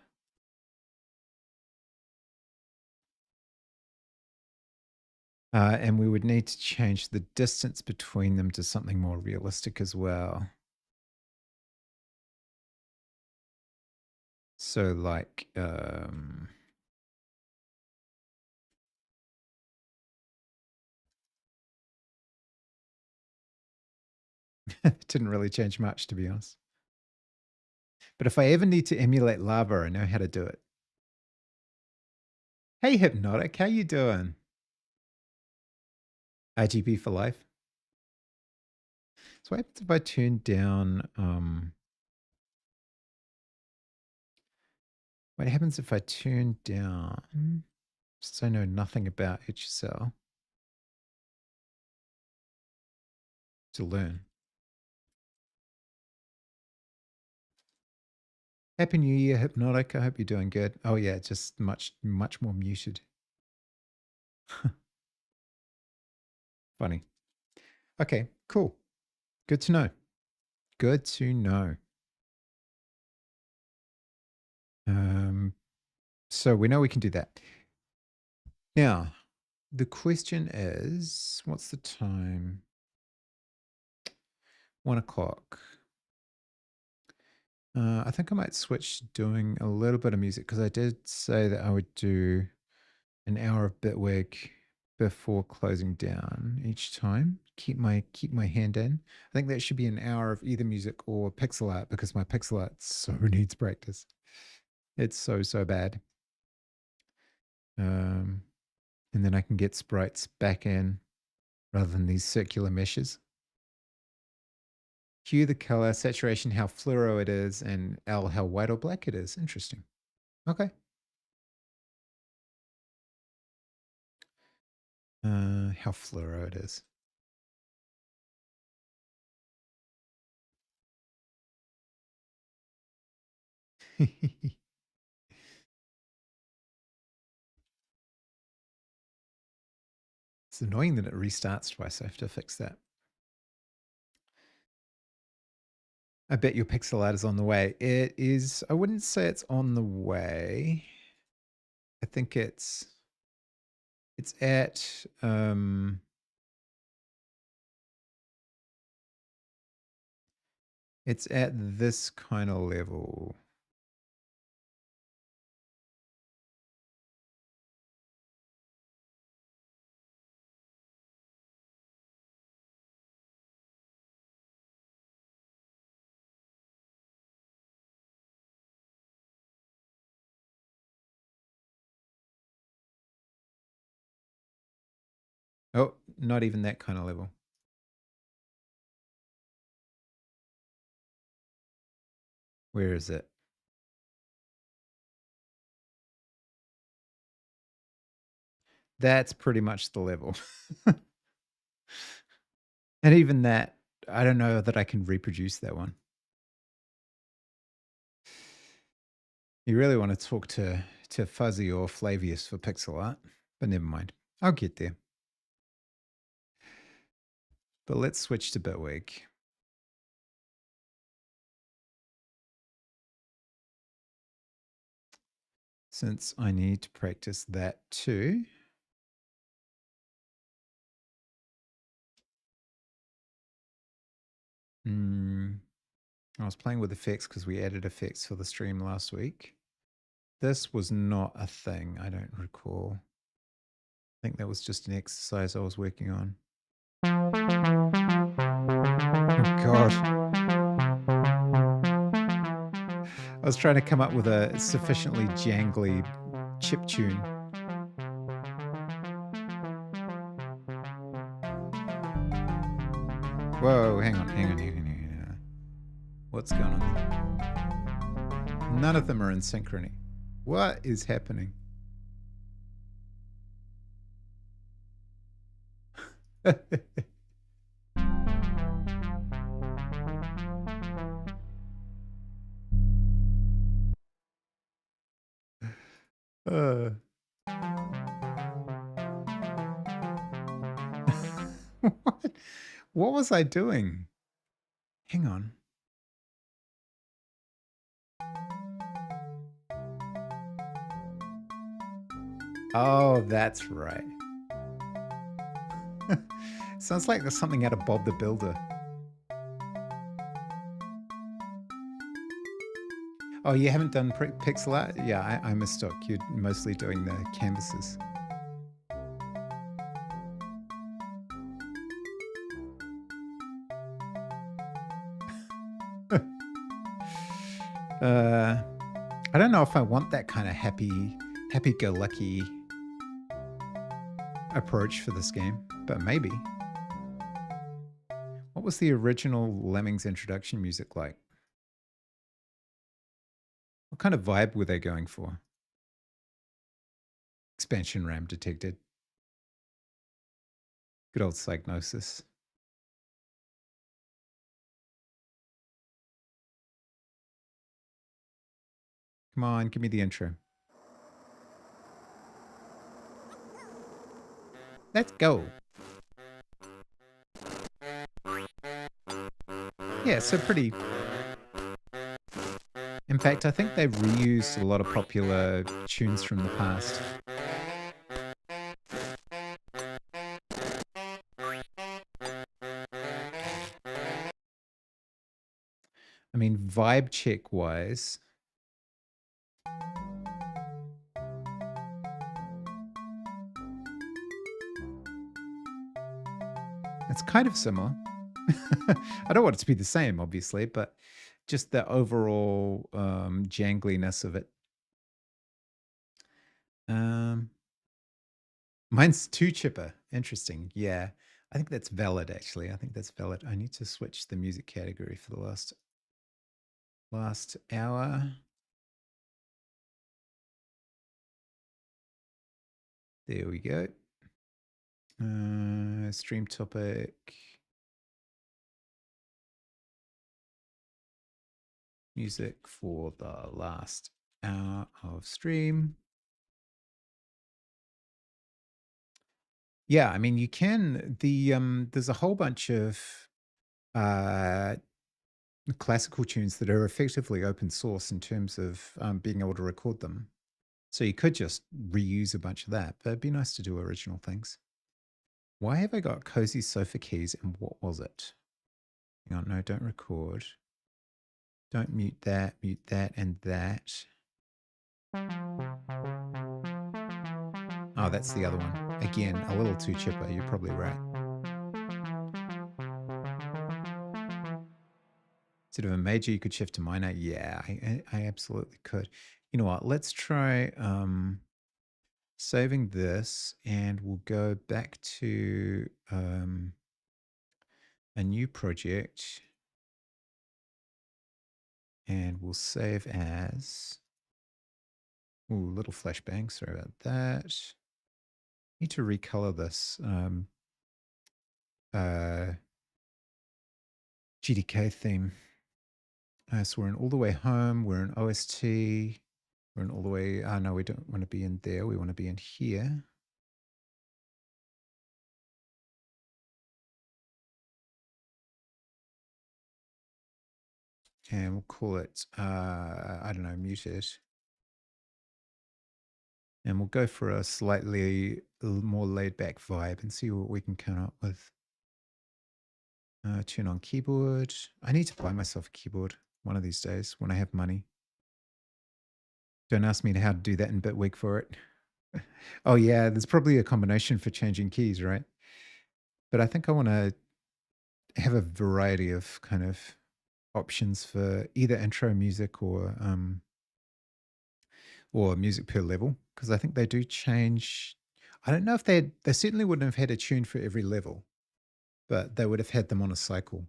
And we would need to change the distance between them to something more realistic as well. So like, it didn't really change much, to be honest. But if I ever need to emulate lava, I know how to do it. Hey, Hypnotic, how you doing? IGP for life. So what happens if I turn down, what happens if I turn down, since I know nothing about HSL, to learn? Happy New Year, Hypnotic. I hope you're doing good. Oh yeah, just much more muted. Funny. Okay, cool. Good to know. Good to know. So we know we can do that. Now, the question is, what's the time? 1 o'clock. I think I might switch to doing a little bit of music because I did say that I would do an hour of Bitwig before closing down each time. Keep my hand in. I think that should be an hour of either music or pixel art because my pixel art so needs practice. It's so bad. And then I can get sprites back in rather than these circular meshes. Hue the color, saturation, how fluoro it is, and L, how white or black it is. Interesting. Okay. How fluoro it is. It's annoying that it restarts twice. I have to fix that. I bet your pixel art is on the way. It is, I wouldn't say it's on the way. I think it's at it's at this kind of level. Oh, not even that kind of level. Where is it? That's pretty much the level. And even that, I don't know that I can reproduce that one. You really want to talk to Fuzzy or Flavius for pixel art, but never mind. I'll get there. But let's switch to Bitwig. since I need to practice that too. I was playing with effects because we added effects for the stream last week. This was not a thing, I don't recall. I think that was just an exercise I was working on. Oh, God. I was trying to come up with a sufficiently jangly chip tune. Whoa, hang on. What's going on there? None of them are in synchrony. What is happening? What? What was I doing? Hang on. Oh, that's right. Sounds like there's something out of Bob the Builder. Oh, you haven't done pixel art? Yeah, I mistook. You're mostly doing the canvases. I don't know if I want that kind of happy-go-lucky approach for this game, but maybe. What was the original Lemmings introduction music like? What kind of vibe were they going for? Expansion RAM detected. Good old Psygnosis. Come on, give me the intro. Let's go. Yeah, so pretty. In fact, I think they've reused a lot of popular tunes from the past. I mean, vibe check wise, it's kind of similar. I don't want it to be the same, obviously, but just the overall jangliness of it. Mine's too chipper. Interesting. Yeah, I think that's valid, actually. I think that's valid. I need to switch the music category for the last hour. There we go. Stream topic. Music for the last hour of stream. Yeah, I mean, you can. There's a whole bunch of classical tunes that are effectively open source in terms of being able to record them. So you could just reuse a bunch of that, but it'd be nice to do original things. Why have I got cozy sofa keys and what was it? Hang on, no, don't record. Don't mute that, and that. Oh, that's the other one. Again, a little too chipper. You're probably right. Instead of a major, you could shift to minor. Yeah, I absolutely could. You know what? Let's try saving this, and we'll go back to a new project, and we'll save as. Ooh, little flashbang. Sorry about that. Need to recolor this GDK theme. So we're in All the Way Home. We're in OST. We're in All the Way. No, we don't want to be in there. We want to be in here. And we'll call it, I don't know, muted. And we'll go for a slightly more laid back vibe and see what we can come up with. Tune on keyboard. I need to buy myself a keyboard one of these days when I have money. Don't ask me how to do that in Bitwig for it. Oh yeah, there's probably a combination for changing keys, right? But I think I want to have a variety of kind of options for either intro music or music per level, because I think they do change. I don't know if they certainly wouldn't have had a tune for every level, but they would have had them on a cycle.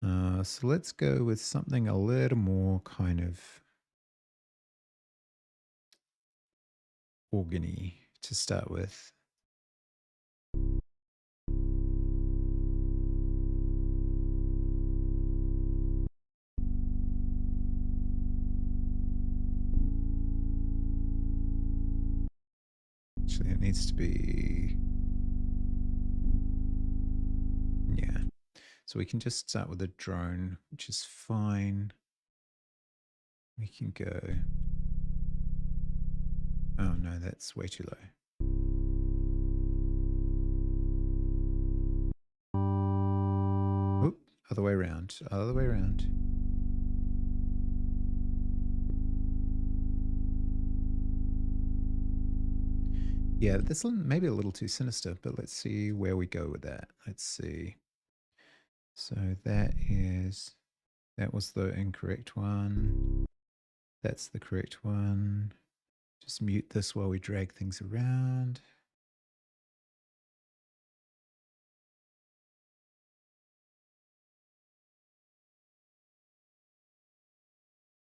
So let's go with something a little more kind of organy to start with. Actually, it needs to be, yeah. So we can just start with a drone, which is fine. We can go, oh no, that's way too low. Oop, other way around, other way around. Yeah, this one may be a little too sinister, but let's see where we go with that. Let's see. So that was the incorrect one. That's the correct one. Just mute this while we drag things around.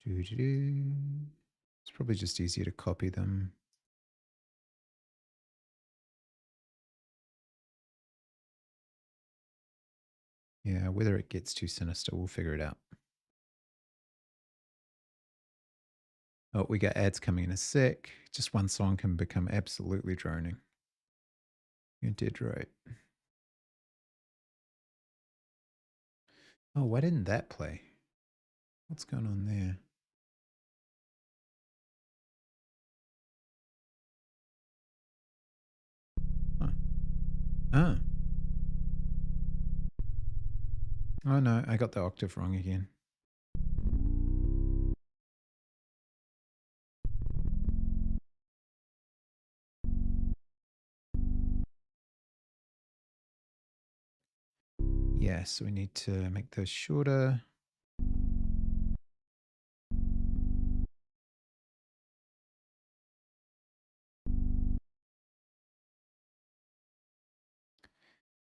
It's probably just easier to copy them. Yeah, whether it gets too sinister, we'll figure it out. Oh, we got ads coming in a sec. Just one song can become absolutely droning. You're dead right. Oh, why didn't that play? What's going on there? Huh. Ah. Oh no, I got the octave wrong again. Yes, we need to make those shorter.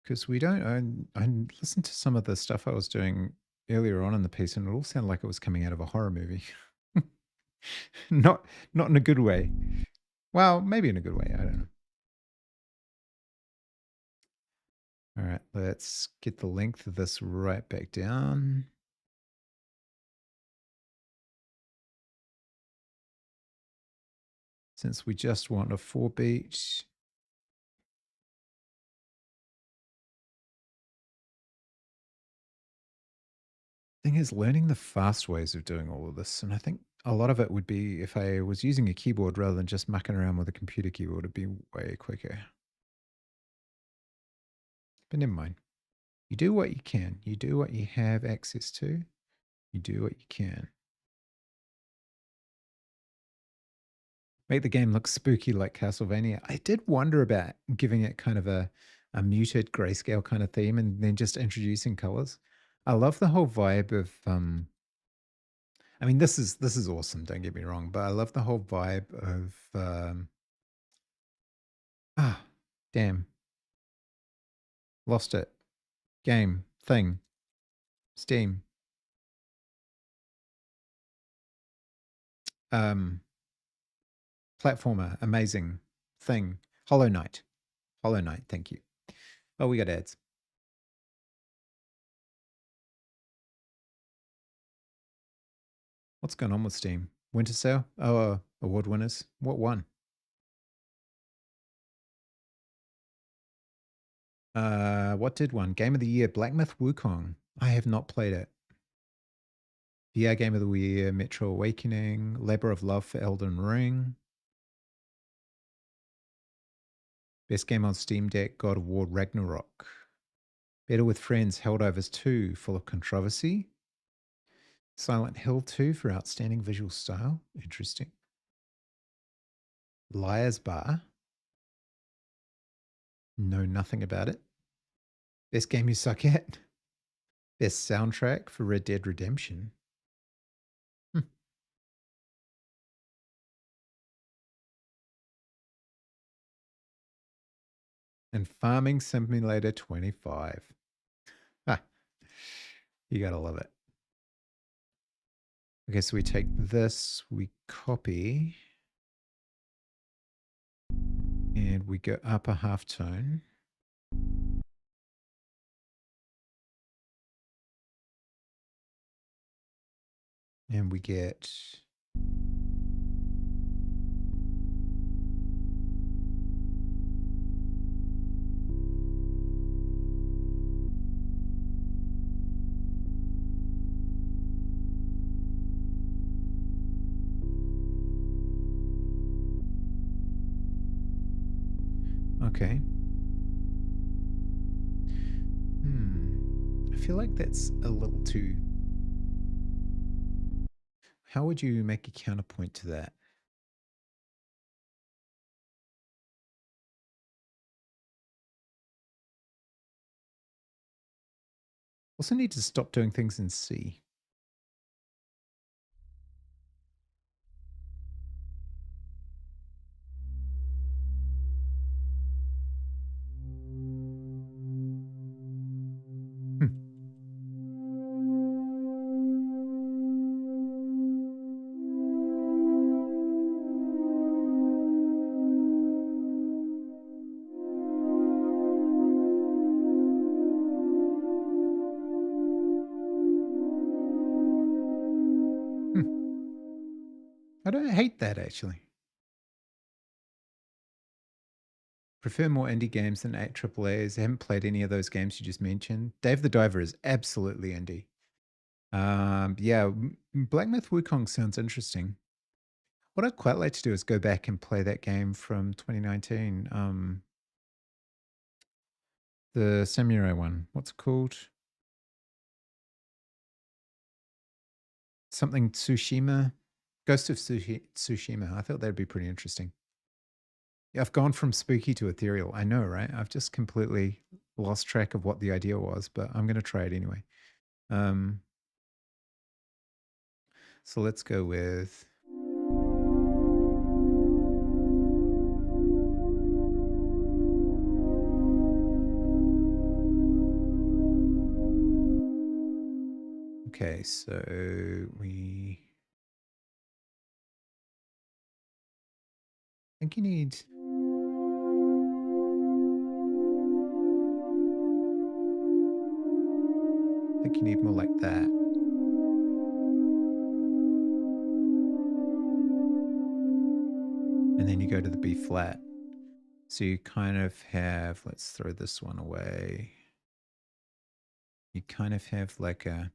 Because we don't, I listened to some of the stuff I was doing earlier on in the piece and it all sounded like it was coming out of a horror movie. not in a good way. Well, maybe in a good way. I don't know. All right, let's get the length of this right back down. Since we just want a 4-beat. Thing is, learning the fast ways of doing all of this, and I think a lot of it would be if I was using a keyboard rather than just mucking around with a computer keyboard, it'd be way quicker. But never mind. You do what you can. You do what you have access to. You do what you can. Make the game look spooky like Castlevania. I did wonder about giving it kind of a muted grayscale kind of theme and then just introducing colors. I love the whole vibe of I mean this is awesome, don't get me wrong, but I love the whole vibe of ah damn. Lost it. Game, thing, Steam. Platformer, amazing thing. Hollow Knight. Hollow Knight, thank you. Oh, we got ads. What's going on with Steam? Winter sale? Oh, award winners. What won? What did one? Game of the Year, Black Myth Wukong. I have not played it. VR Game of the Year, Metro Awakening, Labor of Love for Elden Ring. Best game on Steam Deck, God of War Ragnarok. Better with Friends, Helldivers 2, full of controversy. Silent Hill 2 for outstanding visual style. Interesting. Liar's Bar. Know nothing about it. Best game you suck at. Best soundtrack for Red Dead Redemption. Hmm. And Farming Simulator 25. Ah, you gotta love it. Okay, so we take this, we copy, and we go up a half tone. And we get okay. I feel like that's a little too. How would you make a counterpoint to that? Also need to stop doing things in C. Hmm. I don't hate that actually. Prefer more indie games than 8 AAAs. I haven't played any of those games you just mentioned. Dave the Diver is absolutely indie. Yeah, Black Myth Wukong sounds interesting. What I'd quite like to do is go back and play that game from 2019. The samurai one. What's it called? Something Tsushima. Ghost of Tsushima. I thought that'd be pretty interesting. Yeah, I've gone from spooky to ethereal. I know, right? I've just completely lost track of what the idea was, but I'm going to try it anyway. Um, so let's go with. Okay, so we. I think you need. I think you need more like that. And then you go to the B flat. So you kind of have, let's throw this one away. You kind of have like a.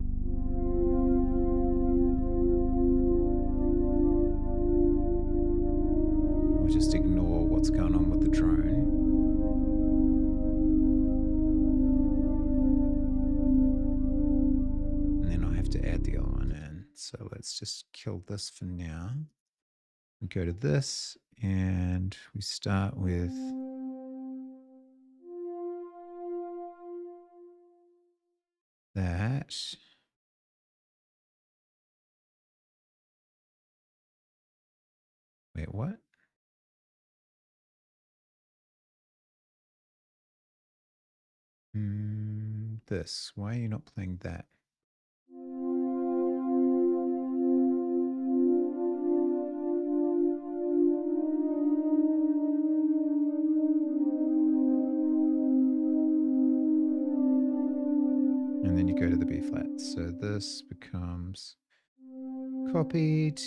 We'll just ignore what's going on with the drone. And then I'll have to add the other one in. So let's just kill this for now. We go to this and we start with that. Wait, what? This. Why are you not playing that? And then you go to the B flat. So this becomes copied.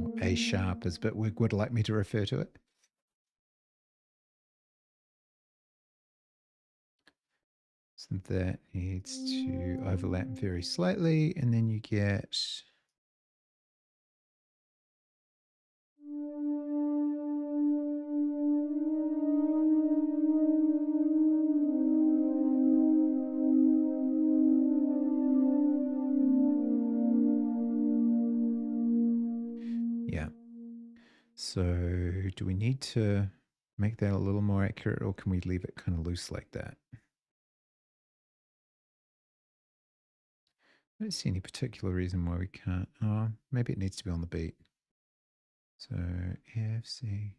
Or A sharp, as Bitwig would like me to refer to it. So that needs to overlap very slightly, and then you get So do we need to make that a little more accurate, or can we leave it kind of loose like that? I don't see any particular reason why we can't. Oh, maybe it needs to be on the beat. So F, C.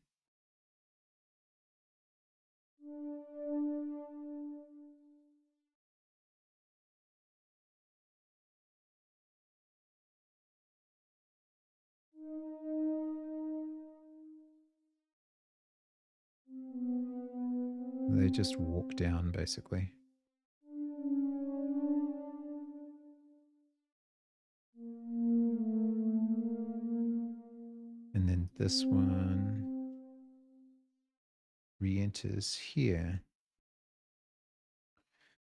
They just walk down basically. And then this one re-enters here.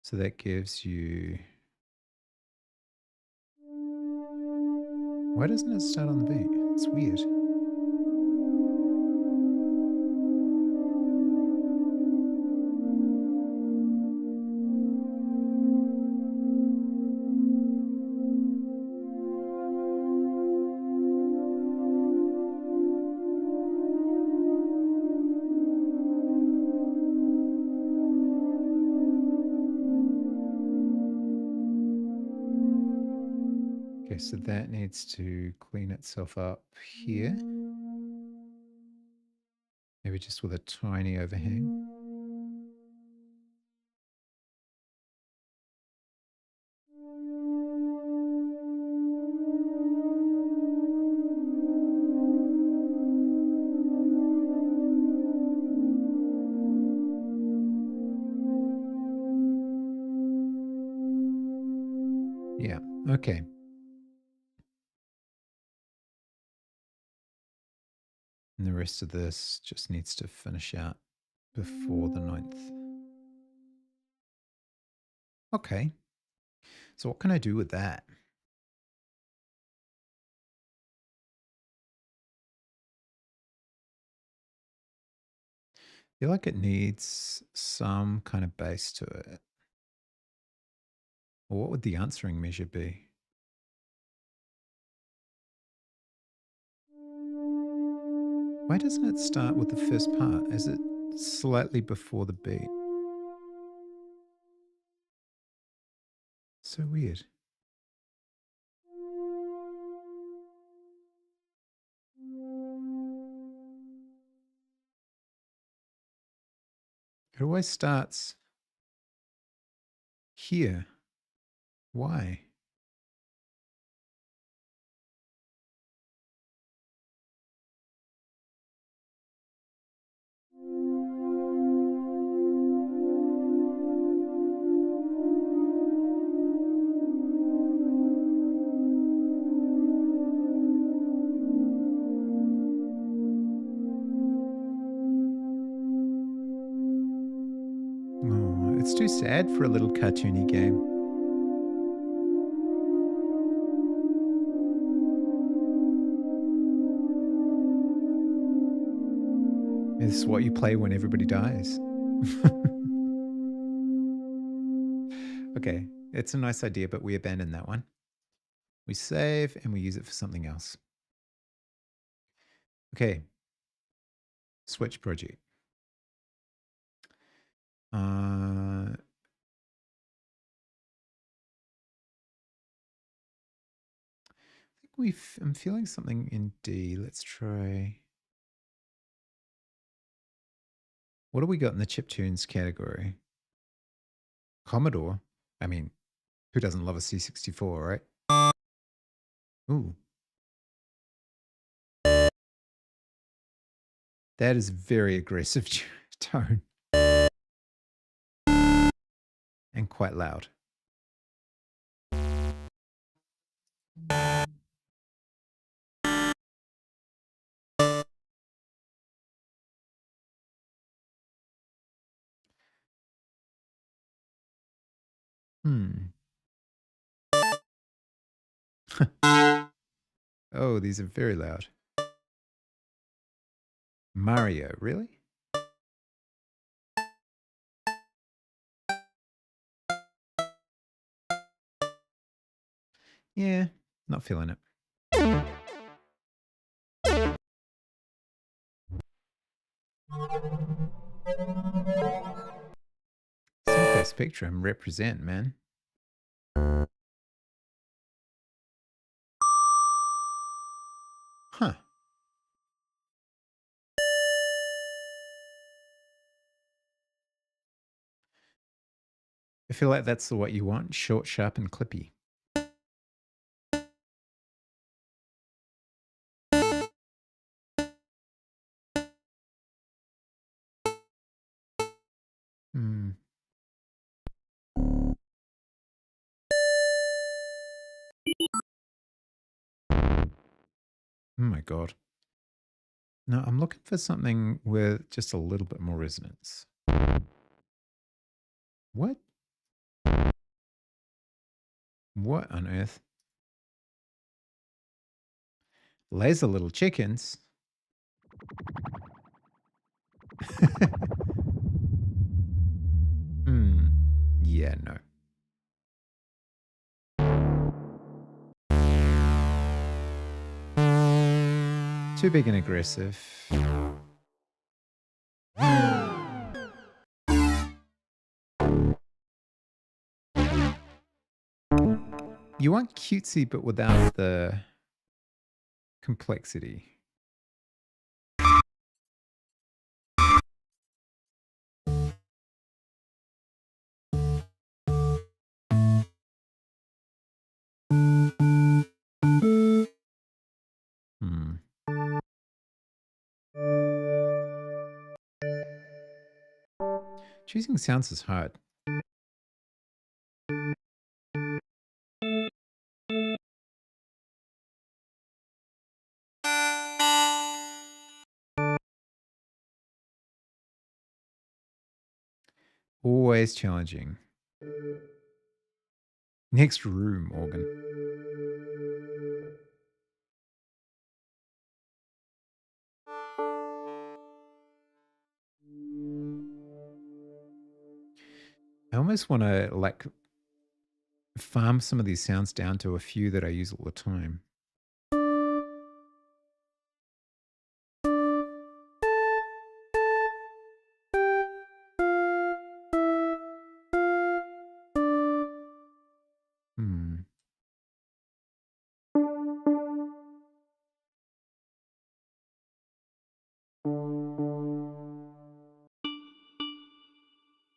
So that gives you... Why doesn't it start on the beat? It's weird. Okay, so that needs to clean itself up here. Maybe just with a tiny overhang. Yeah, okay. And the rest of this just needs to finish out before the 9th. Okay. So what can I do with that? I feel like it needs some kind of bass to it. Well, what would the answering measure be? Why doesn't it start with the first part? Is it slightly before the beat? So weird. It always starts here. Why? Oh, it's too sad for a little cartoony game. This is what you play when everybody dies. Okay, it's a nice idea, but we abandon that one. We save and we use it for something else. Okay. Switch project. I think I'm feeling something in D. Let's try. What do we got in the chiptunes category? Commodore. I mean, who doesn't love a C64, right? Ooh. That is very aggressive tone. And quite loud. Oh, these are very loud. Mario, really? Yeah, not feeling it. spectrum represent, man. Huh. I feel like that's what you want. Short, sharp, and clippy. Hmm. Oh my God. No, I'm looking for something with just a little bit more resonance. What? What on earth? Laser little chickens? Hmm. Yeah, no. Too big and aggressive. You want cutesy, but without the complexity. Hmm. Choosing sounds is hard. Always challenging. Next room, organ. I almost want to like farm some of these sounds down to a few that I use all the time. Hmm.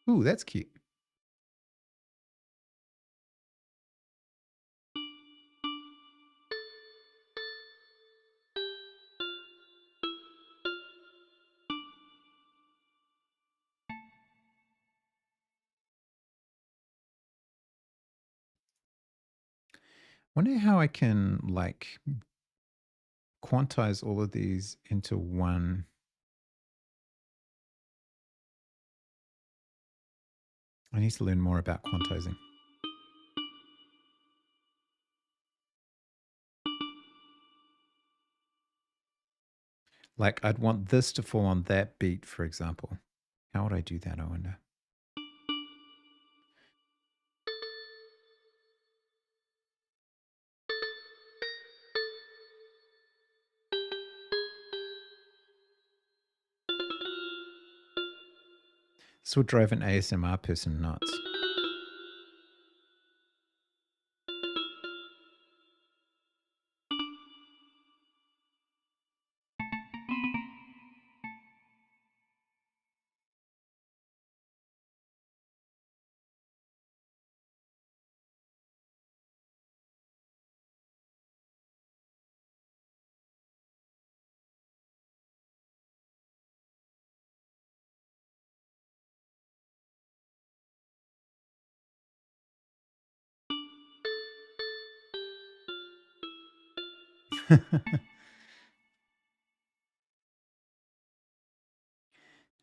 Ooh, that's cute. Wonder how I can like quantize all of these into one. I need to learn more about quantizing. Like I'd want this to fall on that beat, for example. How would I do that, I wonder? This would drive an ASMR person nuts.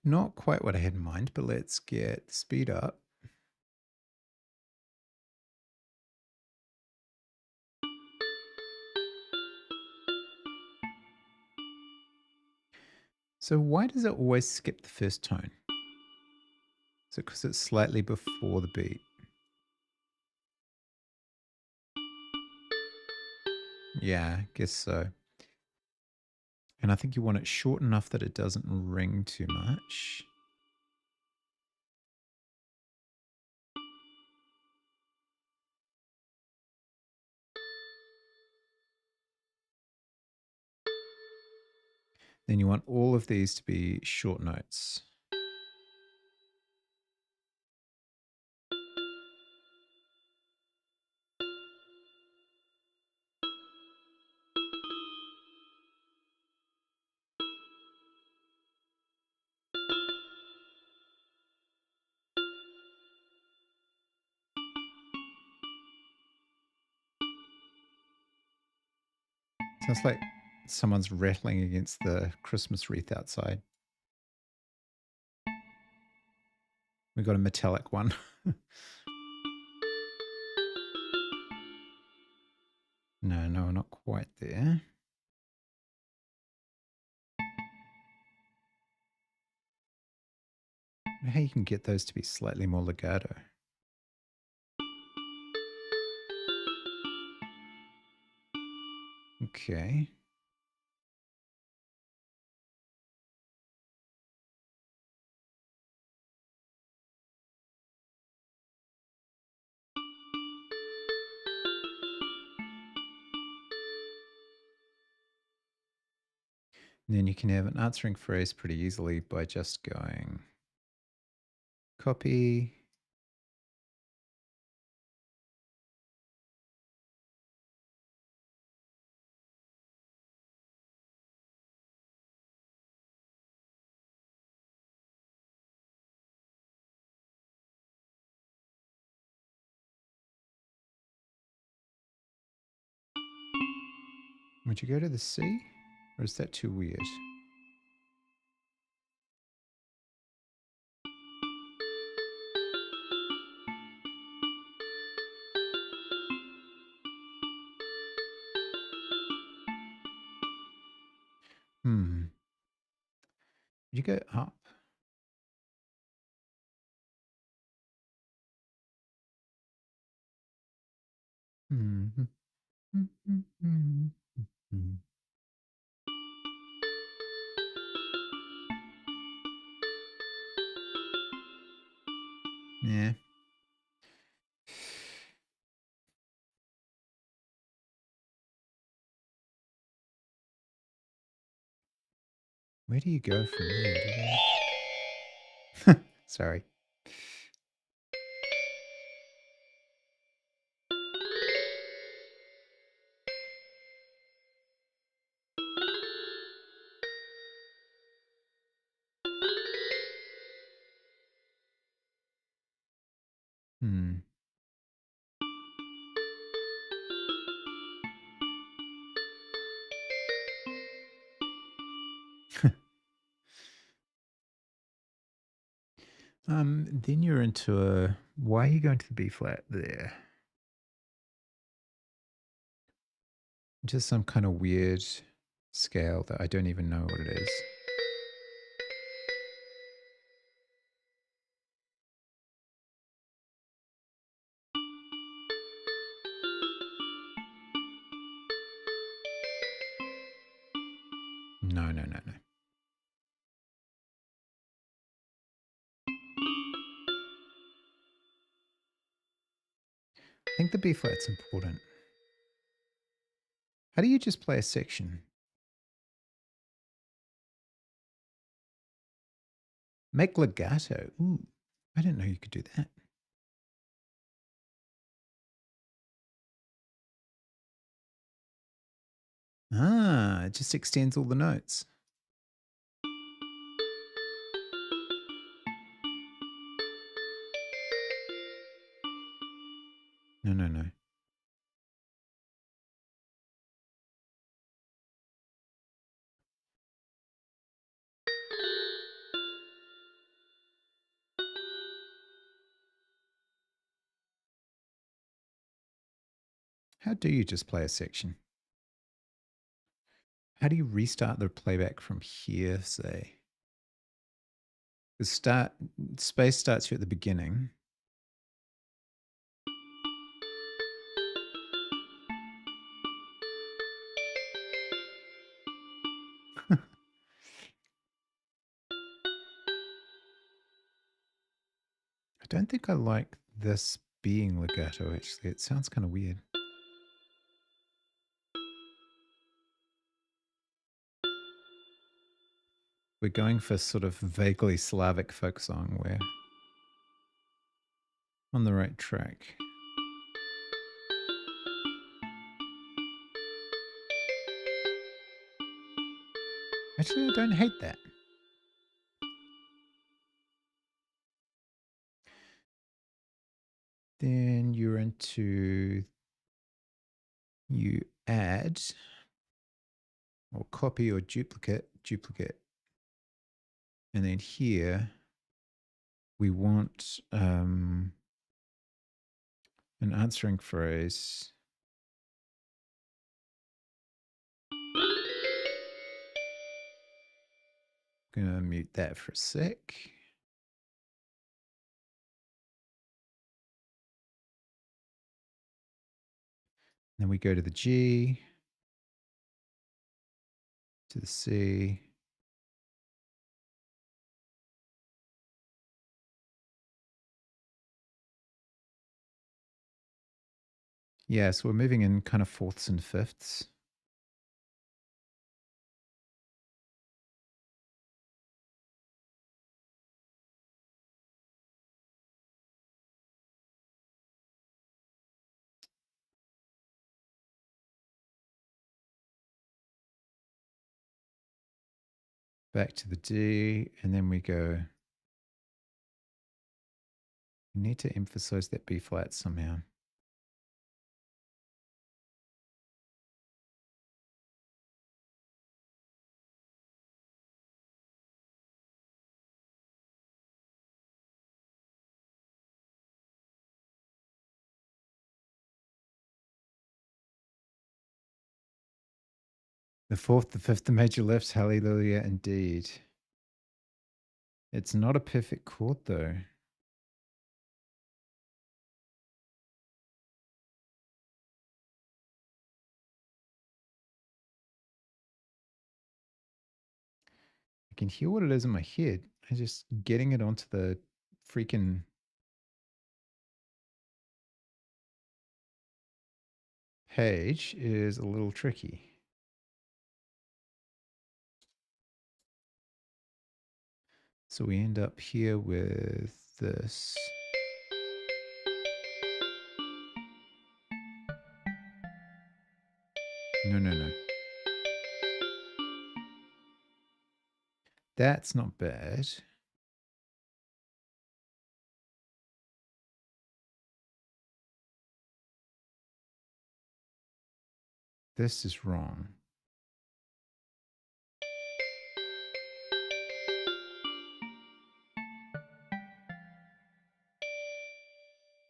Not quite what I had in mind, but let's get speed up. So why does it always skip the first tone? Is it because it's slightly before the beat? Yeah, I guess so. And I think you want it short enough that it doesn't ring too much. Then you want all of these to be short notes. Sounds like someone's rattling against the Christmas wreath outside. We got a metallic one. No, not quite there. How you can get those to be slightly more legato. Okay. And then you can have an answering phrase pretty easily by just going copy. Would you go to the C? Or is that too weird? Would you go up? Yeah. Where do you go from there? Do you go... Sorry. Then you're into a... Why are you going to the B flat there? Just some kind of weird scale that I don't even know what it is. No. I think the B flat's important. How do you just play a section? Make legato. Ooh, I didn't know you could do that. Ah, it just extends all the notes. No. How do you just play a section? How do you restart the playback from here, say? The space starts you at the beginning. I don't think I like this being legato, actually. It sounds kind of weird. We're going for sort of vaguely Slavic folk song. We're on the right track. Actually, I don't hate that. Then you're into, you add or copy or duplicate. And then here we want an answering phrase. I'm going to mute that for a sec. Then we go to the G, to the C. Yeah, so we're moving in kind of fourths and fifths. Back to the D, and then we go. We need to emphasize that B flat somehow. The fourth, the fifth, the major lifts, hallelujah, indeed. It's not a perfect chord though. I can hear what it is in my head. I'm just getting it onto the freaking page is a little tricky. So we end up here with this. No. That's not bad. This is wrong.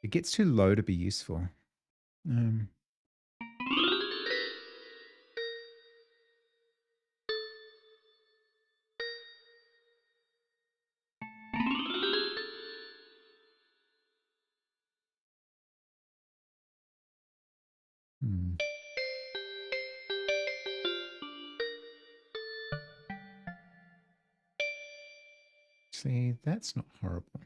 It gets too low to be useful. See, that's not horrible.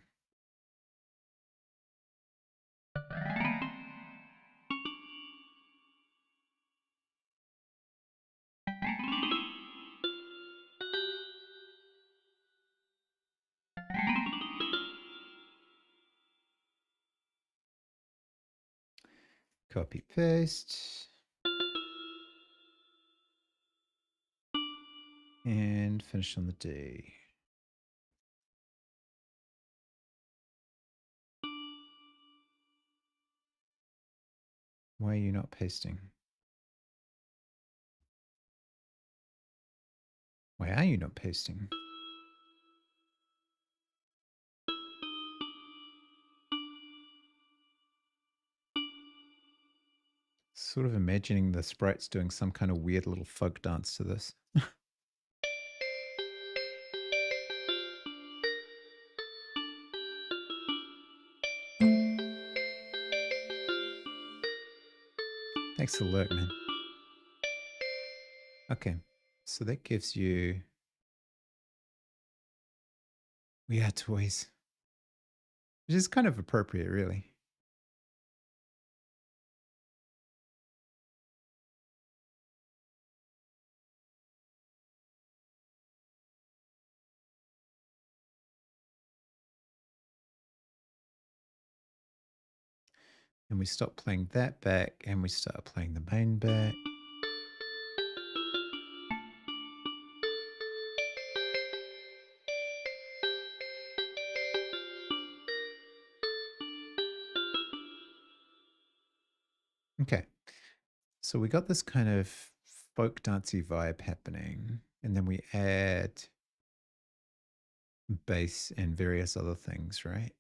Copy, paste. And finish on the D. Why are you not pasting? Why are you not pasting? Sort of imagining the sprites doing some kind of weird little folk dance to this. Thanks for the alert, man. Okay, so that gives you We Are Toys, which is kind of appropriate, really. And we stop playing that back and we start playing the main back. Okay. So we got this kind of folk dancey vibe happening, and then we add bass and various other things, right?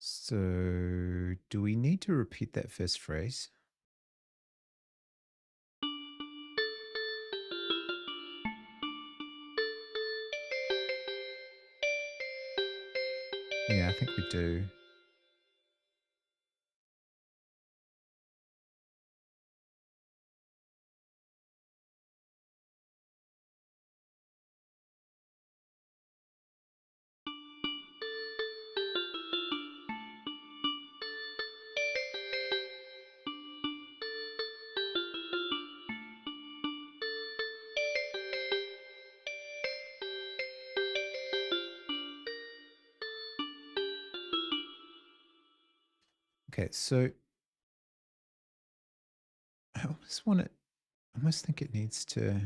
So do we need to repeat that first phrase? Yeah, I think we do. Okay, so I almost think it needs to,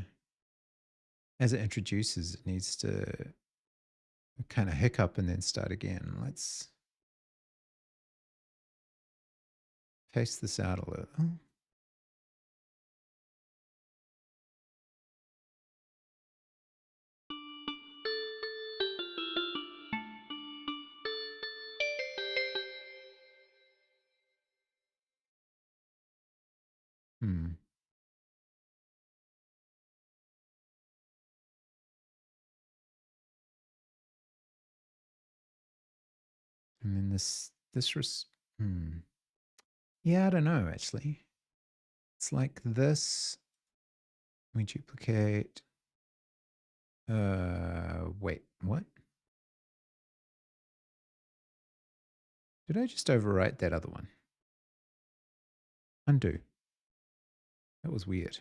as it introduces, it needs to kind of hiccup and then start again. Let's paste this out a little. Hmm. And then hmm. Yeah, I don't know actually. It's like this. We duplicate. Wait, what? Did I just overwrite that other one? Undo. That was weird.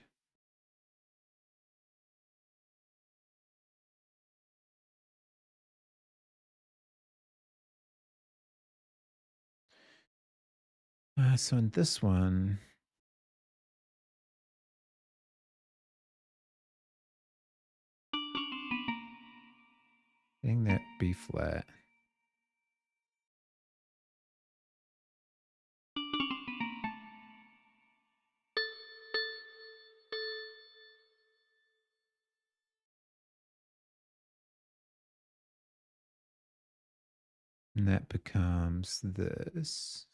So in this one, getting that B flat. And that becomes this.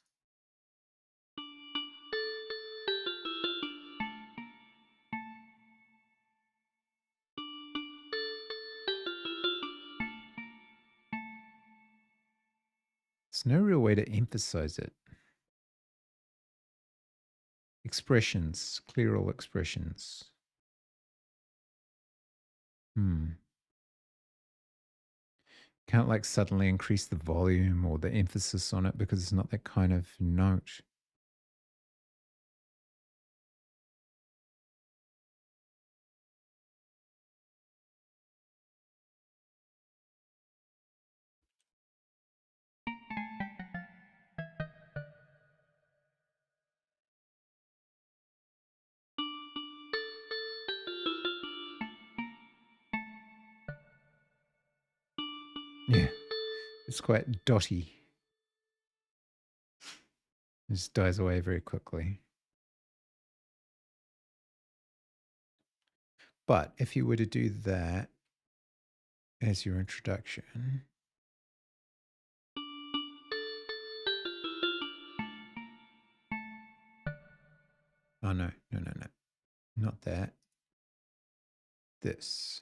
There's no real way to emphasize it. Expressions, clear all expressions. Can't like suddenly increase the volume or the emphasis on it because it's not that kind of note. Yeah, it's quite dotty. It just dies away very quickly. But if you were to do that as your introduction. Oh, no, no, no, no. Not that. This.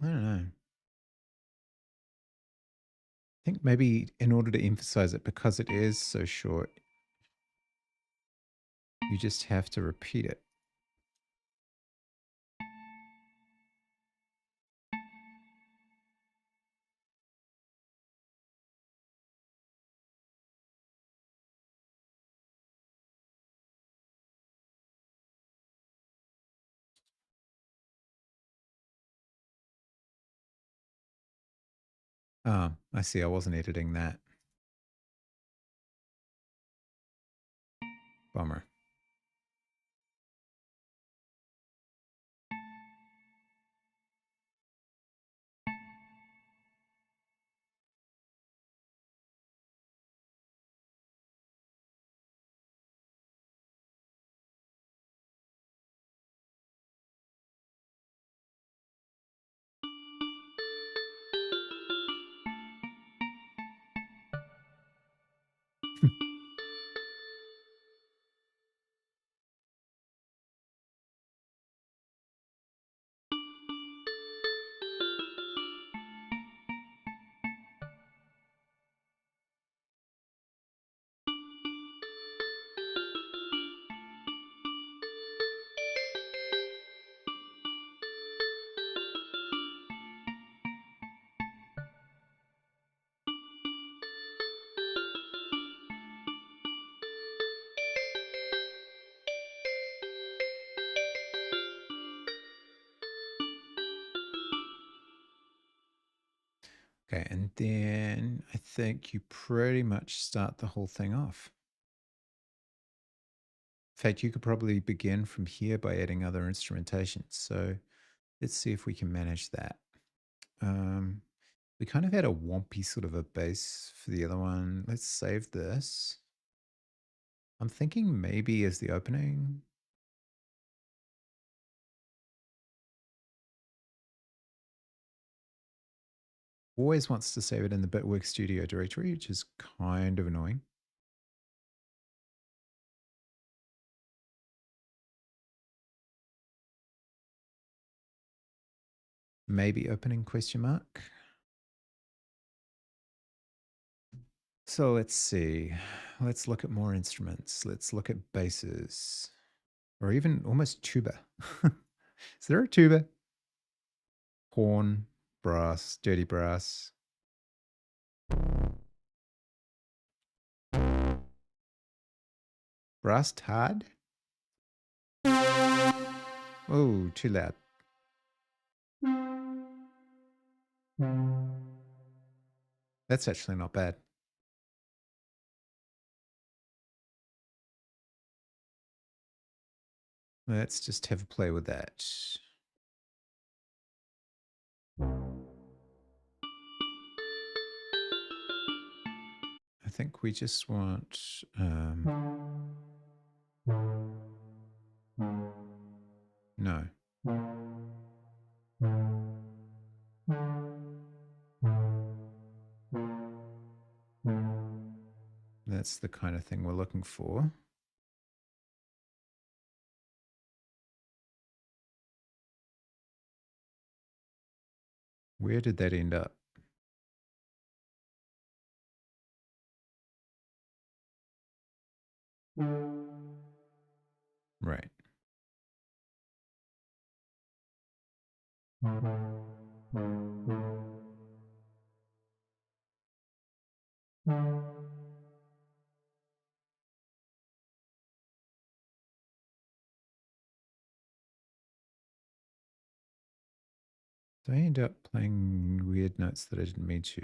I don't know. I think maybe in order to emphasize it, because it is so short, you just have to repeat it. Oh, I see. I wasn't editing that. Bummer. Okay, and then I think you pretty much start the whole thing off. In fact, you could probably begin from here by adding other instrumentation. So let's see if we can manage that. We kind of had a wompy sort of a bass for the other one. Let's save this. I'm thinking maybe as the opening. Always wants to save it in the Bitworks Studio directory, which is kind of annoying. Maybe opening question mark. So let's see. Let's look at more instruments. Let's look at basses or even almost tuba. Is there a tuba? Horn, brass, dirty brass. Brass tad? Oh, too loud. That's actually not bad. Let's just have a play with that. I think we just want no. That's the kind of thing we're looking for. Where did that end up? Right. Did I end up playing weird notes that I didn't mean to?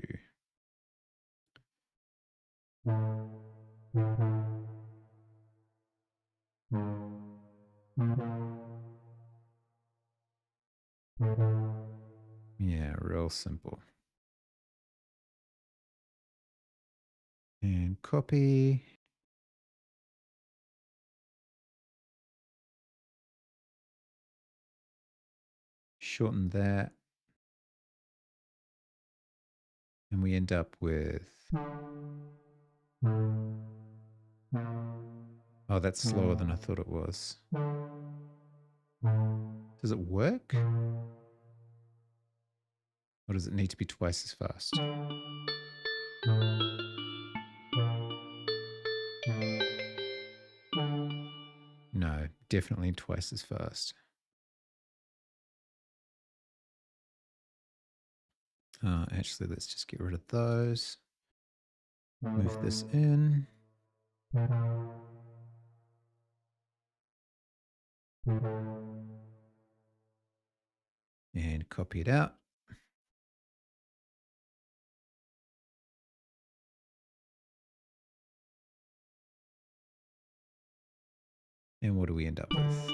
Yeah, real simple. And copy. Shorten that. And we end up with. Oh, that's slower than I thought it was. Does it work? Or does it need to be twice as fast? No, definitely twice as fast. Actually, let's just get rid of those. Move this in. And copy it out. And what do we end up with?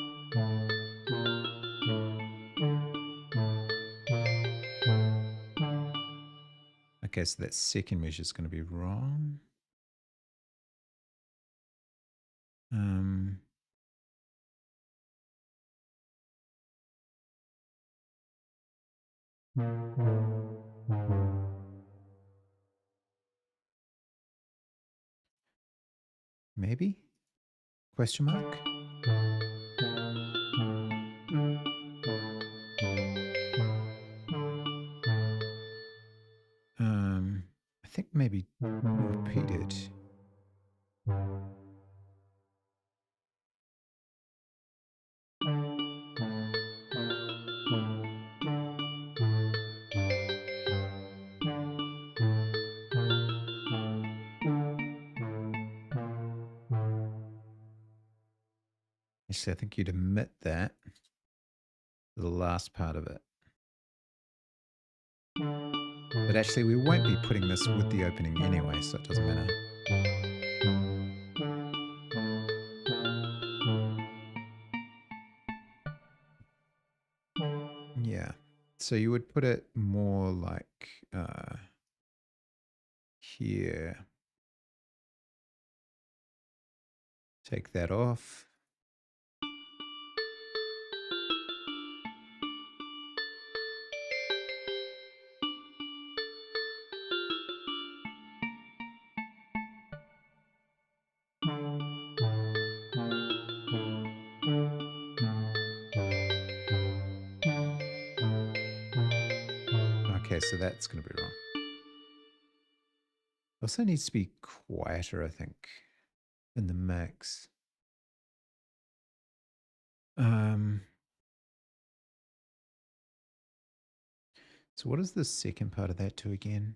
Okay, so that second measure is going to be wrong. Maybe? Question mark? I think maybe repeated. Actually, I think you'd omit that, the last part of it. But actually, we won't be putting this with the opening anyway, so it doesn't matter. Yeah. So you would put it more like here. Take that off. Okay, so that's going to be wrong. Also needs to be quieter, I think, in the mix. So what is the second part of that to again?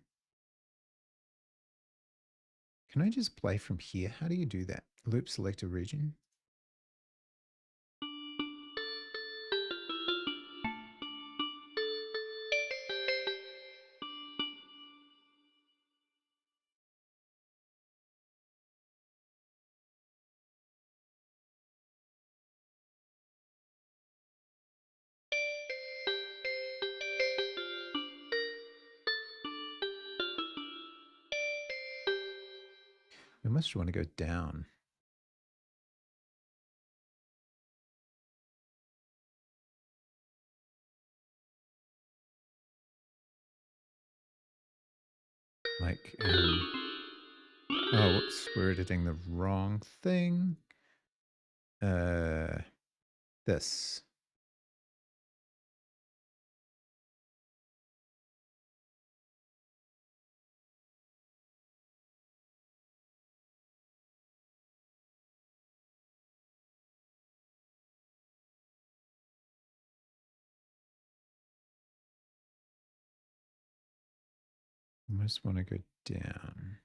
Can I just play from here? How do you do that? Loop select a region. We must want to go down. Like, oh, whoops, we're editing the wrong thing. This. I just want to go down.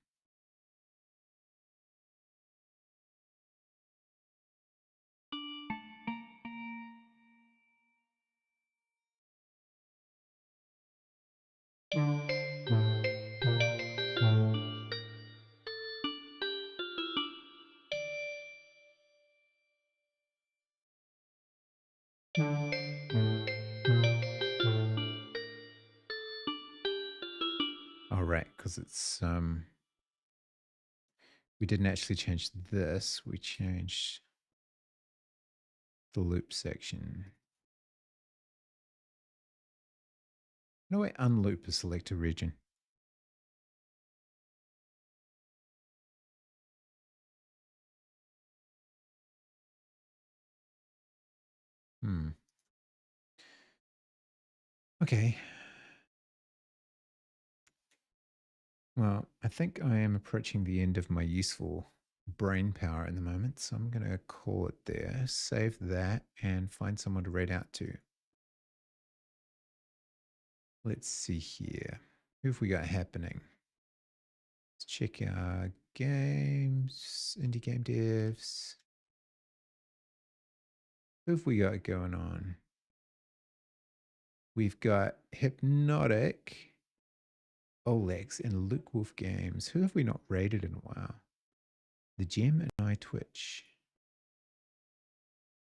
All right, because it's we didn't actually change this. We changed the loop section. No way, unloop a selector region. Okay. Well, I think I am approaching the end of my useful brain power in the moment, so I'm going to call it there, save that, and find someone to read out to. Let's see here. Who have we got happening? Let's check our games, indie game devs. Who have we got going on? We've got Hypnotic, Olex, and Luke Wolf Games. Who have we not rated in a while? The Gem and I Twitch.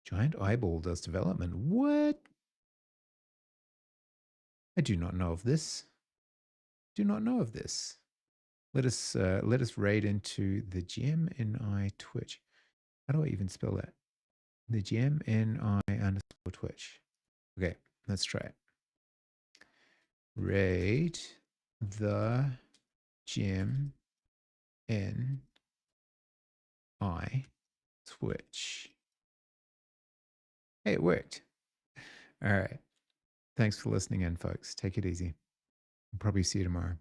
Giant eyeball does development. What? I do not know of this. Do not know of this. Let us raid into the GMNI Twitch. How do I even spell that? The GMNI underscore Twitch. Okay, let's try it. Raid the GMNI Twitch. Hey, it worked. All right. Thanks for listening in, folks. Take it easy. I'll probably see you tomorrow.